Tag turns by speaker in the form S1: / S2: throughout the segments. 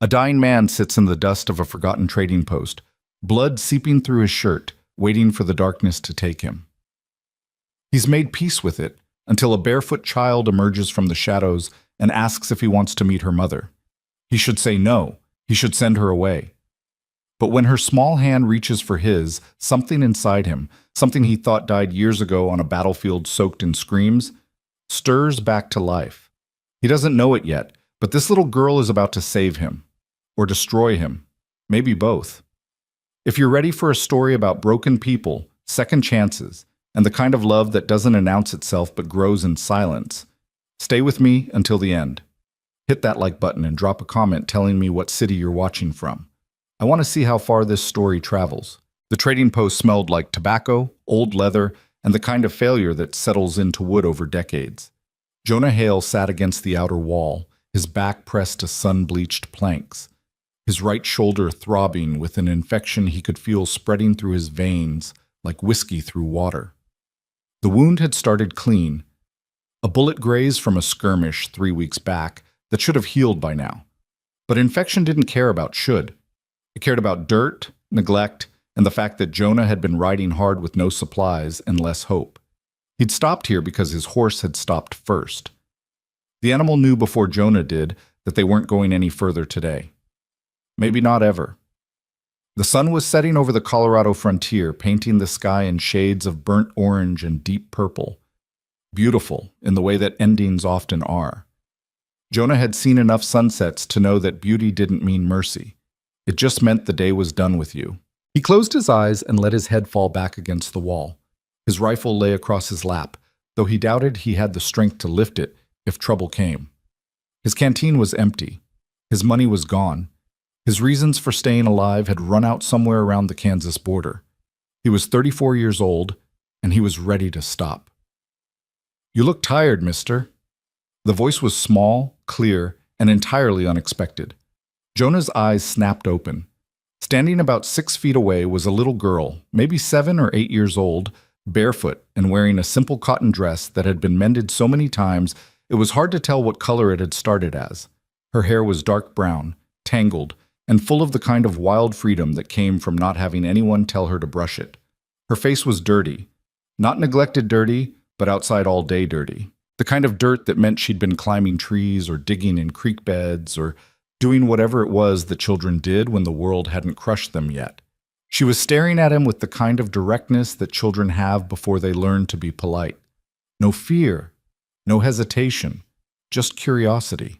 S1: A dying man sits in the dust of a forgotten trading post, blood seeping through his shirt, waiting for the darkness to take him. He's made peace with it until a barefoot child emerges from the shadows and asks if he wants to meet her mother. He should say no. He should send her away. But when her small hand reaches for his, something inside him, something he thought died years ago on a battlefield soaked in screams, stirs back to life. He doesn't know it yet, but this little girl is about to save him. Or destroy him. Maybe both. If you're ready for a story about broken people, second chances, and the kind of love that doesn't announce itself but grows in silence, stay with me until the end. Hit that like button and drop a comment telling me what city you're watching from. I want to see how far this story travels. The trading post smelled like tobacco, old leather, and the kind of failure that settles into wood over decades. Jonah Hale sat against the outer wall, his back pressed to sun-bleached planks, his right shoulder throbbing with an infection he could feel spreading through his veins like whiskey through water. The wound had started clean, a bullet graze from a skirmish 3 weeks back that should have healed by now. But infection didn't care about should. It cared about dirt, neglect, and the fact that Jonah had been riding hard with no supplies and less hope. He'd stopped here because his horse had stopped first. The animal knew before Jonah did that they weren't going any further today. Maybe not ever. The sun was setting over the Colorado frontier, painting the sky in shades of burnt orange and deep purple. Beautiful in the way that endings often are. Jonah had seen enough sunsets to know that beauty didn't mean mercy. It just meant the day was done with you. He closed his eyes and let his head fall back against the wall. His rifle lay across his lap, though he doubted he had the strength to lift it if trouble came. His canteen was empty. His money was gone. His reasons for staying alive had run out somewhere around the Kansas border. He was 34 years old, and he was ready to stop. "You look tired, mister." The voice was small, clear, and entirely unexpected. Jonah's eyes snapped open. Standing about 6 feet away was a little girl, maybe 7 or 8 years old, barefoot and wearing a simple cotton dress that had been mended so many times it was hard to tell what color it had started as. Her hair was dark brown, tangled, and full of the kind of wild freedom that came from not having anyone tell her to brush it. Her face was dirty. Not neglected dirty, but outside all day dirty. The kind of dirt that meant she'd been climbing trees or digging in creek beds or doing whatever it was that children did when the world hadn't crushed them yet. She was staring at him with the kind of directness that children have before they learn to be polite. No fear, no hesitation, just curiosity.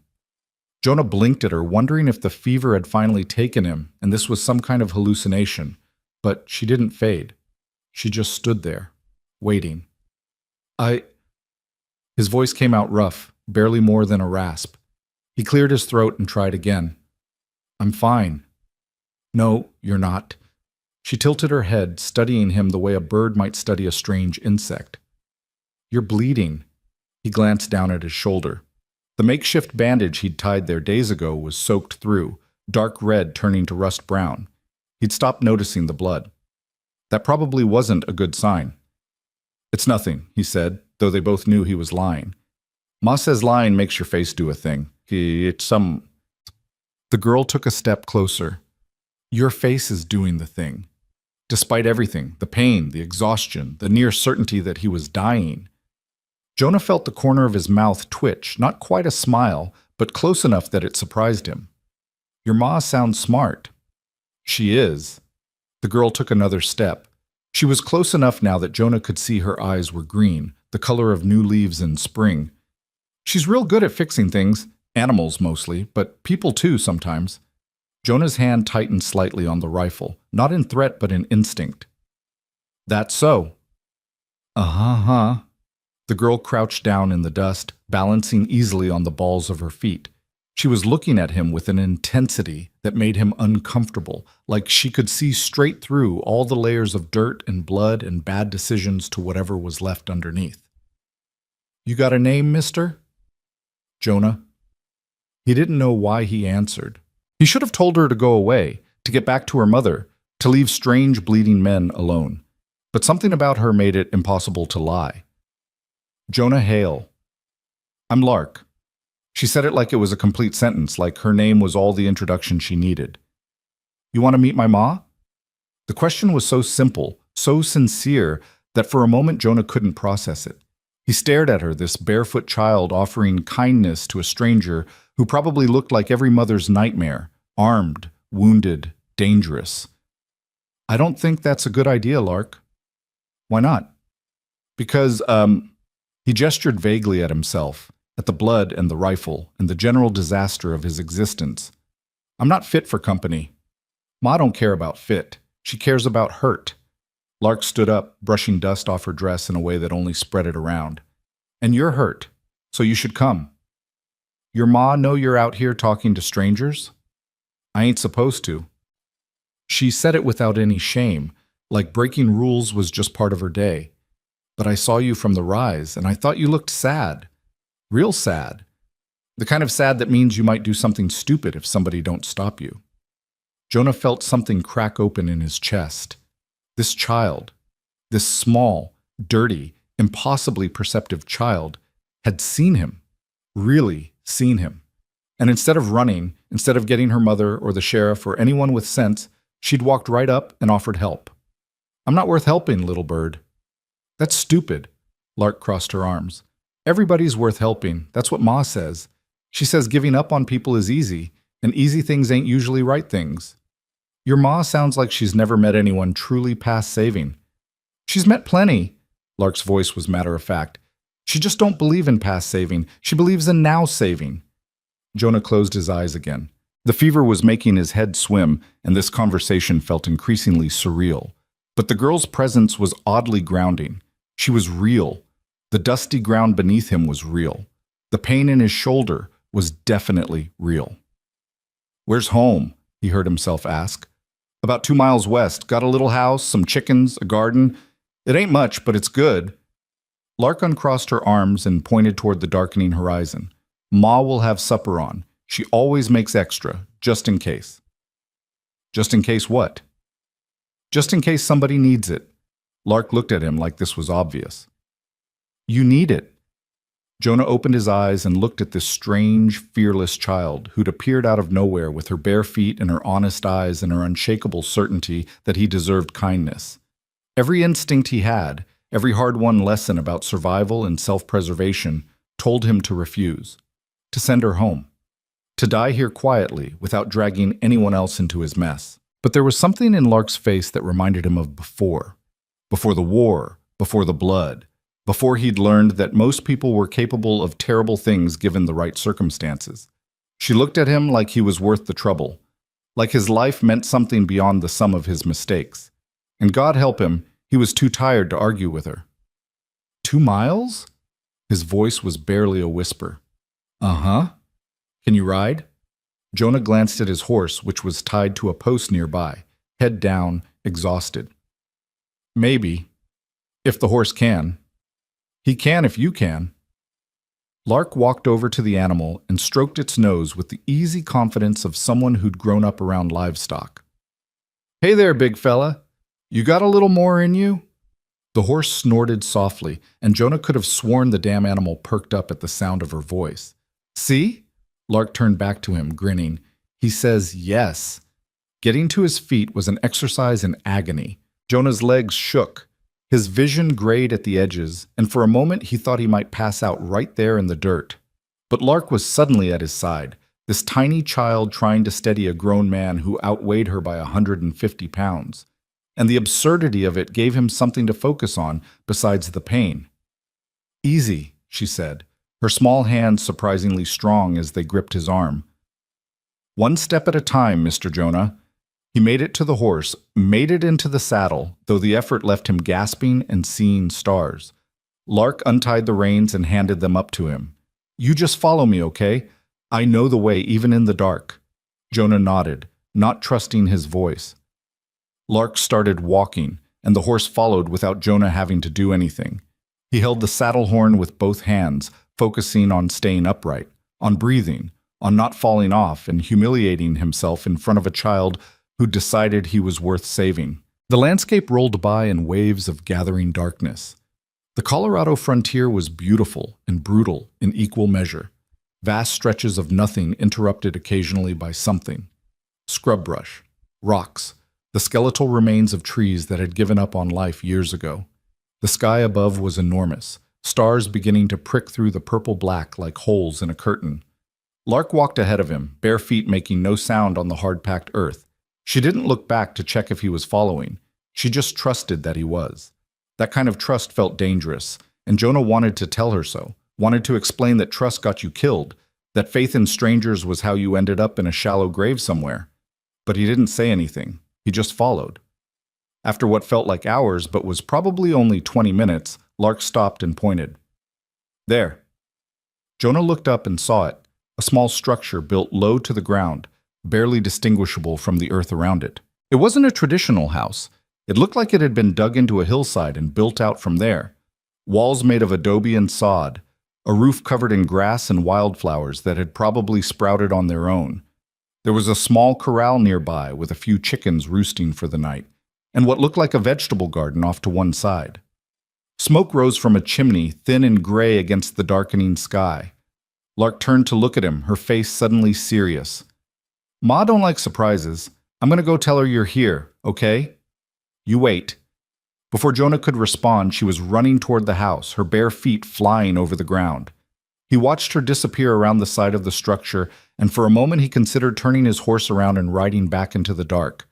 S1: Jonah blinked at her, wondering if the fever had finally taken him and this was some kind of hallucination, but she didn't fade. She just stood there, waiting. His voice came out rough, barely more than a rasp. He cleared his throat and tried again. "I'm fine." "No, you're not." She tilted her head, studying him the way a bird might study a strange insect. "You're bleeding." He glanced down at his shoulder. The makeshift bandage he'd tied there days ago was soaked through, dark red turning to rust brown. He'd stopped noticing the blood. That probably wasn't a good sign. "It's nothing," he said, though they both knew he was lying. "Ma says lying makes your face do a thing. It's some..." The girl took a step closer. "Your face is doing the thing. Despite everything, the pain, the exhaustion, the near certainty that he was dying." Jonah felt the corner of his mouth twitch, not quite a smile, but close enough that it surprised him. "Your ma sounds smart." "She is." The girl took another step. She was close enough now that Jonah could see her eyes were green, the color of new leaves in spring. "She's real good at fixing things, animals mostly, but people too sometimes." Jonah's hand tightened slightly on the rifle, not in threat but in instinct. "That's so." "Uh-huh." The girl crouched down in the dust, balancing easily on the balls of her feet. She was looking at him with an intensity that made him uncomfortable, like she could see straight through all the layers of dirt and blood and bad decisions to whatever was left underneath. "You got a name, mister?" "Jonah." He didn't know why he answered. He should have told her to go away, to get back to her mother, to leave strange bleeding men alone. But something about her made it impossible to lie. "Jonah Hale." "I'm Lark." She said it like it was a complete sentence, like her name was all the introduction she needed. You want to meet my ma? The question was so simple, so sincere, that for a moment Jonah couldn't process it. He stared at her, this barefoot child offering kindness to a stranger who probably looked like every mother's nightmare, armed, wounded, dangerous. I don't think that's a good idea, Lark. Why not? Because, he gestured vaguely at himself, at the blood and the rifle, and the general disaster of his existence. I'm not fit for company. Ma don't care about fit. She cares about hurt. Lark stood up, brushing dust off her dress in a way that only spread it around. And you're hurt, so you should come. Your ma know you're out here talking to strangers? I ain't supposed to. She said it without any shame, like breaking rules was just part of her day. But I saw you from the rise, and I thought you looked sad. Real sad. The kind of sad that means you might do something stupid if somebody don't stop you. Jonah felt something crack open in his chest. This child, this small, dirty, impossibly perceptive child, had seen him, really seen him. And instead of running, instead of getting her mother or the sheriff or anyone with sense, she'd walked right up and offered help. I'm not worth helping, little bird. That's stupid. Lark crossed her arms. Everybody's worth helping. That's what Ma says. She says giving up on people is easy, and easy things ain't usually right things. Your Ma sounds like she's never met anyone truly past saving. She's met plenty. Lark's voice was matter of fact. She just don't believe in past saving. She believes in now saving. Jonah closed his eyes again. The fever was making his head swim, and this conversation felt increasingly surreal. But the girl's presence was oddly grounding. She was real. The dusty ground beneath him was real. The pain in his shoulder was definitely real. Where's home? He heard himself ask. About 2 miles west. Got a little house, some chickens, a garden. It ain't much, but it's good. Lark uncrossed her arms and pointed toward the darkening horizon. Ma will have supper on. She always makes extra, just in case. Just in case what? Just in case somebody needs it. Lark looked at him like this was obvious. You need it. Jonah opened his eyes and looked at this strange, fearless child who'd appeared out of nowhere with her bare feet and her honest eyes and her unshakable certainty that he deserved kindness. Every instinct he had, every hard-won lesson about survival and self-preservation told him to refuse, to send her home, to die here quietly without dragging anyone else into his mess. But there was something in Lark's face that reminded him of before the war, before the blood, before he'd learned that most people were capable of terrible things given the right circumstances. She looked at him like he was worth the trouble, like his life meant something beyond the sum of his mistakes. And God help him, he was too tired to argue with her. 2 miles? His voice was barely a whisper. Uh-huh. Can you ride? Jonah glanced at his horse, which was tied to a post nearby, head down, exhausted. Maybe. If the horse can. He can if you can. Lark walked over to the animal and stroked its nose with the easy confidence of someone who'd grown up around livestock. Hey there, big fella. You got a little more in you? The horse snorted softly, and Jonah could have sworn the damn animal perked up at the sound of her voice. See? Lark turned back to him, grinning. He says yes. Getting to his feet was an exercise in agony. Jonah's legs shook. His vision grayed at the edges, and for a moment he thought he might pass out right there in the dirt. But Lark was suddenly at his side, this tiny child trying to steady a grown man who outweighed her by 150 pounds. And the absurdity of it gave him something to focus on besides the pain. Easy, she said, her small hands surprisingly strong as they gripped his arm. One step at a time, Mr. Jonah. He made it to the horse, made it into the saddle, though the effort left him gasping and seeing stars. Lark untied the reins and handed them up to him. You just follow me, okay? I know the way, even in the dark. Jonah nodded, not trusting his voice. Lark started walking, and the horse followed without Jonah having to do anything. He held the saddle horn with both hands, focusing on staying upright, on breathing, on not falling off and humiliating himself in front of a child who decided he was worth saving. The landscape rolled by in waves of gathering darkness. The Colorado frontier was beautiful and brutal in equal measure. vast stretches of nothing interrupted occasionally by something. Scrub brush, rocks, the skeletal remains of trees that had given up on life years ago. The sky above was enormous, stars beginning to prick through the purple black like holes in a curtain. Lark walked ahead of him, bare feet making no sound on the hard-packed earth. She didn't look back to check if he was following. She just trusted that he was. That kind of trust felt dangerous, and Jonah wanted to tell her so, wanted to explain that trust got you killed, that faith in strangers was how you ended up in a shallow grave somewhere. But he didn't say anything. He just followed. After what felt like hours but was probably only 20 minutes, Lark stopped and pointed. There. Jonah looked up and saw it, a small structure built low to the ground, barely distinguishable from the earth around it. It wasn't a traditional house. It looked like it had been dug into a hillside and built out from there. Walls made of adobe and sod, a roof covered in grass and wildflowers that had probably sprouted on their own. There was a small corral nearby with a few chickens roosting for the night, and what looked like a vegetable garden off to one side. Smoke rose from a chimney, thin and gray against the darkening sky. Lark turned to look at him, her face suddenly serious. Ma don't like surprises. I'm going to go tell her you're here, okay? You wait. Before Jonah could respond, she was running toward the house, her bare feet flying over the ground. He watched her disappear around the side of the structure, and for a moment he considered turning his horse around and riding back into the dark.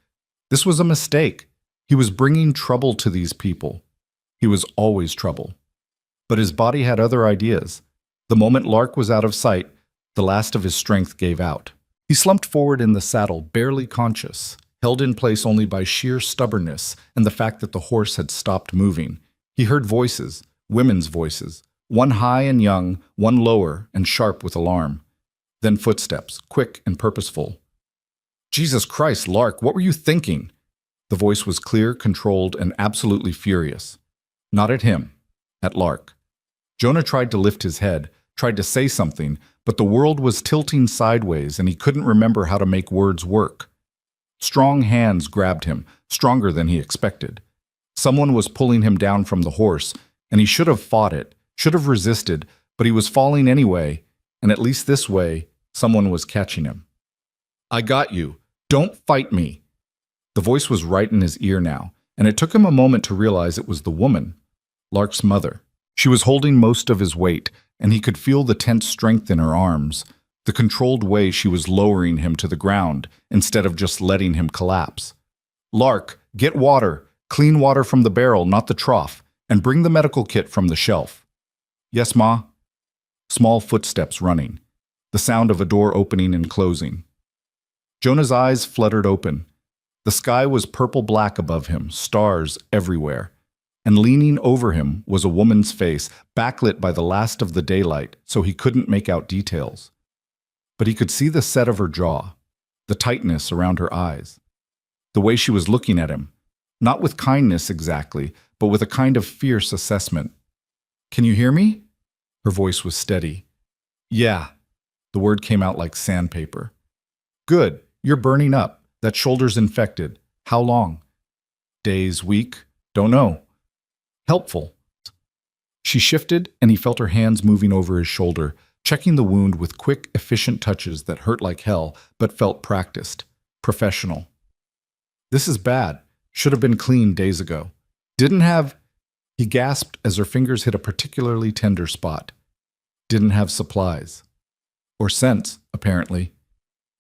S1: This was a mistake. He was bringing trouble to these people. He was always trouble. But his body had other ideas. The moment Lark was out of sight, the last of his strength gave out. He slumped forward in the saddle, barely conscious, held in place only by sheer stubbornness and the fact that the horse had stopped moving. He heard voices, women's voices, one high and young, one lower and sharp with alarm. Then footsteps, quick and purposeful. Jesus Christ, Lark, what were you thinking? The voice was clear, controlled, and absolutely furious. Not at him, at Lark. Jonah tried to lift his head, tried to say something, but the world was tilting sideways and he couldn't remember how to make words work. Strong hands grabbed him, stronger than he expected. Someone was pulling him down from the horse, and he should have fought it, should have resisted, but he was falling anyway, and at least this way, someone was catching him. I got you. Don't fight me. The voice was right in his ear now, and it took him a moment to realize it was the woman, Lark's mother. She was holding most of his weight, and he could feel the tense strength in her arms, the controlled way she was lowering him to the ground instead of just letting him collapse. Lark, get water, clean water from the barrel, not the trough, and bring the medical kit from the shelf. Yes, Ma? Small footsteps running, the sound of a door opening and closing. Jonah's eyes fluttered open. The sky was purple-black above him, stars everywhere. And leaning over him was a woman's face, backlit by the last of the daylight, so he couldn't make out details. But he could see the set of her jaw, the tightness around her eyes, the way she was looking at him, not with kindness exactly, but with a kind of fierce assessment. Can you hear me? Her voice was steady. Yeah. The word came out like sandpaper. Good. You're burning up. That shoulder's infected. How long? Days, week? Don't know. Helpful. She shifted, and he felt her hands moving over his shoulder, checking the wound with quick, efficient touches that hurt like hell, but felt practiced, professional. This is bad. Should have been cleaned days ago. Didn't have... He gasped as her fingers hit a particularly tender spot. Didn't have supplies. Or sense, apparently.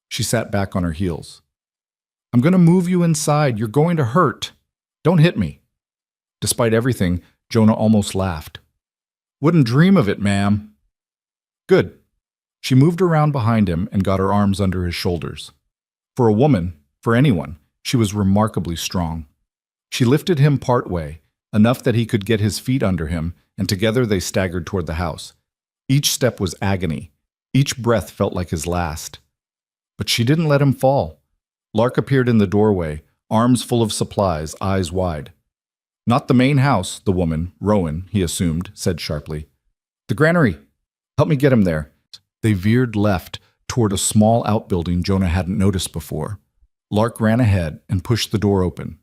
S1: She sat back on her heels. I'm going to move you inside. You're going to hurt. Don't hit me. Despite everything, Jonah almost laughed. Wouldn't dream of it, ma'am. Good. She moved around behind him and got her arms under his shoulders. For a woman, for anyone, she was remarkably strong. She lifted him part way, enough that he could get his feet under him, and together they staggered toward the house. Each step was agony. Each breath felt like his last. But she didn't let him fall. Lark appeared in the doorway, arms full of supplies, eyes wide. Not the main house, the woman, Rowan, he assumed, said sharply. The granary. Help me get him there. They veered left toward a small outbuilding Jonah hadn't noticed before. Lark ran ahead and pushed the door open.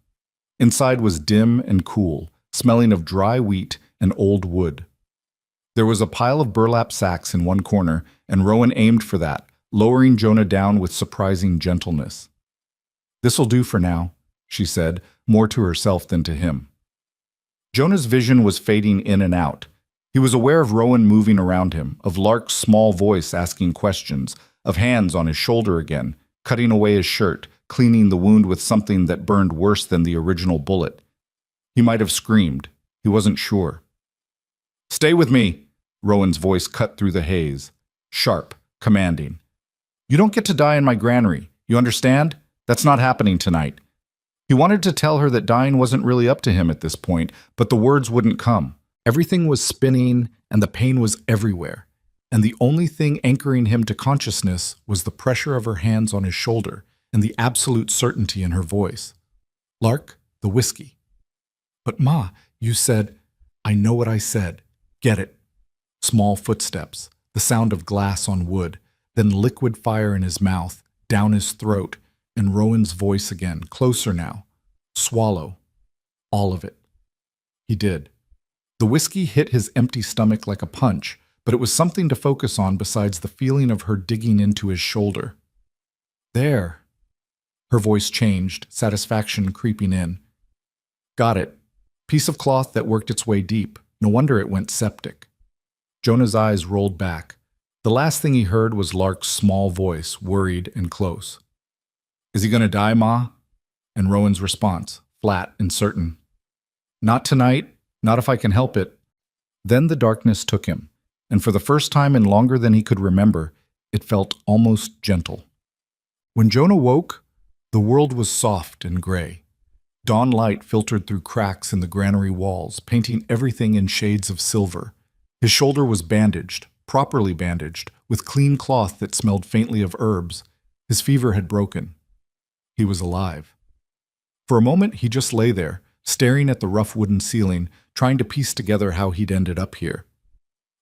S1: Inside was dim and cool, smelling of dry wheat and old wood. There was a pile of burlap sacks in one corner, and Rowan aimed for that, lowering Jonah down with surprising gentleness. "This'll do for now," she said, more to herself than to him. Jonah's vision was fading in and out. He was aware of Rowan moving around him, of Lark's small voice asking questions, of hands on his shoulder again, cutting away his shirt, cleaning the wound with something that burned worse than the original bullet. He might have screamed. He wasn't sure. "Stay with me," Rowan's voice cut through the haze. Sharp, commanding. "You don't get to die in my granary. You understand? That's not happening tonight." He wanted to tell her that dying wasn't really up to him at this point, but the words wouldn't come. Everything was spinning, and the pain was everywhere. And the only thing anchoring him to consciousness was the pressure of her hands on his shoulder and the absolute certainty in her voice. "Lark, the whiskey." "But Ma, you said—" "I know what I said. Get it." Small footsteps, the sound of glass on wood, then liquid fire in his mouth, down his throat, and Rowan's voice again, closer now. "Swallow. All of it." He did. The whiskey hit his empty stomach like a punch, but it was something to focus on besides the feeling of her digging into his shoulder. "There." Her voice changed, satisfaction creeping in. "Got it. Piece of cloth that worked its way deep. No wonder it went septic." Jonah's eyes rolled back. The last thing he heard was Lark's small voice, worried and close. "Is he going to die, Ma?" And Rowan's response, flat and certain. "Not tonight, not if I can help it." Then the darkness took him, and for the first time in longer than he could remember, it felt almost gentle. When Jonah woke, the world was soft and gray. Dawn light filtered through cracks in the granary walls, painting everything in shades of silver. His shoulder was bandaged, properly bandaged, with clean cloth that smelled faintly of herbs. His fever had broken. He was alive. For a moment, he just lay there, staring at the rough wooden ceiling, trying to piece together how he'd ended up here.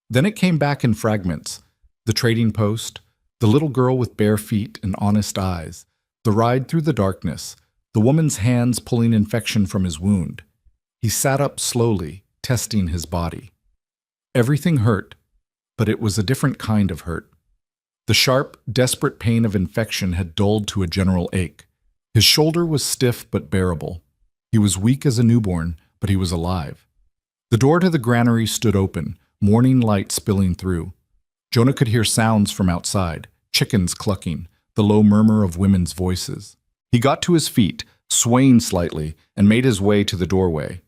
S1: Then it came back in fragments. The trading post, the little girl with bare feet and honest eyes, the ride through the darkness, the woman's hands pulling infection from his wound. He sat up slowly, testing his body. Everything hurt, but it was a different kind of hurt. The sharp, desperate pain of infection had dulled to a general ache. His shoulder was stiff but bearable. He was weak as a newborn, but he was alive. The door to the granary stood open, morning light spilling through. Jonah could hear sounds from outside, chickens clucking, the low murmur of women's voices. He got to his feet, swaying slightly, and made his way to the doorway.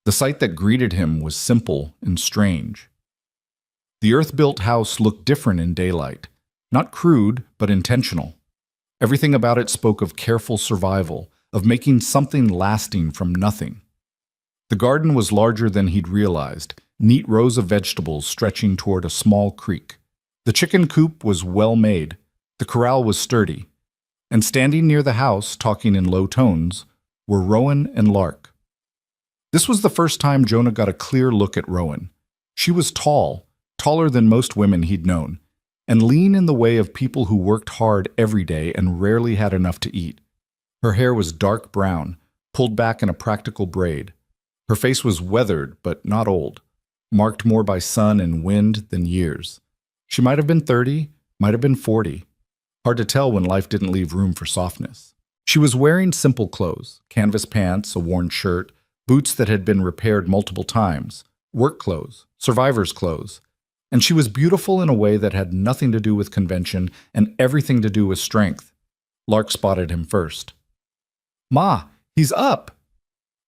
S1: The sight that greeted him was simple and strange. The earth-built house looked different in daylight, not crude, but intentional. Everything about it spoke of careful survival, of making something lasting from nothing. The garden was larger than he'd realized, neat rows of vegetables stretching toward a small creek. The chicken coop was well made, the corral was sturdy, and standing near the house, talking in low tones, were Rowan and Lark. This was the first time Jonah got a clear look at Rowan. She was tall, taller than most women he'd known, and lean in the way of people who worked hard every day and rarely had enough to eat. Her hair was dark brown, pulled back in a practical braid. Her face was weathered, but not old, marked more by sun and wind than years. She might have been 30, might have been 40. Hard to tell when life didn't leave room for softness. She was wearing simple clothes, canvas pants, a worn shirt, boots that had been repaired multiple times, work clothes, survivor's clothes. And she was beautiful in a way that had nothing to do with convention and everything to do with strength. Lark spotted him first. "Ma, he's up!"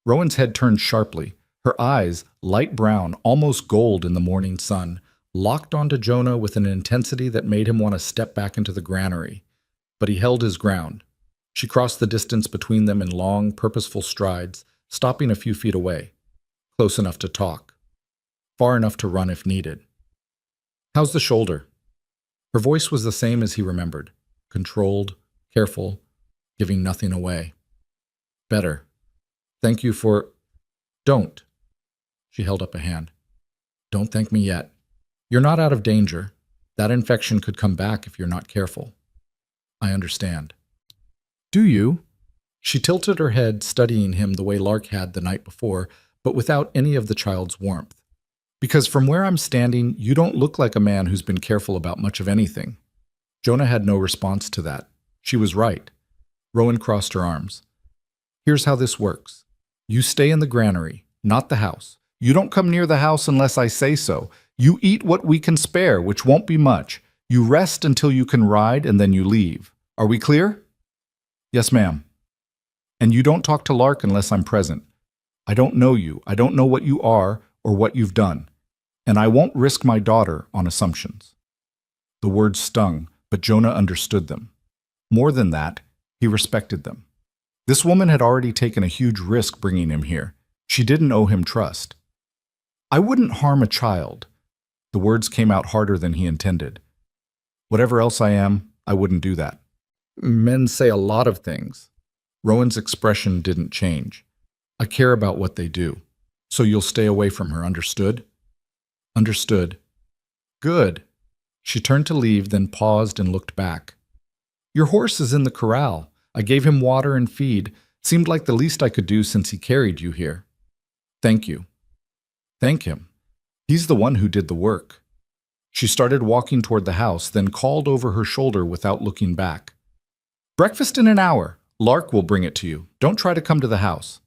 S1: Rowan's head turned sharply. Her eyes, light brown, almost gold in the morning sun, locked onto Jonah with an intensity that made him want to step back into the granary. But he held his ground. She crossed the distance between them in long, purposeful strides, stopping a few feet away. Close enough to talk. Far enough to run if needed. "How's the shoulder?" Her voice was the same as he remembered. Controlled, careful, giving nothing away. "Better. Thank you for—" "Don't." She held up a hand. "Don't thank me yet. You're not out of danger. That infection could come back if you're not careful." "I understand." "Do you?" She tilted her head, studying him the way Lark had the night before, but without any of the child's warmth. Because from where I'm standing, you don't look like a man who's been careful about much of anything. Jonah had no response to that. She was right. Rowan crossed her arms. Here's how this works. You stay in the granary, not the house. You don't come near the house unless I say so. You eat what we can spare, which won't be much. You rest until you can ride, and then you leave. Are we clear? Yes, ma'am. And you don't talk to Lark unless I'm present. I don't know you. I don't know what you are or what you've done. And I won't risk my daughter on assumptions. The words stung, but Jonah understood them. More than that, he respected them. This woman had already taken a huge risk bringing him here. She didn't owe him trust. I wouldn't harm a child. The words came out harder than he intended. Whatever else I am, I wouldn't do that. Men say a lot of things. Rowan's expression didn't change. I care about what they do. So you'll stay away from her, understood? Understood. Good. She turned to leave, then paused and looked back. Your horse is in the corral. I gave him water and feed. Seemed like the least I could do since he carried you here. Thank you. Thank him. He's the one who did the work. She started walking toward the house, then called over her shoulder without looking back. Breakfast in an hour. Lark will bring it to you. Don't try to come to the house.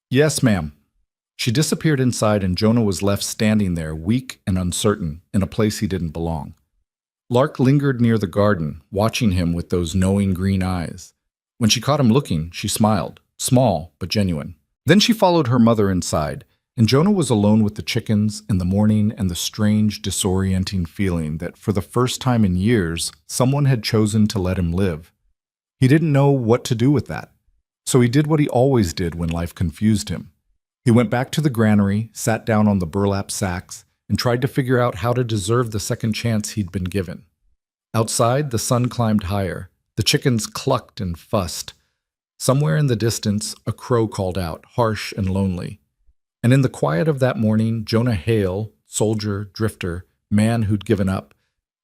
S1: Yes, ma'am. She disappeared inside, and Jonah was left standing there, weak and uncertain, in a place he didn't belong. Lark lingered near the garden, watching him with those knowing green eyes. When she caught him looking, she smiled, small but genuine. Then she followed her mother inside, and Jonah was alone with the chickens in the morning and the strange, disorienting feeling that for the first time in years, someone had chosen to let him live. He didn't know what to do with that, so he did what he always did when life confused him. He went back to the granary, sat down on the burlap sacks, and tried to figure out how to deserve the second chance he'd been given. Outside, the sun climbed higher. The chickens clucked and fussed. Somewhere in the distance, a crow called out, harsh and lonely. And in the quiet of that morning, Jonah Hale, soldier, drifter, man who'd given up,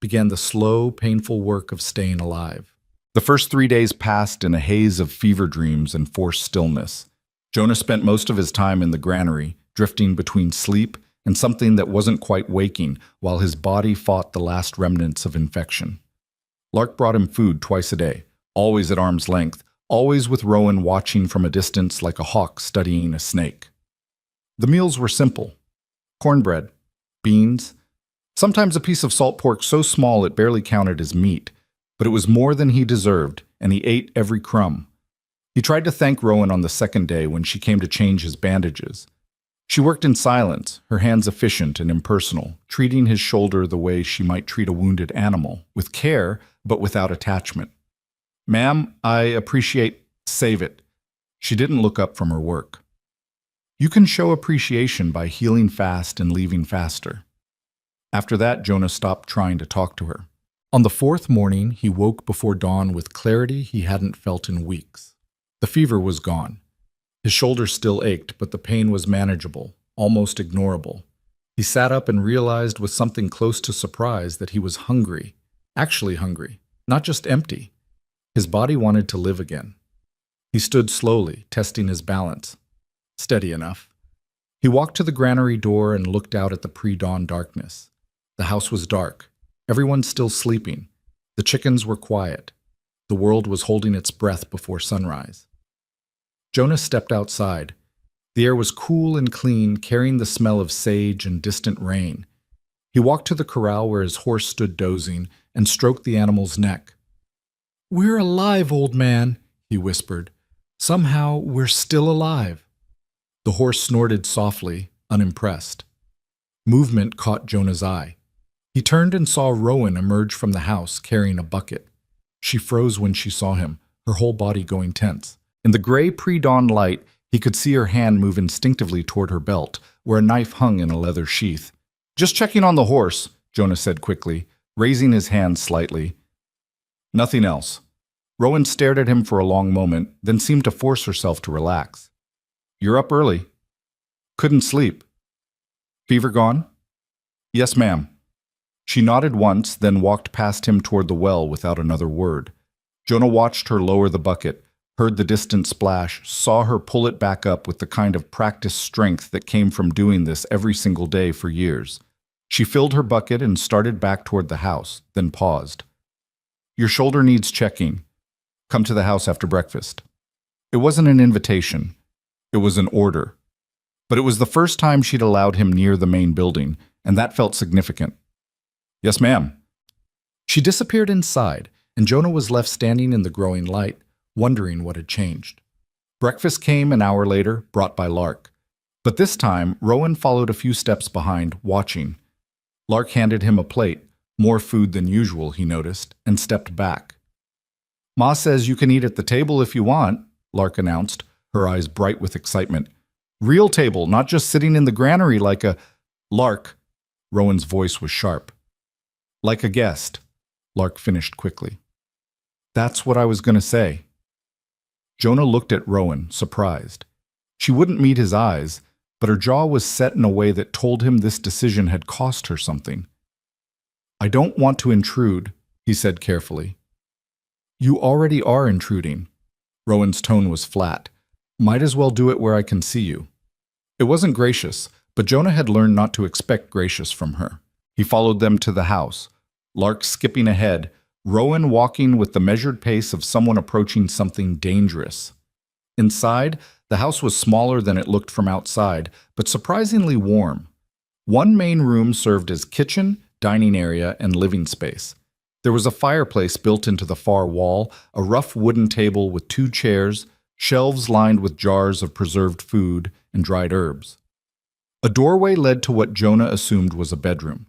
S1: began the slow, painful work of staying alive. The first 3 days passed in a haze of fever dreams and forced stillness. Jonah spent most of his time in the granary, drifting between sleep and something that wasn't quite waking, while his body fought the last remnants of infection. Lark brought him food twice a day, always at arm's length, always with Rowan watching from a distance like a hawk studying a snake. The meals were simple. Cornbread, beans, sometimes a piece of salt pork so small it barely counted as meat, but it was more than he deserved, and he ate every crumb. He tried to thank Rowan on the second day when she came to change his bandages. She worked in silence, her hands efficient and impersonal, treating his shoulder the way she might treat a wounded animal, with care but without attachment. Ma'am, I appreciate, save it. She didn't look up from her work. You can show appreciation by healing fast and leaving faster. After that, Jonah stopped trying to talk to her. On the fourth morning, he woke before dawn with clarity he hadn't felt in weeks. The fever was gone. His shoulder still ached, but the pain was manageable, almost ignorable. He sat up and realized with something close to surprise that he was hungry, actually hungry, not just empty. His body wanted to live again. He stood slowly, testing his balance. Steady enough. He walked to the granary door and looked out at the pre-dawn darkness. The house was dark. Everyone still sleeping. The chickens were quiet. The world was holding its breath before sunrise. Jonah stepped outside. The air was cool and clean, carrying the smell of sage and distant rain. He walked to the corral where his horse stood dozing and stroked the animal's neck. "We're alive, old man," he whispered. "Somehow we're still alive." The horse snorted softly, unimpressed. Movement caught Jonah's eye. He turned and saw Rowan emerge from the house carrying a bucket. She froze when she saw him, her whole body going tense. In the gray pre-dawn light, he could see her hand move instinctively toward her belt, where a knife hung in a leather sheath. "Just checking on the horse," Jonah said quickly, raising his hand slightly. Nothing else. Rowan stared at him for a long moment, then seemed to force herself to relax. "You're up early." "Couldn't sleep." "Fever gone?" "Yes, ma'am." She nodded once, then walked past him toward the well without another word. Jonah watched her lower the bucket, heard the distant splash, saw her pull it back up with the kind of practiced strength that came from doing this every single day for years. She filled her bucket and started back toward the house, then paused. "Your shoulder needs checking. Come to the house after breakfast." It wasn't an invitation. It was an order. But it was the first time she'd allowed him near the main building, and that felt significant. "Yes, ma'am." She disappeared inside, and Jonah was left standing in the growing light, wondering what had changed. Breakfast came an hour later, brought by Lark. But this time, Rowan followed a few steps behind, watching. Lark handed him a plate, more food than usual, he noticed, and stepped back. "Ma says you can eat at the table if you want," Lark announced, her eyes bright with excitement. "Real table, not just sitting in the granary like a—" "Lark," Rowan's voice was sharp. "Like a guest," Lark finished quickly. "That's what I was going to say." Jonah looked at Rowan, surprised. She wouldn't meet his eyes, but her jaw was set in a way that told him this decision had cost her something. "I don't want to intrude," he said carefully. "You already are intruding." Rowan's tone was flat. "Might as well do it where I can see you." It wasn't gracious, but Jonah had learned not to expect gracious from her. He followed them to the house, Lark skipping ahead, Rowan walking with the measured pace of someone approaching something dangerous. Inside, the house was smaller than it looked from outside, but surprisingly warm. One main room served as kitchen, dining area, and living space. There was a fireplace built into the far wall, a rough wooden table with 2 chairs, shelves lined with jars of preserved food and dried herbs. A doorway led to what Jonah assumed was a bedroom.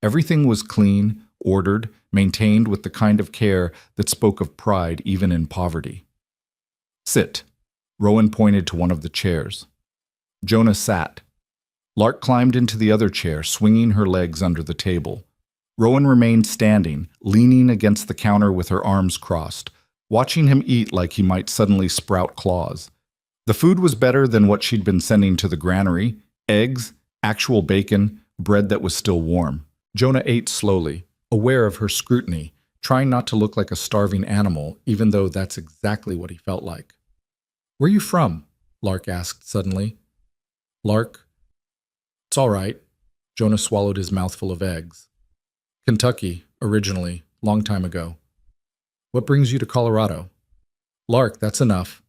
S1: Everything was clean, ordered, maintained with the kind of care that spoke of pride even in poverty. "Sit." Rowan pointed to one of the chairs. Jonah sat. Lark climbed into the other chair, swinging her legs under the table. Rowan remained standing, leaning against the counter with her arms crossed, watching him eat like he might suddenly sprout claws. The food was better than what she'd been sending to the granary: eggs, actual bacon, bread that was still warm. Jonah ate slowly, aware of her scrutiny, trying not to look like a starving animal, even though that's exactly what he felt like. "Where you from?" Lark asked suddenly. "Lark?" "It's all right." Jonah swallowed his mouthful of eggs. "Kentucky, originally, long time ago." "What brings you to Colorado?" "Lark, that's enough."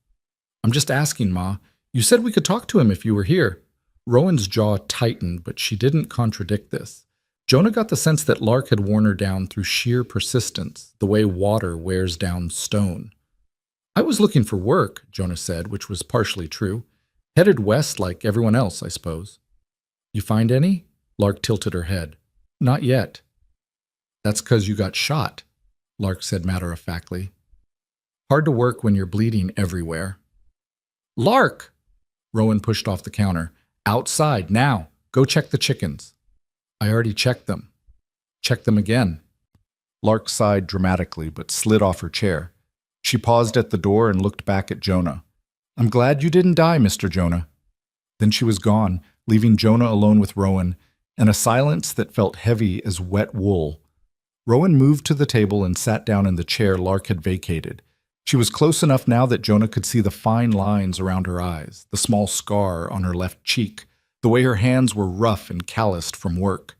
S1: "I'm just asking, Ma. You said we could talk to him if you were here." Rowan's jaw tightened, but she didn't contradict this. Jonah got the sense that Lark had worn her down through sheer persistence, the way water wears down stone. "I was looking for work," Jonah said, which was partially true. "Headed west like everyone else, I suppose." "You find any?" Lark tilted her head. "Not yet." "That's 'cause you got shot," Lark said matter-of-factly. "Hard to work when you're bleeding everywhere." "Lark!" Rowan pushed off the counter. "Outside, now. Go check the chickens." "I already checked them." "Check them again." Lark sighed dramatically, but slid off her chair. She paused at the door and looked back at Jonah. "I'm glad you didn't die, Mr. Jonah." Then she was gone, leaving Jonah alone with Rowan, and a silence that felt heavy as wet wool. Rowan moved to the table and sat down in the chair Lark had vacated. She was close enough now that Jonah could see the fine lines around her eyes, the small scar on her left cheek, the way her hands were rough and calloused from work.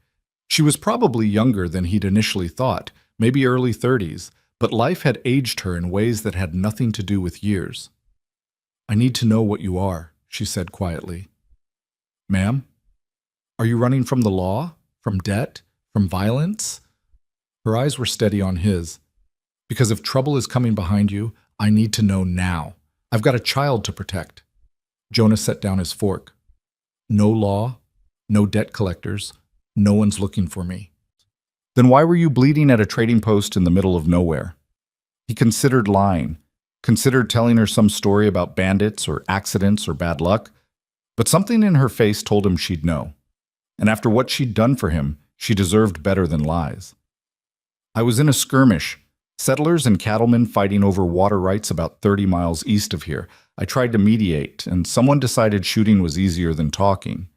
S1: She was probably younger than he'd initially thought, maybe early 30s, but life had aged her in ways that had nothing to do with years. "I need to know what you are," she said quietly. "Ma'am? Are you running from the law? From debt? From violence?" Her eyes were steady on his. "Because if trouble is coming behind you, I need to know now. I've got a child to protect." Jonah set down his fork. "No law, no debt collectors, no one's looking for me." "Then why were you bleeding at a trading post in the middle of nowhere?" He considered lying, considered telling her some story about bandits or accidents or bad luck, but something in her face told him she'd know. And after what she'd done for him, she deserved better than lies. "I was in a skirmish. Settlers and cattlemen fighting over water rights about 30 miles east of here. I tried to mediate, and someone decided shooting was easier than talking."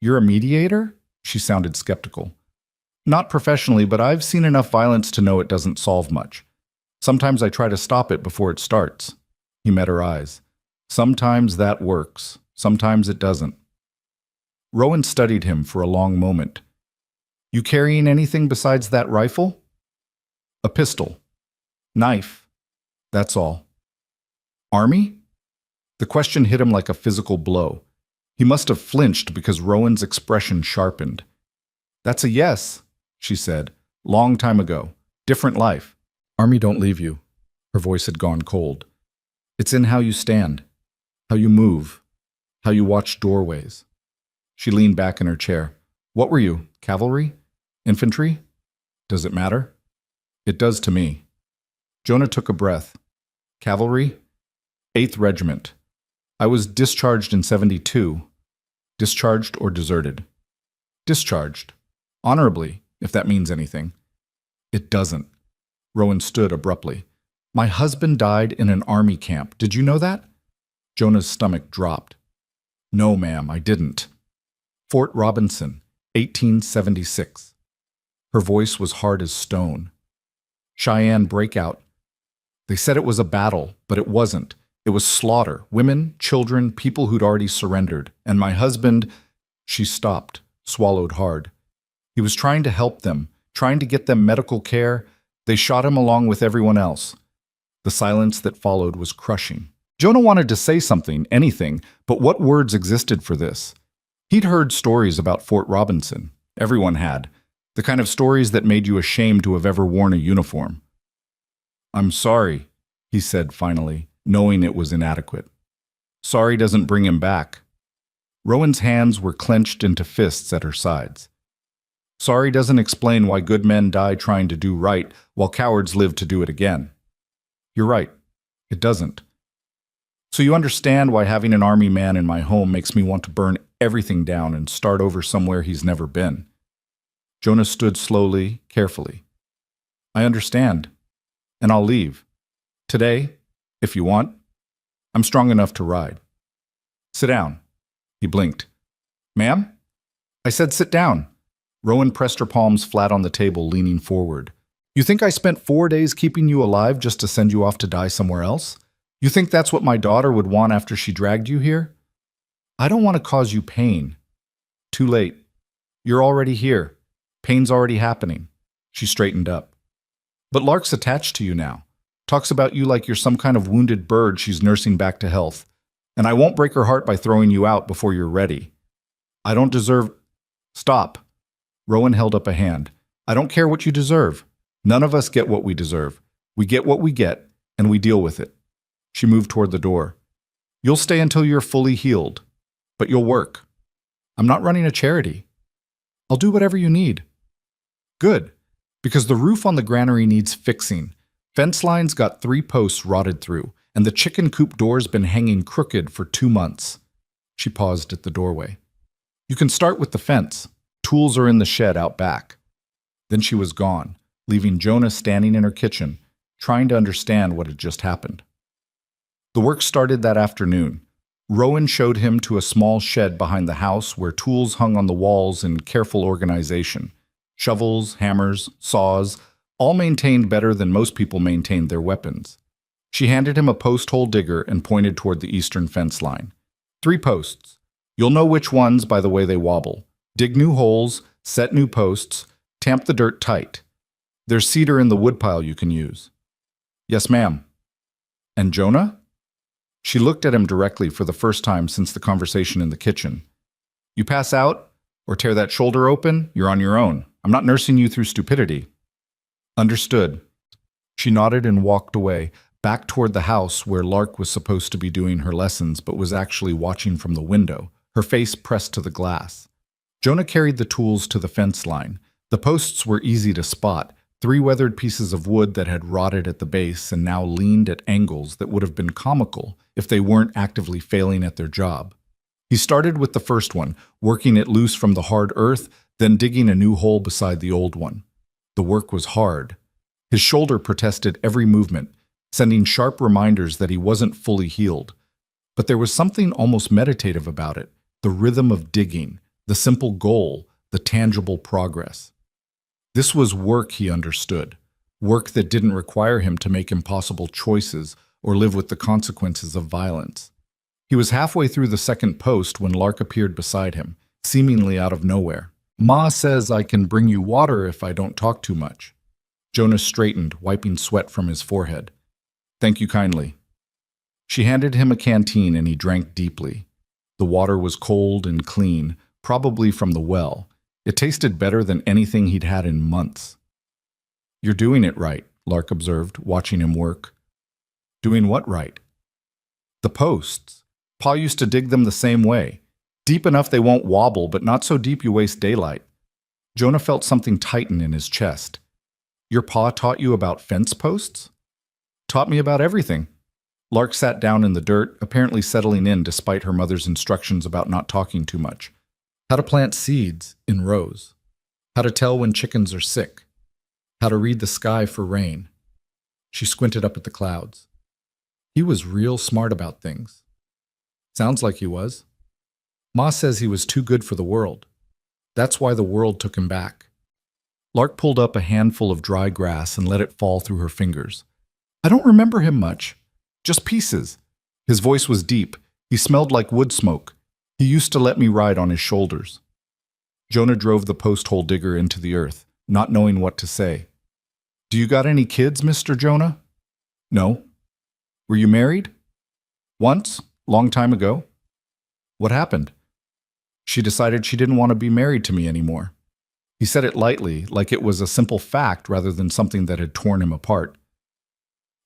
S1: "You're a mediator?" She sounded skeptical. "Not professionally, but I've seen enough violence to know it doesn't solve much. Sometimes I try to stop it before it starts." He met her eyes. Sometimes that works. Sometimes it doesn't. Rowan studied him for a long moment. You carrying anything besides that rifle? A pistol. Knife. That's all. Army? The question hit him like a physical blow. He must have flinched because Rowan's expression sharpened. That's a yes, she said. Long time ago. Different life. Army don't leave you. Her voice had gone cold. It's in how you stand, how you move, how you watch doorways. She leaned back in her chair. What were you? Cavalry? Infantry? Does it matter? It does to me. Jonah took a breath. Cavalry? 8th Regiment. I was discharged in 72. Discharged or deserted? Discharged. Honorably, if that means anything. It doesn't. Rowan stood abruptly. My husband died in an army camp. Did you know that? Jonah's stomach dropped. No, ma'am, I didn't. Fort Robinson, 1876. Her voice was hard as stone. Cheyenne breakout. They said it was a battle, but it wasn't. It was slaughter. Women, children, people who'd already surrendered. And my husband, she stopped, swallowed hard. He was trying to help them, trying to get them medical care. They shot him along with everyone else. The silence that followed was crushing. Jonah wanted to say something, anything, but what words existed for this? He'd heard stories about Fort Robinson. Everyone had. The kind of stories that made you ashamed to have ever worn a uniform. I'm sorry, he said finally, knowing it was inadequate. Sorry doesn't bring him back. Rowan's hands were clenched into fists at her sides. Sorry doesn't explain why good men die trying to do right while cowards live to do it again. You're right. It doesn't. So you understand why having an army man in my home makes me want to burn everything down and start over somewhere he's never been. Jonah stood slowly, carefully. I understand. And I'll leave. Today, if you want. I'm strong enough to ride. Sit down. He blinked. Ma'am? I said sit down. Rowan pressed her palms flat on the table, leaning forward. You think I spent 4 days keeping you alive just to send you off to die somewhere else? You think that's what my daughter would want after she dragged you here? I don't want to cause you pain. Too late. You're already here. Pain's already happening. She straightened up. But Lark's attached to you now. Talks about you like you're some kind of wounded bird she's nursing back to health. And I won't break her heart by throwing you out before you're ready. I don't deserve... Stop. Rowan held up a hand. I don't care what you deserve. None of us get what we deserve. We get what we get, and we deal with it. She moved toward the door. You'll stay until you're fully healed, but you'll work. I'm not running a charity. I'll do whatever you need. Good, because the roof on the granary needs fixing. Fence lines got 3 posts rotted through, and the chicken coop door's been hanging crooked for 2 months. She paused at the doorway. You can start with the fence. Tools are in the shed out back. Then she was gone, leaving Jonah standing in her kitchen, trying to understand what had just happened. The work started that afternoon. Rowan showed him to a small shed behind the house where tools hung on the walls in careful organization. Shovels, hammers, saws, all maintained better than most people maintained their weapons. She handed him a post-hole digger and pointed toward the eastern fence line. 3 posts. You'll know which ones by the way they wobble. Dig new holes, set new posts, tamp the dirt tight. There's cedar in the woodpile you can use. Yes, ma'am. And Jonah? She looked at him directly for the first time since the conversation in the kitchen. You pass out or tear that shoulder open, you're on your own. I'm not nursing you through stupidity. Understood. She nodded and walked away, back toward the house where Lark was supposed to be doing her lessons but was actually watching from the window, her face pressed to the glass. Jonah carried the tools to the fence line. The posts were easy to spot, 3 weathered pieces of wood that had rotted at the base and now leaned at angles that would have been comical if they weren't actively failing at their job. He started with the first one, working it loose from the hard earth, then digging a new hole beside the old one. The work was hard. His shoulder protested every movement, sending sharp reminders that he wasn't fully healed. But there was something almost meditative about it, the rhythm of digging, the simple goal, the tangible progress. This was work he understood, work that didn't require him to make impossible choices or live with the consequences of violence. He was halfway through the second post when Lark appeared beside him, seemingly out of nowhere. "Ma says I can bring you water if I don't talk too much." Jonah straightened, wiping sweat from his forehead. "Thank you kindly." She handed him a canteen and he drank deeply. The water was cold and clean, probably from the well. It tasted better than anything he'd had in months. "You're doing it right," Lark observed, watching him work. "Doing what right?" "The posts. Pa used to dig them the same way. Deep enough they won't wobble, but not so deep you waste daylight." Jonah felt something tighten in his chest. "Your pa taught you about fence posts?" "Taught me about everything." Lark sat down in the dirt, apparently settling in despite her mother's instructions about not talking too much. How to plant seeds in rows. How to tell when chickens are sick. How to read the sky for rain. She squinted up at the clouds. He was real smart about things. Sounds like he was. Ma says he was too good for the world. That's why the world took him back. Lark pulled up a handful of dry grass and let it fall through her fingers. "I don't remember him much. Just pieces." His voice was deep. He smelled like wood smoke. He used to let me ride on his shoulders. Jonah drove the post hole digger into the earth, not knowing what to say. "Do you got any kids, Mr. Jonah?" "No." "Were you married?" "Once, long time ago." "What happened?" "She decided she didn't want to be married to me anymore." He said it lightly, like it was a simple fact rather than something that had torn him apart.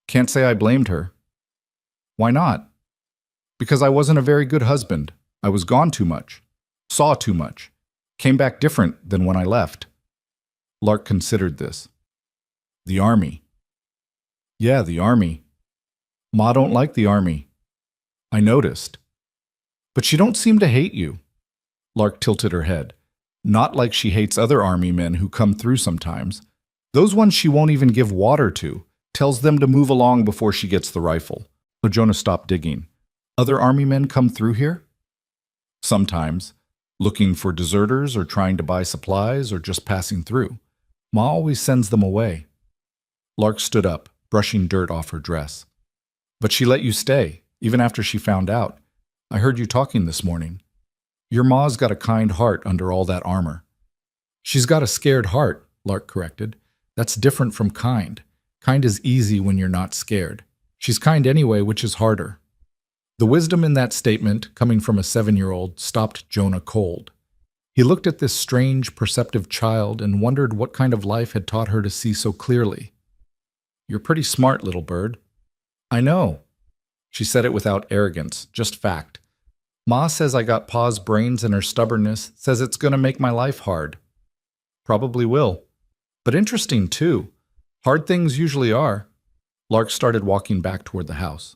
S1: "Can't say I blamed her." "Why not?" "Because I wasn't a very good husband. I was gone too much. Saw too much. Came back different than when I left." Lark considered this. "The army." "Yeah, the army. Ma don't like the army. I noticed. But she don't seem to hate you." Lark tilted her head. "Not like she hates other army men who come through sometimes. Those ones she won't even give water to, tells them to move along before she gets the rifle." So Jonah stopped digging. "Other army men come through here?" "Sometimes. Looking for deserters or trying to buy supplies or just passing through. Ma always sends them away." Lark stood up, brushing dirt off her dress. "But she let you stay, even after she found out. I heard you talking this morning. Your ma's got a kind heart under all that armor." "She's got a scared heart," Lark corrected. "That's different from kind. Kind is easy when you're not scared. She's kind anyway, which is harder." The wisdom in that statement, coming from a 7-year-old, stopped Jonah cold. He looked at this strange, perceptive child and wondered what kind of life had taught her to see so clearly. "You're pretty smart, little bird." "I know." She said it without arrogance, just fact. "Ma says I got Pa's brains and her stubbornness, says it's going to make my life hard." "Probably will. But interesting, too. Hard things usually are." Lark started walking back toward the house.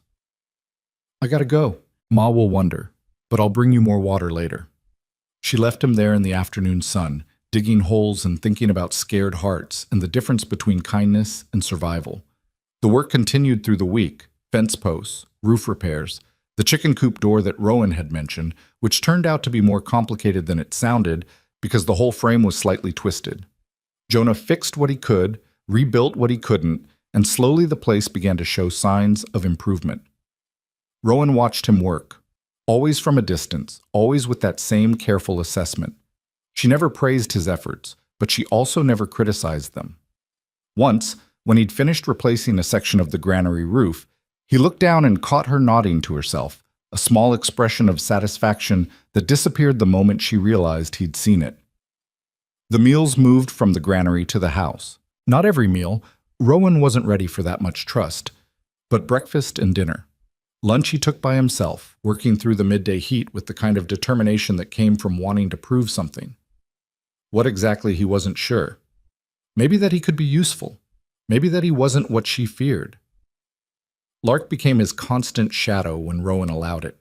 S1: "I gotta go. Ma will wonder, but I'll bring you more water later." She left him there in the afternoon sun, digging holes and thinking about scared hearts and the difference between kindness and survival. The work continued through the week: fence posts, roof repairs, the chicken coop door that Rowan had mentioned, which turned out to be more complicated than it sounded because the whole frame was slightly twisted. Jonah fixed what he could, rebuilt what he couldn't, and slowly the place began to show signs of improvement. Rowan watched him work, always from a distance, always with that same careful assessment. She never praised his efforts, but she also never criticized them. Once, when he'd finished replacing a section of the granary roof, he looked down and caught her nodding to herself, a small expression of satisfaction that disappeared the moment she realized he'd seen it. The meals moved from the granary to the house. Not every meal. Rowan wasn't ready for that much trust, but breakfast and dinner. Lunch he took by himself, working through the midday heat with the kind of determination that came from wanting to prove something. What exactly, he wasn't sure. Maybe that he could be useful. Maybe that he wasn't what she feared. Lark became his constant shadow when Rowan allowed it.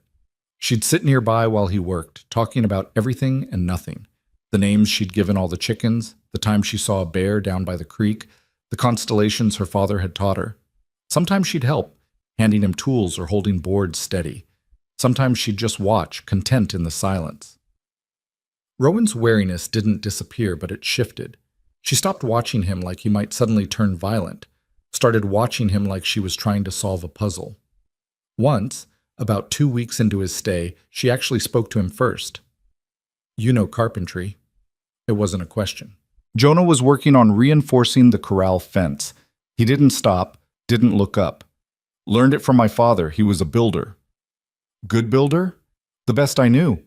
S1: She'd sit nearby while he worked, talking about everything and nothing. The names she'd given all the chickens, the time she saw a bear down by the creek, the constellations her father had taught her. Sometimes she'd help, handing him tools or holding boards steady. Sometimes she'd just watch, content in the silence. Rowan's wariness didn't disappear, but it shifted. She stopped watching him like he might suddenly turn violent, started watching him like she was trying to solve a puzzle. Once, about 2 weeks into his stay, she actually spoke to him first. "You know carpentry." It wasn't a question. Jonah was working on reinforcing the corral fence. He didn't stop, didn't look up. "Learned it from my father. He was a builder." "Good builder?" "The best I knew."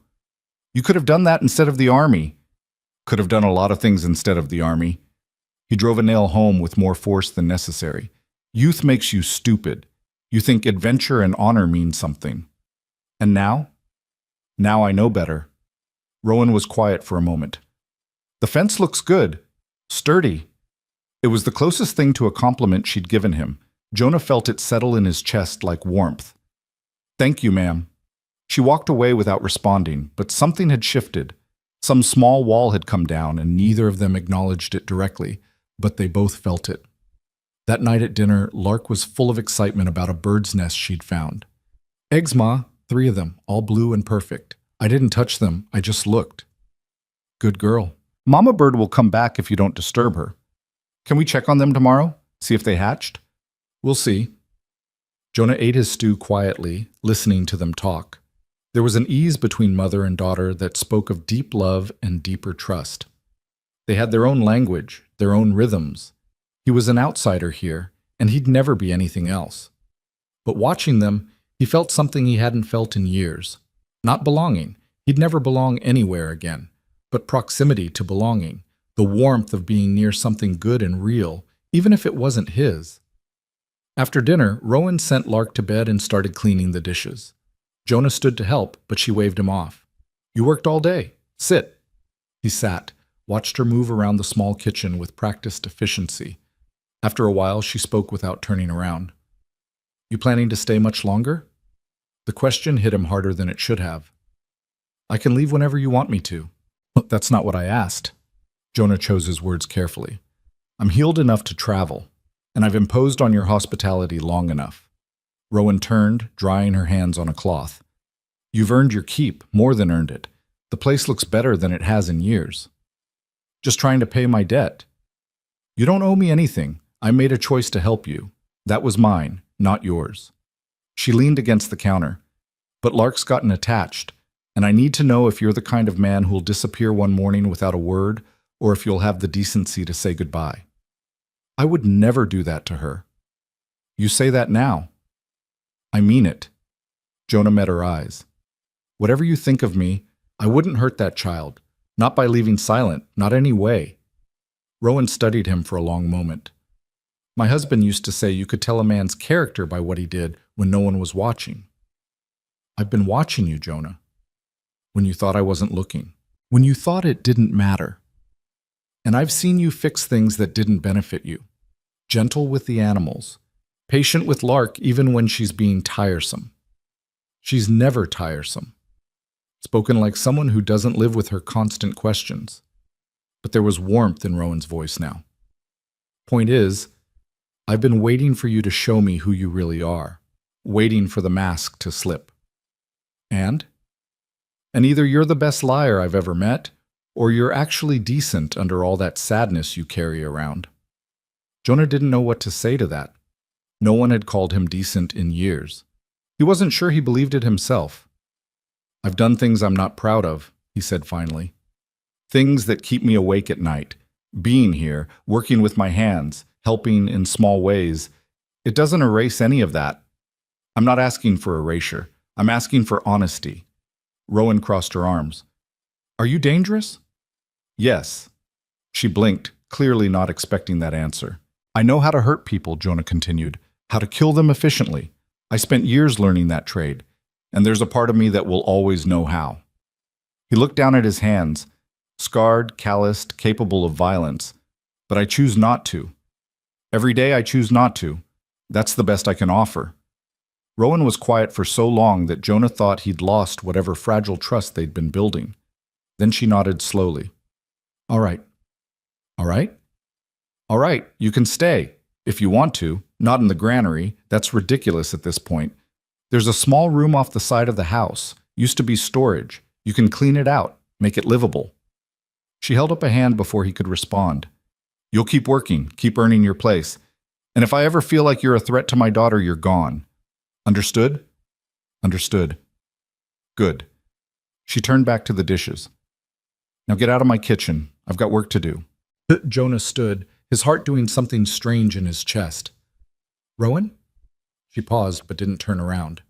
S1: "You could have done that instead of the army." "Could have done a lot of things instead of the army." He drove a nail home with more force than necessary. "Youth makes you stupid. You think adventure and honor mean something. And now? Now I know better." Rowan was quiet for a moment. "The fence looks good. Sturdy." It was the closest thing to a compliment she'd given him. Jonah felt it settle in his chest like warmth. "Thank you, ma'am." She walked away without responding, but something had shifted. Some small wall had come down, and neither of them acknowledged it directly, but they both felt it. That night at dinner, Lark was full of excitement about a bird's nest she'd found. "Eggs, Ma. 3 of them, all blue and perfect. I didn't touch them, I just looked." "Good girl. Mama bird will come back if you don't disturb her. Can we check on them tomorrow? See if they hatched?" "We'll see." Jonah ate his stew quietly, listening to them talk. There was an ease between mother and daughter that spoke of deep love and deeper trust. They had their own language, their own rhythms. He was an outsider here, and he'd never be anything else. But watching them, he felt something he hadn't felt in years. Not belonging. He'd never belong anywhere again. But proximity to belonging. The warmth of being near something good and real, even if it wasn't his. After dinner, Rowan sent Lark to bed and started cleaning the dishes. Jonah stood to help, but she waved him off. "You worked all day. Sit." He sat, watched her move around the small kitchen with practiced efficiency. After a while, she spoke without turning around. "You planning to stay much longer?" The question hit him harder than it should have. "I can leave whenever you want me to." "That's not what I asked." Jonah chose his words carefully. "I'm healed enough to travel, and I've imposed on your hospitality long enough." Rowan turned, drying her hands on a cloth. "You've earned your keep, more than earned it. The place looks better than it has in years." "Just trying to pay my debt." "You don't owe me anything. I made a choice to help you. That was mine, not yours." She leaned against the counter. "But Lark's gotten attached, and I need to know if you're the kind of man who'll disappear one morning without a word, or if you'll have the decency to say goodbye." "I would never do that to her." "You say that now." "I mean it." Jonah met her eyes. "Whatever you think of me, I wouldn't hurt that child. Not by leaving silent, not any way." Rowan studied him for a long moment. "My husband used to say you could tell a man's character by what he did when no one was watching." "I've been watching you, Jonah. When you thought I wasn't looking. When you thought it didn't matter. And I've seen you fix things that didn't benefit you. Gentle with the animals. Patient with Lark even when she's being tiresome. She's never tiresome." Spoken like someone who doesn't live with her constant questions. But there was warmth in Rowan's voice now. "Point is, I've been waiting for you to show me who you really are. Waiting for the mask to slip." "And?" "And either you're the best liar I've ever met, or you're actually decent under all that sadness you carry around." Jonah didn't know what to say to that. No one had called him decent in years. He wasn't sure he believed it himself. "I've done things I'm not proud of," he said finally. "Things that keep me awake at night. Being here, working with my hands, helping in small ways. It doesn't erase any of that. I'm not asking for erasure. I'm asking for honesty." Rowan crossed her arms. "Are you dangerous?" "Yes." She blinked, clearly not expecting that answer. "I know how to hurt people," Jonah continued, "how to kill them efficiently. I spent years learning that trade, and there's a part of me that will always know how." He looked down at his hands, scarred, calloused, capable of violence. "But I choose not to. Every day I choose not to. That's the best I can offer." Rowan was quiet for so long that Jonah thought he'd lost whatever fragile trust they'd been building. Then she nodded slowly. "All right." "All right?" "All right, you can stay, if you want to. Not in the granary. That's ridiculous at this point. There's a small room off the side of the house. Used to be storage. You can clean it out, make it livable." She held up a hand before he could respond. "You'll keep working, keep earning your place. And if I ever feel like you're a threat to my daughter, you're gone. Understood?" Understood. Good. She turned back to the dishes. Now get out of my kitchen. I've got work to do. Jonah stood, his heart doing something strange in his chest. Rowan? She paused but didn't turn around.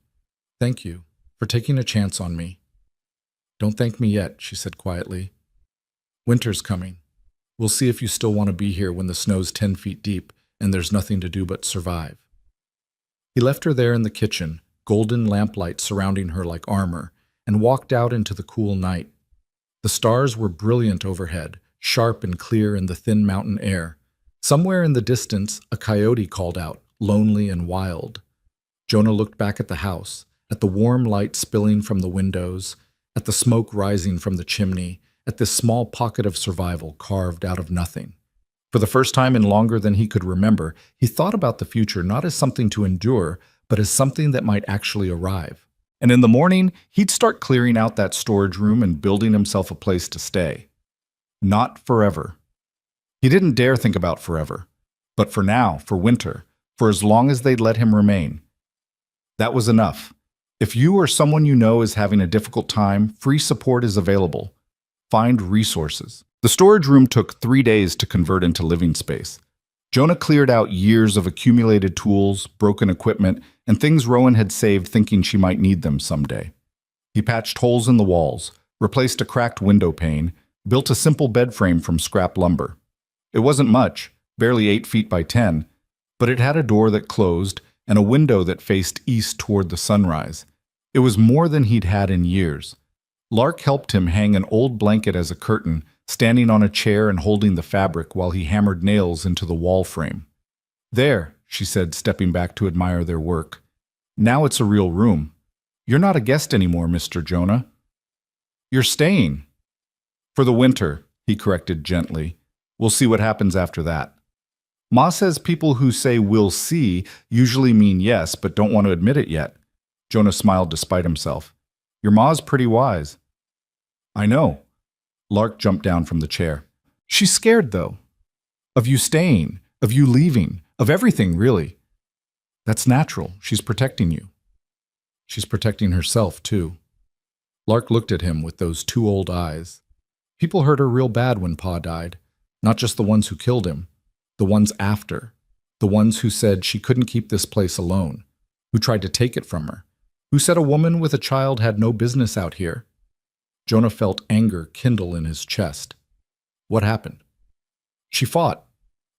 S1: Thank you for taking a chance on me. Don't thank me yet, she said quietly. Winter's coming. We'll see if you still want to be here when the snow's 10 feet deep and there's nothing to do but survive. He left her there in the kitchen, golden lamplight surrounding her like armor, and walked out into the cool night. The stars were brilliant overhead, sharp and clear in the thin mountain air. Somewhere in the distance, a coyote called out, lonely and wild. Jonah looked back at the house, at the warm light spilling from the windows, at the smoke rising from the chimney, at this small pocket of survival carved out of nothing. For the first time in longer than he could remember, he thought about the future not as something to endure, but as something that might actually arrive. And in the morning, he'd start clearing out that storage room and building himself a place to stay. Not forever. He didn't dare think about forever. But for now, for winter, for as long as they'd let him remain. That was enough. If you or someone you know is having a difficult time, free support is available. Find resources. The storage room took 3 days to convert into living space. Jonah cleared out years of accumulated tools, broken equipment, and things Rowan had saved thinking she might need them someday. He patched holes in the walls, replaced a cracked window pane, built a simple bed frame from scrap lumber. It wasn't much, barely 8 feet by 10, but it had a door that closed and a window that faced east toward the sunrise. It was more than he'd had in years. Lark helped him hang an old blanket as a curtain, standing on a chair and holding the fabric while he hammered nails into the wall frame. There, she said, stepping back to admire their work. Now it's a real room. You're not a guest anymore, Mr. Jonah. You're staying. For the winter, he corrected gently. We'll see what happens after that. Ma says people who say we'll see usually mean yes, but don't want to admit it yet. Jonah smiled despite himself. Your ma's pretty wise. I know. Lark jumped down from the chair. She's scared, though. Of you staying, of you leaving, of everything, really. That's natural. She's protecting you. She's protecting herself, too. Lark looked at him with those two old eyes. People hurt her real bad when Pa died. Not just the ones who killed him. The ones after. The ones who said she couldn't keep this place alone. Who tried to take it from her. Who said a woman with a child had no business out here. Jonah felt anger kindle in his chest. What happened? She fought.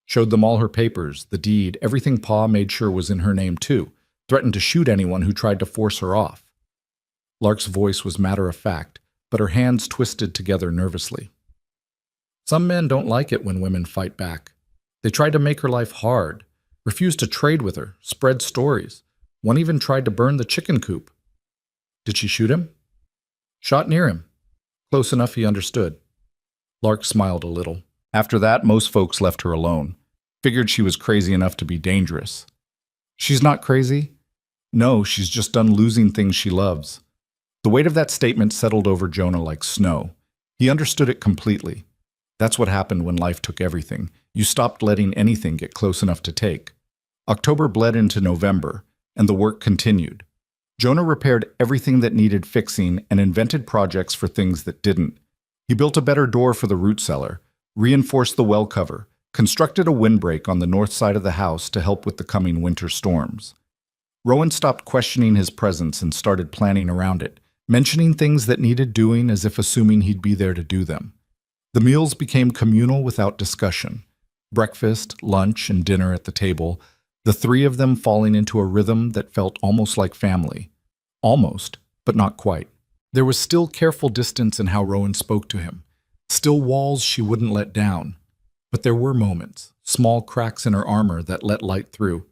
S1: Showed them all her papers, the deed, everything Pa made sure was in her name too. Threatened to shoot anyone who tried to force her off. Lark's voice was matter-of-fact, but her hands twisted together nervously. Some men don't like it when women fight back. They tried to make her life hard, refused to trade with her, spread stories. One even tried to burn the chicken coop. Did she shoot him? Shot near him. Close enough he understood. Lark smiled a little. After that, most folks left her alone. Figured she was crazy enough to be dangerous. She's not crazy. No, she's just done losing things she loves. The weight of that statement settled over Jonah like snow. He understood it completely. That's what happened when life took everything. You stopped letting anything get close enough to take. October bled into November, and the work continued. Jonah repaired everything that needed fixing and invented projects for things that didn't. He built a better door for the root cellar, reinforced the well cover, constructed a windbreak on the north side of the house to help with the coming winter storms. Rowan stopped questioning his presence and started planning around it, mentioning things that needed doing as if assuming he'd be there to do them. The meals became communal without discussion. Breakfast, lunch, and dinner at the table, the three of them falling into a rhythm that felt almost like family. Almost, but not quite. There was still careful distance in how Rowan spoke to him, still walls she wouldn't let down. But there were moments, small cracks in her armor that let light through,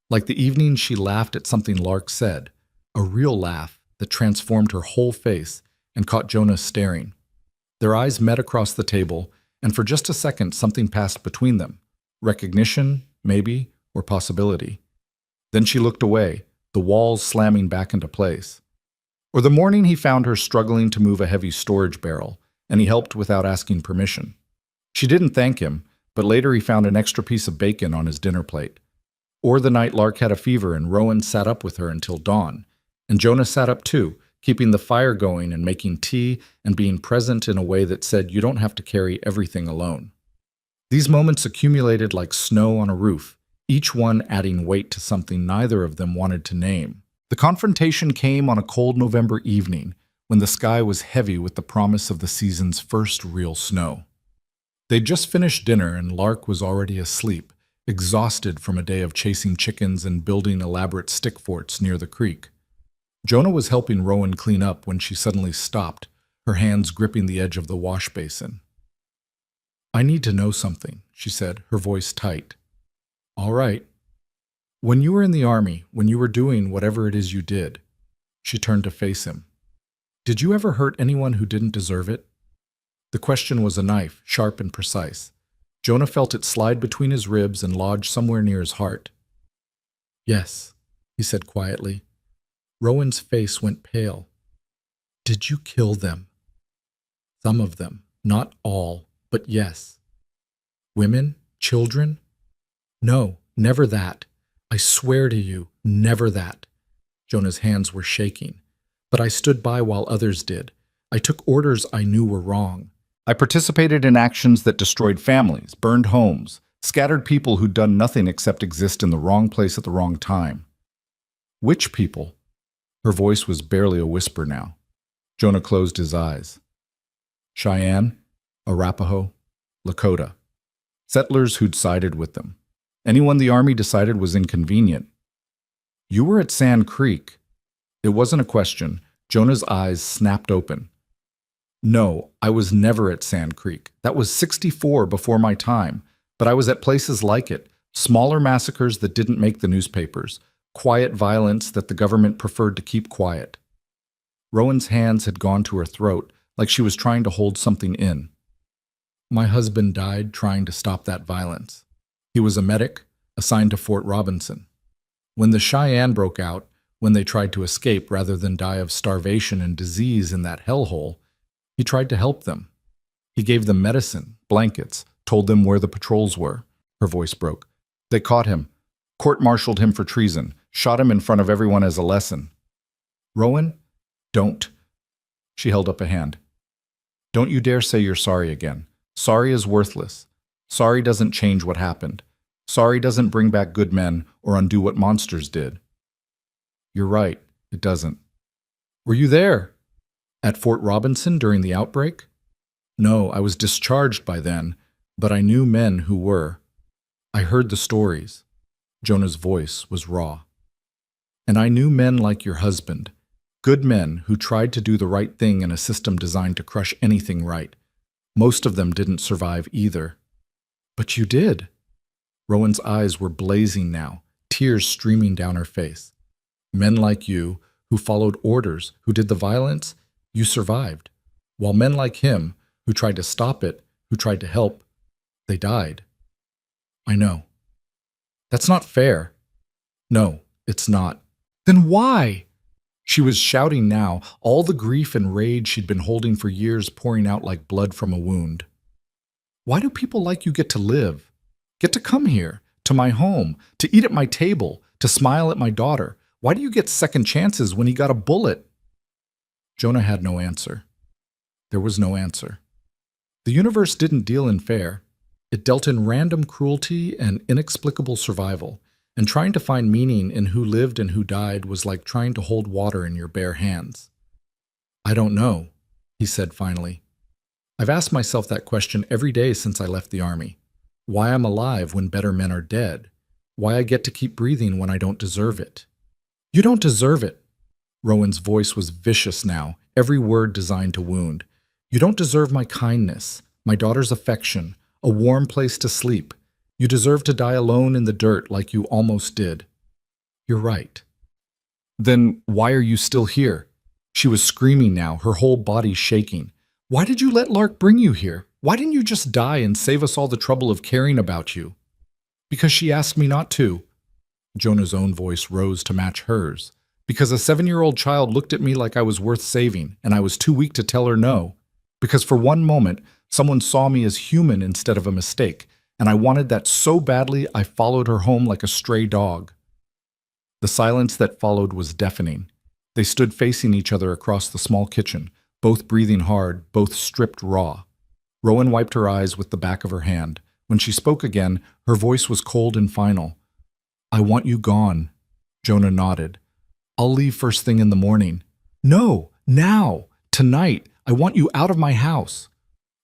S1: like the evening she laughed at something Lark said, a real laugh that transformed her whole face and caught Jonah staring. Their eyes met across the table, and for just a second something passed between them. Recognition, maybe, or possibility. Then she looked away, the walls slamming back into place. Or the morning he found her struggling to move a heavy storage barrel, and he helped without asking permission. She didn't thank him, but later he found an extra piece of bacon on his dinner plate. Or the night Lark had a fever and Rowan sat up with her until dawn, And Jonah sat up too, keeping the fire going and making tea and being present in a way that said you don't have to carry everything alone. These moments accumulated like snow on a roof, each one adding weight to something neither of them wanted to name. The confrontation came on a cold November evening, when the sky was heavy with the promise of the season's first real snow. They'd just finished dinner and Lark was already asleep, exhausted from a day of chasing chickens and building elaborate stick forts near the creek. Jonah was helping Rowan clean up when she suddenly stopped, her hands gripping the edge of the wash basin. "I need to know something," she said, her voice tight. "All right. When you were in the army, when you were doing whatever it is you did," she turned to face him, "did you ever hurt anyone who didn't deserve it?" The question was a knife, sharp and precise. Jonah felt it slide between his ribs and lodge somewhere near his heart. "Yes," he said quietly. Rowan's face went pale. "Did you kill them?" "Some of them, not all, but yes." "Women? Children?" "No, never that. I swear to you, never that." Jonah's hands were shaking. "But I stood by while others did. I took orders I knew were wrong. I participated in actions that destroyed families, burned homes, scattered people who'd done nothing except exist in the wrong place at the wrong time." "Which people?" Her voice was barely a whisper now. Jonah closed his eyes. "Cheyenne, Arapaho, Lakota. Settlers who'd sided with them. Anyone the army decided was inconvenient." "You were at Sand Creek." It wasn't a question. Jonah's eyes snapped open. "No, I was never at Sand Creek. That was 64 before my time. But I was at places like it, smaller massacres that didn't make the newspapers, quiet violence that the government preferred to keep quiet." Rowan's hands had gone to her throat, like she was trying to hold something in. "My husband died trying to stop that violence. He was a medic, assigned to Fort Robinson. When the Cheyenne broke out, when they tried to escape rather than die of starvation and disease in that hellhole, he tried to help them. He gave them medicine, blankets, told them where the patrols were." Her voice broke. "They caught him, court-martialed him for treason, shot him in front of everyone as a lesson." "Rowan, don't." She held up a hand. "Don't you dare say you're sorry again. Sorry is worthless. Sorry doesn't change what happened. Sorry doesn't bring back good men or undo what monsters did." "You're right, it doesn't." "Were you there? At Fort Robinson during the outbreak?" "No, I was discharged by then, but I knew men who were. I heard the stories." Jonah's voice was raw. "And I knew men like your husband, good men who tried to do the right thing in a system designed to crush anything right. Most of them didn't survive either." "But you did." Rowan's eyes were blazing now, tears streaming down her face. "Men like you, who followed orders, who did the violence, you survived. While men like him, who tried to stop it, who tried to help, they died." "I know." "That's not fair." "No, it's not." "Then why?" She was shouting now, all the grief and rage she'd been holding for years pouring out like blood from a wound. "Why do people like you get to live? Get to come here, to my home, to eat at my table, to smile at my daughter? Why do you get second chances when he got a bullet?" Jonah had no answer. There was no answer. The universe didn't deal in fair. It dealt in random cruelty and inexplicable survival, and trying to find meaning in who lived and who died was like trying to hold water in your bare hands. "I don't know," he said finally. "I've asked myself that question every day since I left the army. Why I'm alive when better men are dead. Why I get to keep breathing when I don't deserve it." "You don't deserve it." Rowan's voice was vicious now, every word designed to wound. "You don't deserve my kindness, my daughter's affection, a warm place to sleep. You deserve to die alone in the dirt like you almost did." "You're right." "Then why are you still here?" She was screaming now, her whole body shaking. "Why did you let Lark bring you here? Why didn't you just die and save us all the trouble of caring about you?" "Because she asked me not to." Jonah's own voice rose to match hers. "Because a 7-year-old child looked at me like I was worth saving, and I was too weak to tell her no. Because for one moment, someone saw me as human instead of a mistake, and I wanted that so badly I followed her home like a stray dog." The silence that followed was deafening. They stood facing each other across the small kitchen, both breathing hard, both stripped raw. Rowan wiped her eyes with the back of her hand. When she spoke again, her voice was cold and final. "I want you gone." Jonah nodded. "I'll leave first thing in the morning." "No, now, tonight. I want you out of my house."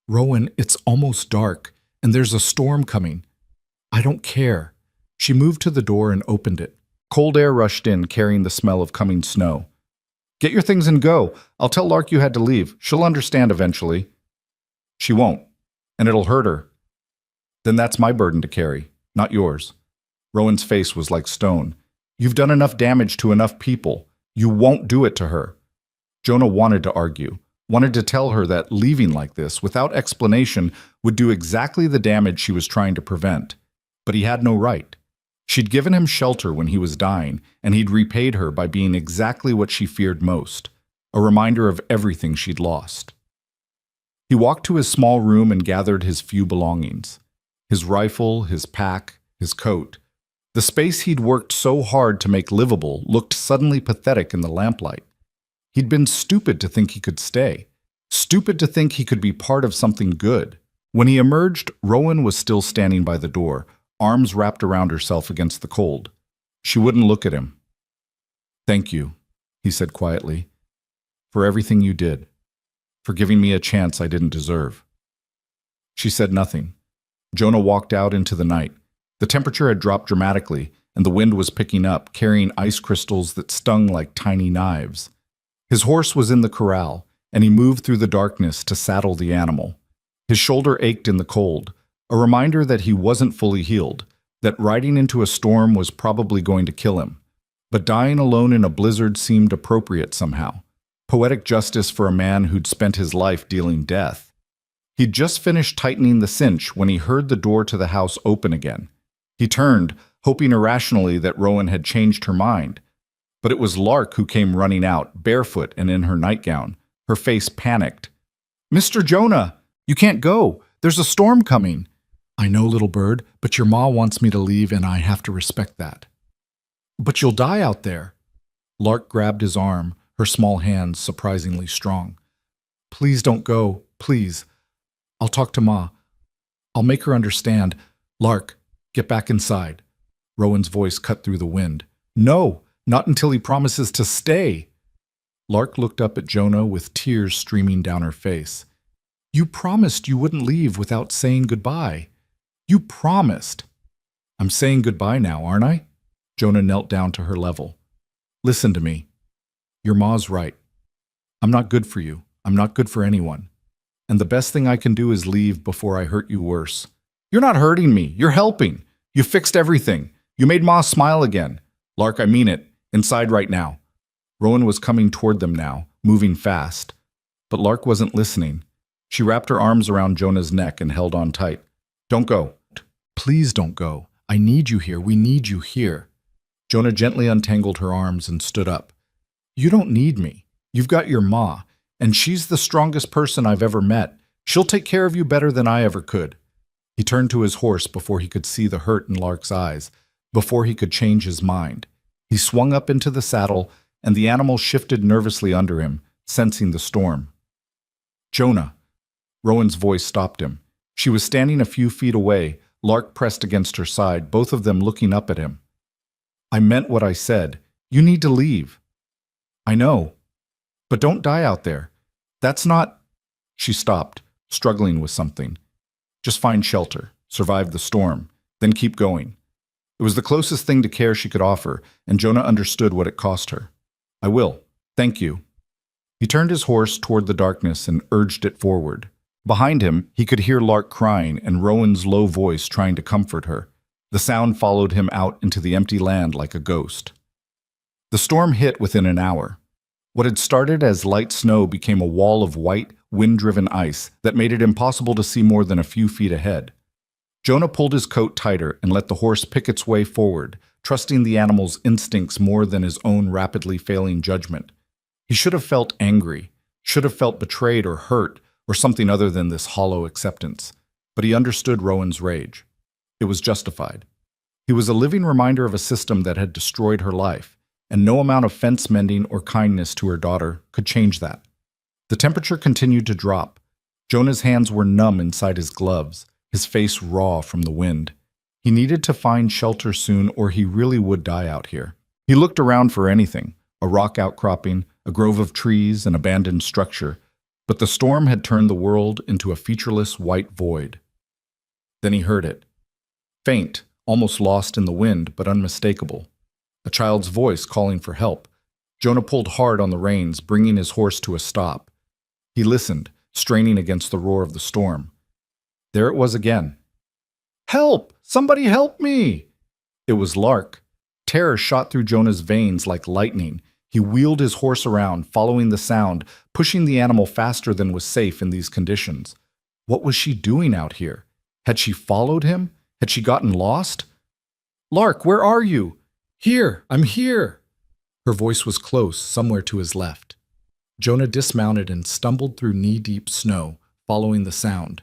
S1: "Rowan, it's almost dark, and there's a storm coming." "I don't care." She moved to the door and opened it. Cold air rushed in, carrying the smell of coming snow. "Get your things and go. I'll tell Lark you had to leave. She'll understand eventually." "She won't, and it'll hurt her." "Then that's my burden to carry, not yours." Rowan's face was like stone. "You've done enough damage to enough people. You won't do it to her." Jonah wanted to argue, wanted to tell her that leaving like this, without explanation, would do exactly the damage she was trying to prevent. But he had no right. She'd given him shelter when he was dying, and he'd repaid her by being exactly what she feared most, a reminder of everything she'd lost. He walked to his small room and gathered his few belongings. His rifle, his pack, his coat. The space he'd worked so hard to make livable looked suddenly pathetic in the lamplight. He'd been stupid to think he could stay. Stupid to think he could be part of something good. When he emerged, Rowan was still standing by the door, arms wrapped around herself against the cold. She wouldn't look at him. "Thank you," he said quietly, "for everything you did, for giving me a chance I didn't deserve." She said nothing. Jonah walked out into the night. The temperature had dropped dramatically, and the wind was picking up, carrying ice crystals that stung like tiny knives. His horse was in the corral, and he moved through the darkness to saddle the animal. His shoulder ached in the cold, a reminder that he wasn't fully healed, that riding into a storm was probably going to kill him. But dying alone in a blizzard seemed appropriate somehow. Poetic justice for a man who'd spent his life dealing death. He'd just finished tightening the cinch when he heard the door to the house open again. He turned, hoping irrationally that Rowan had changed her mind. But it was Lark who came running out, barefoot and in her nightgown, her face panicked. "Mr. Jonah, you can't go. There's a storm coming." "I know, little bird, but your ma wants me to leave and I have to respect that." "But you'll die out there." Lark grabbed his arm, her small hands surprisingly strong. "Please don't go, please. I'll talk to Ma. I'll make her understand. Lark, get back inside." Rowan's voice cut through the wind. "No, not until he promises to stay." Lark looked up at Jonah with tears streaming down her face. "You promised you wouldn't leave without saying goodbye. You promised." "I'm saying goodbye now, aren't I?" Jonah knelt down to her level. "Listen to me. Your ma's right. I'm not good for you. I'm not good for anyone. And the best thing I can do is leave before I hurt you worse." "You're not hurting me. You're helping. You fixed everything. You made Ma smile again." "Lark, I mean it. Inside right now." Rowan was coming toward them now, moving fast. But Lark wasn't listening. She wrapped her arms around Jonah's neck and held on tight. "Don't go. Please don't go. I need you here. We need you here." Jonah gently untangled her arms and stood up. "You don't need me. You've got your ma, and she's the strongest person I've ever met. She'll take care of you better than I ever could." He turned to his horse before he could see the hurt in Lark's eyes, before he could change his mind. He swung up into the saddle, and the animal shifted nervously under him, sensing the storm. "Jonah." Rowan's voice stopped him. She was standing a few feet away, Lark pressed against her side, both of them looking up at him. "I meant what I said. You need to leave." "I know. But don't die out there. That's not—" She stopped, struggling with something. "Just find shelter, survive the storm, then keep going." It was the closest thing to care she could offer, and Jonah understood what it cost her. "I will. Thank you." He turned his horse toward the darkness and urged it forward. Behind him, he could hear Lark crying and Rowan's low voice trying to comfort her. The sound followed him out into the empty land like a ghost. The storm hit within an hour. What had started as light snow became a wall of white, wind-driven ice that made it impossible to see more than a few feet ahead. Jonah pulled his coat tighter and let the horse pick its way forward, trusting the animal's instincts more than his own rapidly failing judgment. He should have felt angry, should have felt betrayed or hurt, or something other than this hollow acceptance. But he understood Rowan's rage. It was justified. He was a living reminder of a system that had destroyed her life, and no amount of fence mending or kindness to her daughter could change that. The temperature continued to drop. Jonah's hands were numb inside his gloves, his face raw from the wind. He needed to find shelter soon or he really would die out here. He looked around for anything, a rock outcropping, a grove of trees, an abandoned structure, but the storm had turned the world into a featureless white void. Then he heard it. Faint, almost lost in the wind, but unmistakable. A child's voice calling for help. Jonah pulled hard on the reins, bringing his horse to a stop. He listened, straining against the roar of the storm. There it was again. "Help! Somebody help me!" It was Lark. Terror shot through Jonah's veins like lightning. He wheeled his horse around, following the sound, pushing the animal faster than was safe in these conditions. What was she doing out here? Had she followed him? Had she gotten lost? "Lark, where are you?" "Here, I'm here." Her voice was close, somewhere to his left. Jonah dismounted and stumbled through knee-deep snow, following the sound.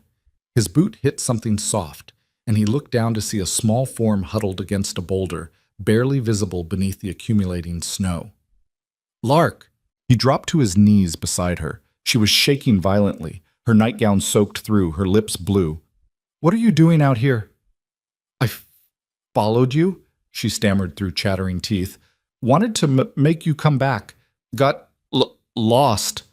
S1: His boot hit something soft, and he looked down to see a small form huddled against a boulder, barely visible beneath the accumulating snow. "Lark!" He dropped to his knees beside her. She was shaking violently, her nightgown soaked through, her lips blue. "What are you doing out here?" "I followed you," she stammered through chattering teeth. "Wanted to make you come back. Got lost."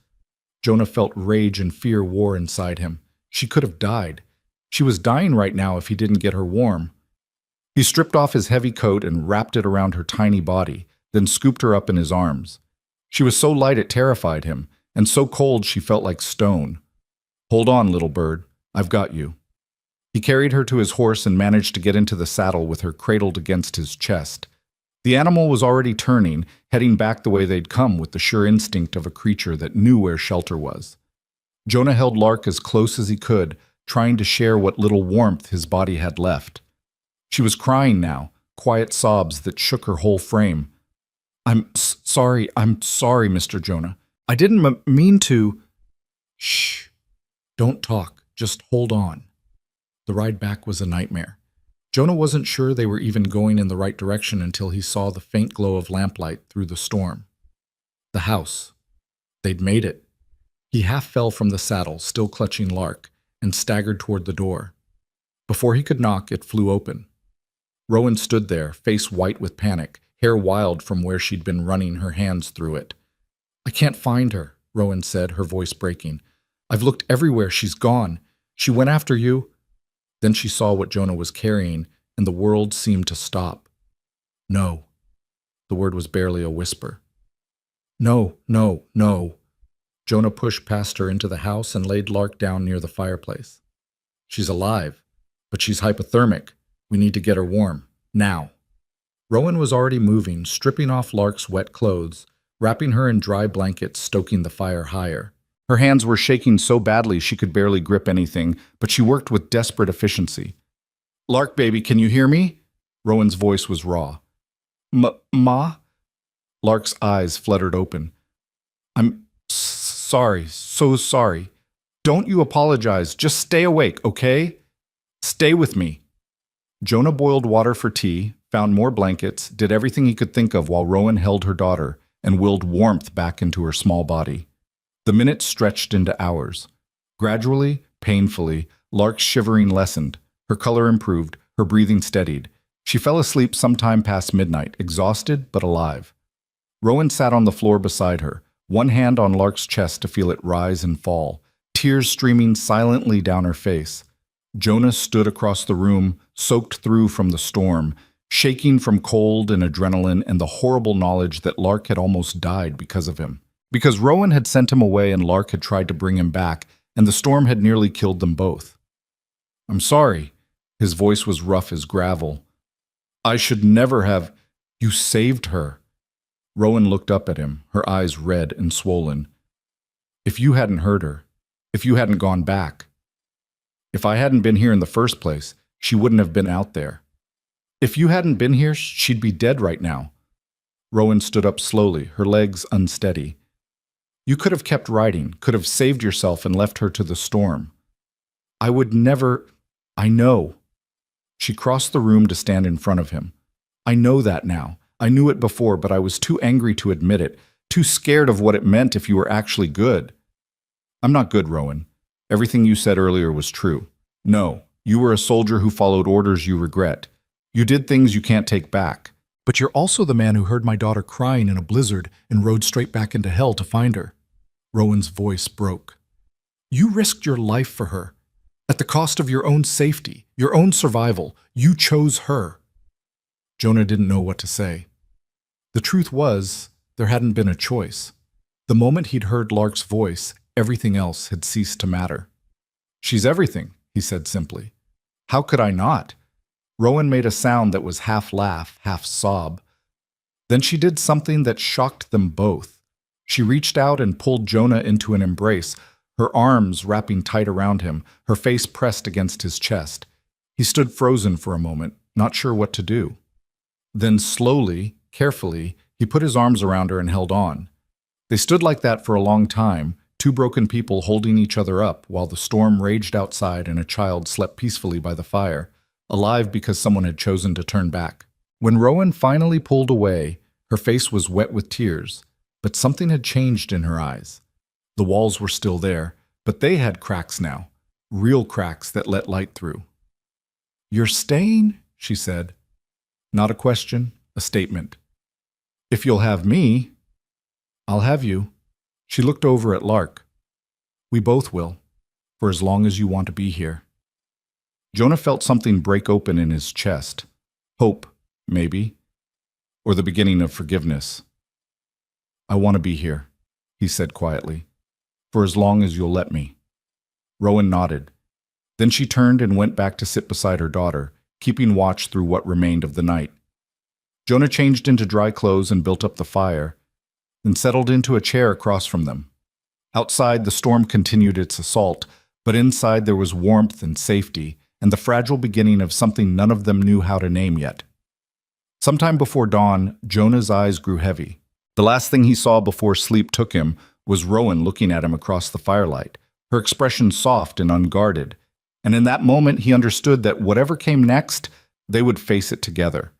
S1: Jonah felt rage and fear war inside him. She could have died. She was dying right now if he didn't get her warm. He stripped off his heavy coat and wrapped it around her tiny body, then scooped her up in his arms. She was so light it terrified him, and so cold she felt like stone. "Hold on, little bird. I've got you." He carried her to his horse and managed to get into the saddle with her cradled against his chest. The animal was already turning, heading back the way they'd come with the sure instinct of a creature that knew where shelter was. Jonah held Lark as close as he could, trying to share what little warmth his body had left. She was crying now, quiet sobs that shook her whole frame. I'm sorry, Mr. Jonah. I didn't mean to." "Shh. Don't talk. Just hold on." The ride back was a nightmare. Jonah wasn't sure they were even going in the right direction until he saw the faint glow of lamplight through the storm. The house. They'd made it. He half fell from the saddle, still clutching Lark, and staggered toward the door. Before he could knock, it flew open. Rowan stood there, face white with panic, hair wild from where she'd been running her hands through it. "I can't find her," Rowan said, her voice breaking. "I've looked everywhere. She's gone. She went after you." Then she saw what Jonah was carrying, and the world seemed to stop. "No." The word was barely a whisper. "No, no, no." Jonah pushed past her into the house and laid Lark down near the fireplace. "She's alive, but she's hypothermic. We need to get her warm. Now." Rowan was already moving, stripping off Lark's wet clothes, wrapping her in dry blankets, stoking the fire higher. Her hands were shaking so badly she could barely grip anything, but she worked with desperate efficiency. "Lark, baby, can you hear me?" Rowan's voice was raw. Ma?" Lark's eyes fluttered open. "I'm sorry, so sorry. Don't you apologize. Just stay awake, okay? Stay with me." Jonah boiled water for tea, found more blankets, did everything he could think of while Rowan held her daughter and willed warmth back into her small body. The minutes stretched into hours. Gradually, painfully, Lark's shivering lessened. Her color improved, her breathing steadied. She fell asleep sometime past midnight, exhausted but alive. Rowan sat on the floor beside her, one hand on Lark's chest to feel it rise and fall, tears streaming silently down her face. Jonah stood across the room, soaked through from the storm, shaking from cold and adrenaline and the horrible knowledge that Lark had almost died because of him. Because Rowan had sent him away and Lark had tried to bring him back, and the storm had nearly killed them both. "I'm sorry." His voice was rough as gravel. "I should never have—" "You saved her." Rowan looked up at him, her eyes red and swollen. "If you hadn't hurt her, if you hadn't gone back, if I hadn't been here in the first place, she wouldn't have been out there. If you hadn't been here, she'd be dead right now." Rowan stood up slowly, her legs unsteady. "You could have kept riding, could have saved yourself and left her to the storm. I would never— I know." She crossed the room to stand in front of him. "I know that now. I knew it before, but I was too angry to admit it, too scared of what it meant if you were actually good. I'm not good, Rowan. Everything you said earlier was true. No, you were a soldier who followed orders you regret. You did things you can't take back. But you're also the man who heard my daughter crying in a blizzard and rode straight back into hell to find her. Rowan's voice broke. You risked your life for her. At the cost of your own safety, your own survival, you chose her. Jonah didn't know what to say. The truth was, there hadn't been a choice. The moment he'd heard Lark's voice, everything else had ceased to matter. She's everything, he said simply. How could I not? Rowan made a sound that was half laugh, half sob. Then she did something that shocked them both. She reached out and pulled Jonah into an embrace, her arms wrapping tight around him, her face pressed against his chest. He stood frozen for a moment, not sure what to do. Then slowly, carefully, he put his arms around her and held on. They stood like that for a long time, two broken people holding each other up while the storm raged outside and a child slept peacefully by the fire, alive because someone had chosen to turn back. When Rowan finally pulled away, her face was wet with tears, but something had changed in her eyes. The walls were still there, but they had cracks now, real cracks that let light through. You're staying? She said. Not a question, a statement. If you'll have me, I'll have you. She looked over at Lark. We both will, for as long as you want to be here. Jonah felt something break open in his chest. Hope, maybe, or the beginning of forgiveness. I want to be here, he said quietly, for as long as you'll let me. Rowan nodded. Then she turned and went back to sit beside her daughter, keeping watch through what remained of the night. Jonah changed into dry clothes and built up the fire, then settled into a chair across from them. Outside, the storm continued its assault, but inside there was warmth and safety, and the fragile beginning of something none of them knew how to name yet. Sometime before dawn, Jonah's eyes grew heavy. The last thing he saw before sleep took him was Rowan looking at him across the firelight, her expression soft and unguarded. And in that moment he understood that whatever came next, they would face it together.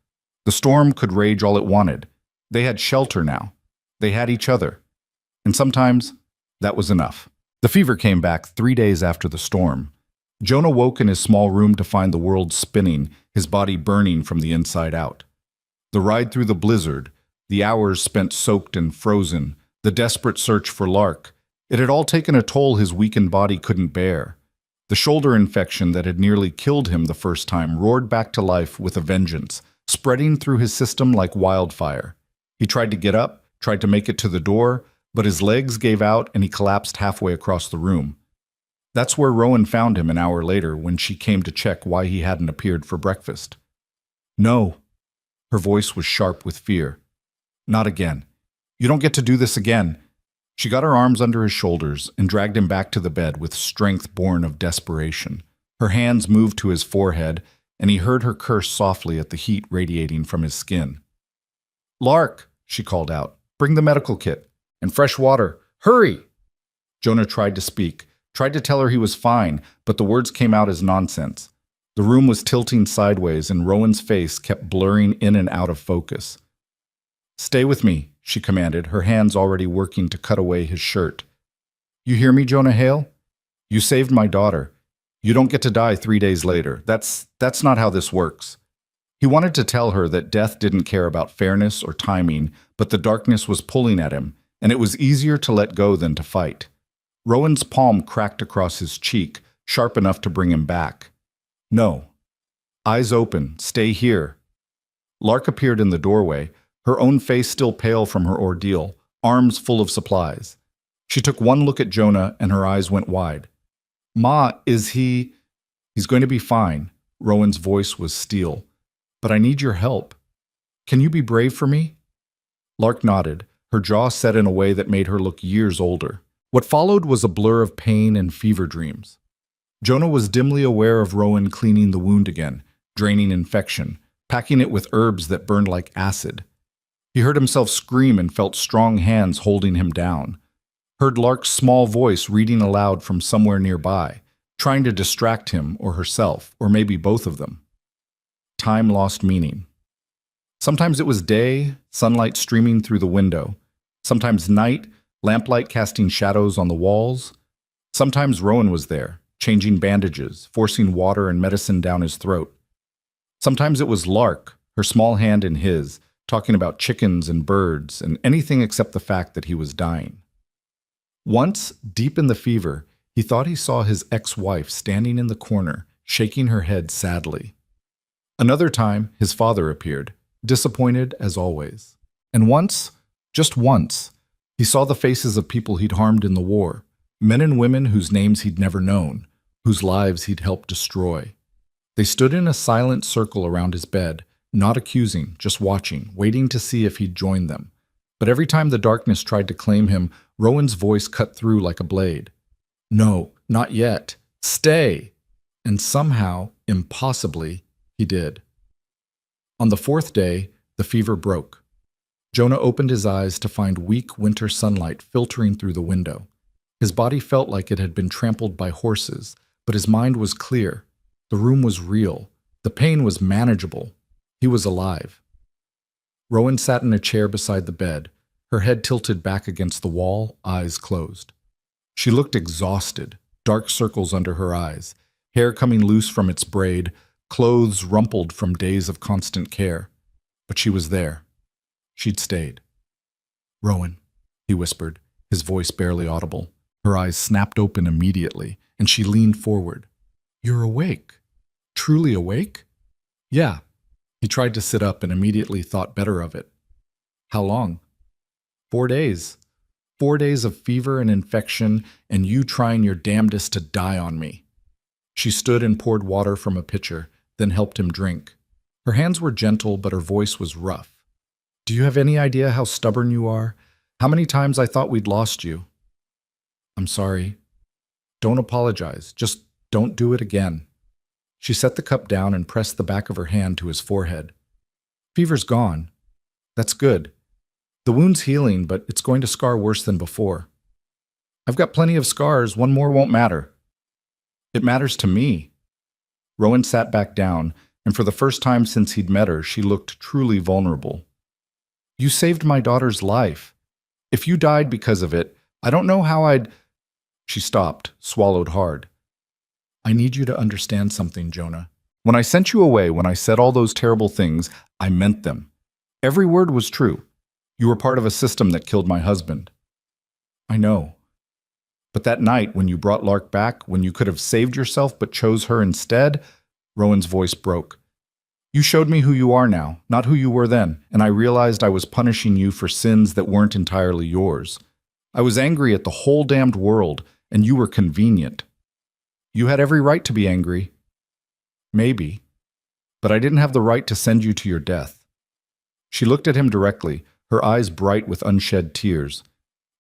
S1: The storm could rage all it wanted. They had shelter now. They had each other. And sometimes that was enough. The fever came back 3 days after the storm. Jonah woke in his small room to find the world spinning, his body burning from the inside out. The ride through the blizzard, the hours spent soaked and frozen, the desperate search for Lark, it had all taken a toll his weakened body couldn't bear. The shoulder infection that had nearly killed him the first time roared back to life with a vengeance, spreading through his system like wildfire. He tried to get up, tried to make it to the door, but his legs gave out and he collapsed halfway across the room. That's where Rowan found him an hour later when she came to check why he hadn't appeared for breakfast. No. Her voice was sharp with fear. Not again. You don't get to do this again. She got her arms under his shoulders and dragged him back to the bed with strength born of desperation. Her hands moved to his forehead, and he heard her curse softly at the heat radiating from his skin. Lark, she called out, bring the medical kit. And fresh water. Hurry! Jonah tried to speak, tried to tell her he was fine, but the words came out as nonsense. The room was tilting sideways, and Rowan's face kept blurring in and out of focus. Stay with me, she commanded, her hands already working to cut away his shirt. You hear me, Jonah Hale? You saved my daughter. You don't get to die 3 days later. That's not how this works. He wanted to tell her that death didn't care about fairness or timing, but the darkness was pulling at him, and it was easier to let go than to fight. Rowan's palm cracked across his cheek, sharp enough to bring him back. No. Eyes open. Stay here. Lark appeared in the doorway, her own face still pale from her ordeal, arms full of supplies. She took one look at Jonah and her eyes went wide. Ma, is he... He's going to be fine. Rowan's voice was steel. But I need your help. Can you be brave for me? Lark nodded, her jaw set in a way that made her look years older. What followed was a blur of pain and fever dreams. Jonah was dimly aware of Rowan cleaning the wound again, draining infection, packing it with herbs that burned like acid. He heard himself scream and felt strong hands holding him down. Heard Lark's small voice reading aloud from somewhere nearby, trying to distract him or herself, or maybe both of them. Time lost meaning. Sometimes it was day, sunlight streaming through the window. Sometimes night, lamplight casting shadows on the walls. Sometimes Rowan was there, changing bandages, forcing water and medicine down his throat. Sometimes it was Lark, her small hand in his, talking about chickens and birds and anything except the fact that he was dying. Once, deep in the fever, he thought he saw his ex-wife standing in the corner, shaking her head sadly. Another time, his father appeared, disappointed as always. And once, just once, he saw the faces of people he'd harmed in the war, men and women whose names he'd never known, whose lives he'd helped destroy. They stood in a silent circle around his bed, not accusing, just watching, waiting to see if he'd join them. But every time the darkness tried to claim him, Rowan's voice cut through like a blade. No, not yet. Stay! And somehow, impossibly, he did. On the fourth day, the fever broke. Jonah opened his eyes to find weak winter sunlight filtering through the window. His body felt like it had been trampled by horses, but his mind was clear. The room was real. The pain was manageable. He was alive. Rowan sat in a chair beside the bed, her head tilted back against the wall, eyes closed. She looked exhausted, dark circles under her eyes, hair coming loose from its braid, clothes rumpled from days of constant care. But she was there. She'd stayed. "Rowan," he whispered, his voice barely audible. Her eyes snapped open immediately, and she leaned forward. "You're awake. Truly awake?" "Yeah." He tried to sit up and immediately thought better of it. "How long?" 4 days. 4 days of fever and infection, and you trying your damnedest to die on me." She stood and poured water from a pitcher, then helped him drink. Her hands were gentle, but her voice was rough. "Do you have any idea how stubborn you are? How many times I thought we'd lost you?" "I'm sorry." "Don't apologize. Just don't do it again." She set the cup down and pressed the back of her hand to his forehead. "Fever's gone. That's good. The wound's healing, but it's going to scar worse than before." "I've got plenty of scars. One more won't matter." "It matters to me." Rowan sat back down, and for the first time since he'd met her, she looked truly vulnerable. "You saved my daughter's life. If you died because of it, I don't know how I'd—" She stopped, swallowed hard. "I need you to understand something, Jonah. When I sent you away, when I said all those terrible things, I meant them. Every word was true. You were part of a system that killed my husband." "I know. But that night, when you brought Lark back, when you could have saved yourself but chose her instead," Rowan's voice broke. "You showed me who you are now, not who you were then, and I realized I was punishing you for sins that weren't entirely yours. I was angry at the whole damned world, and you were convenient. You had every right to be angry. Maybe. But I didn't have the right to send you to your death." She looked at him directly, her eyes bright with unshed tears.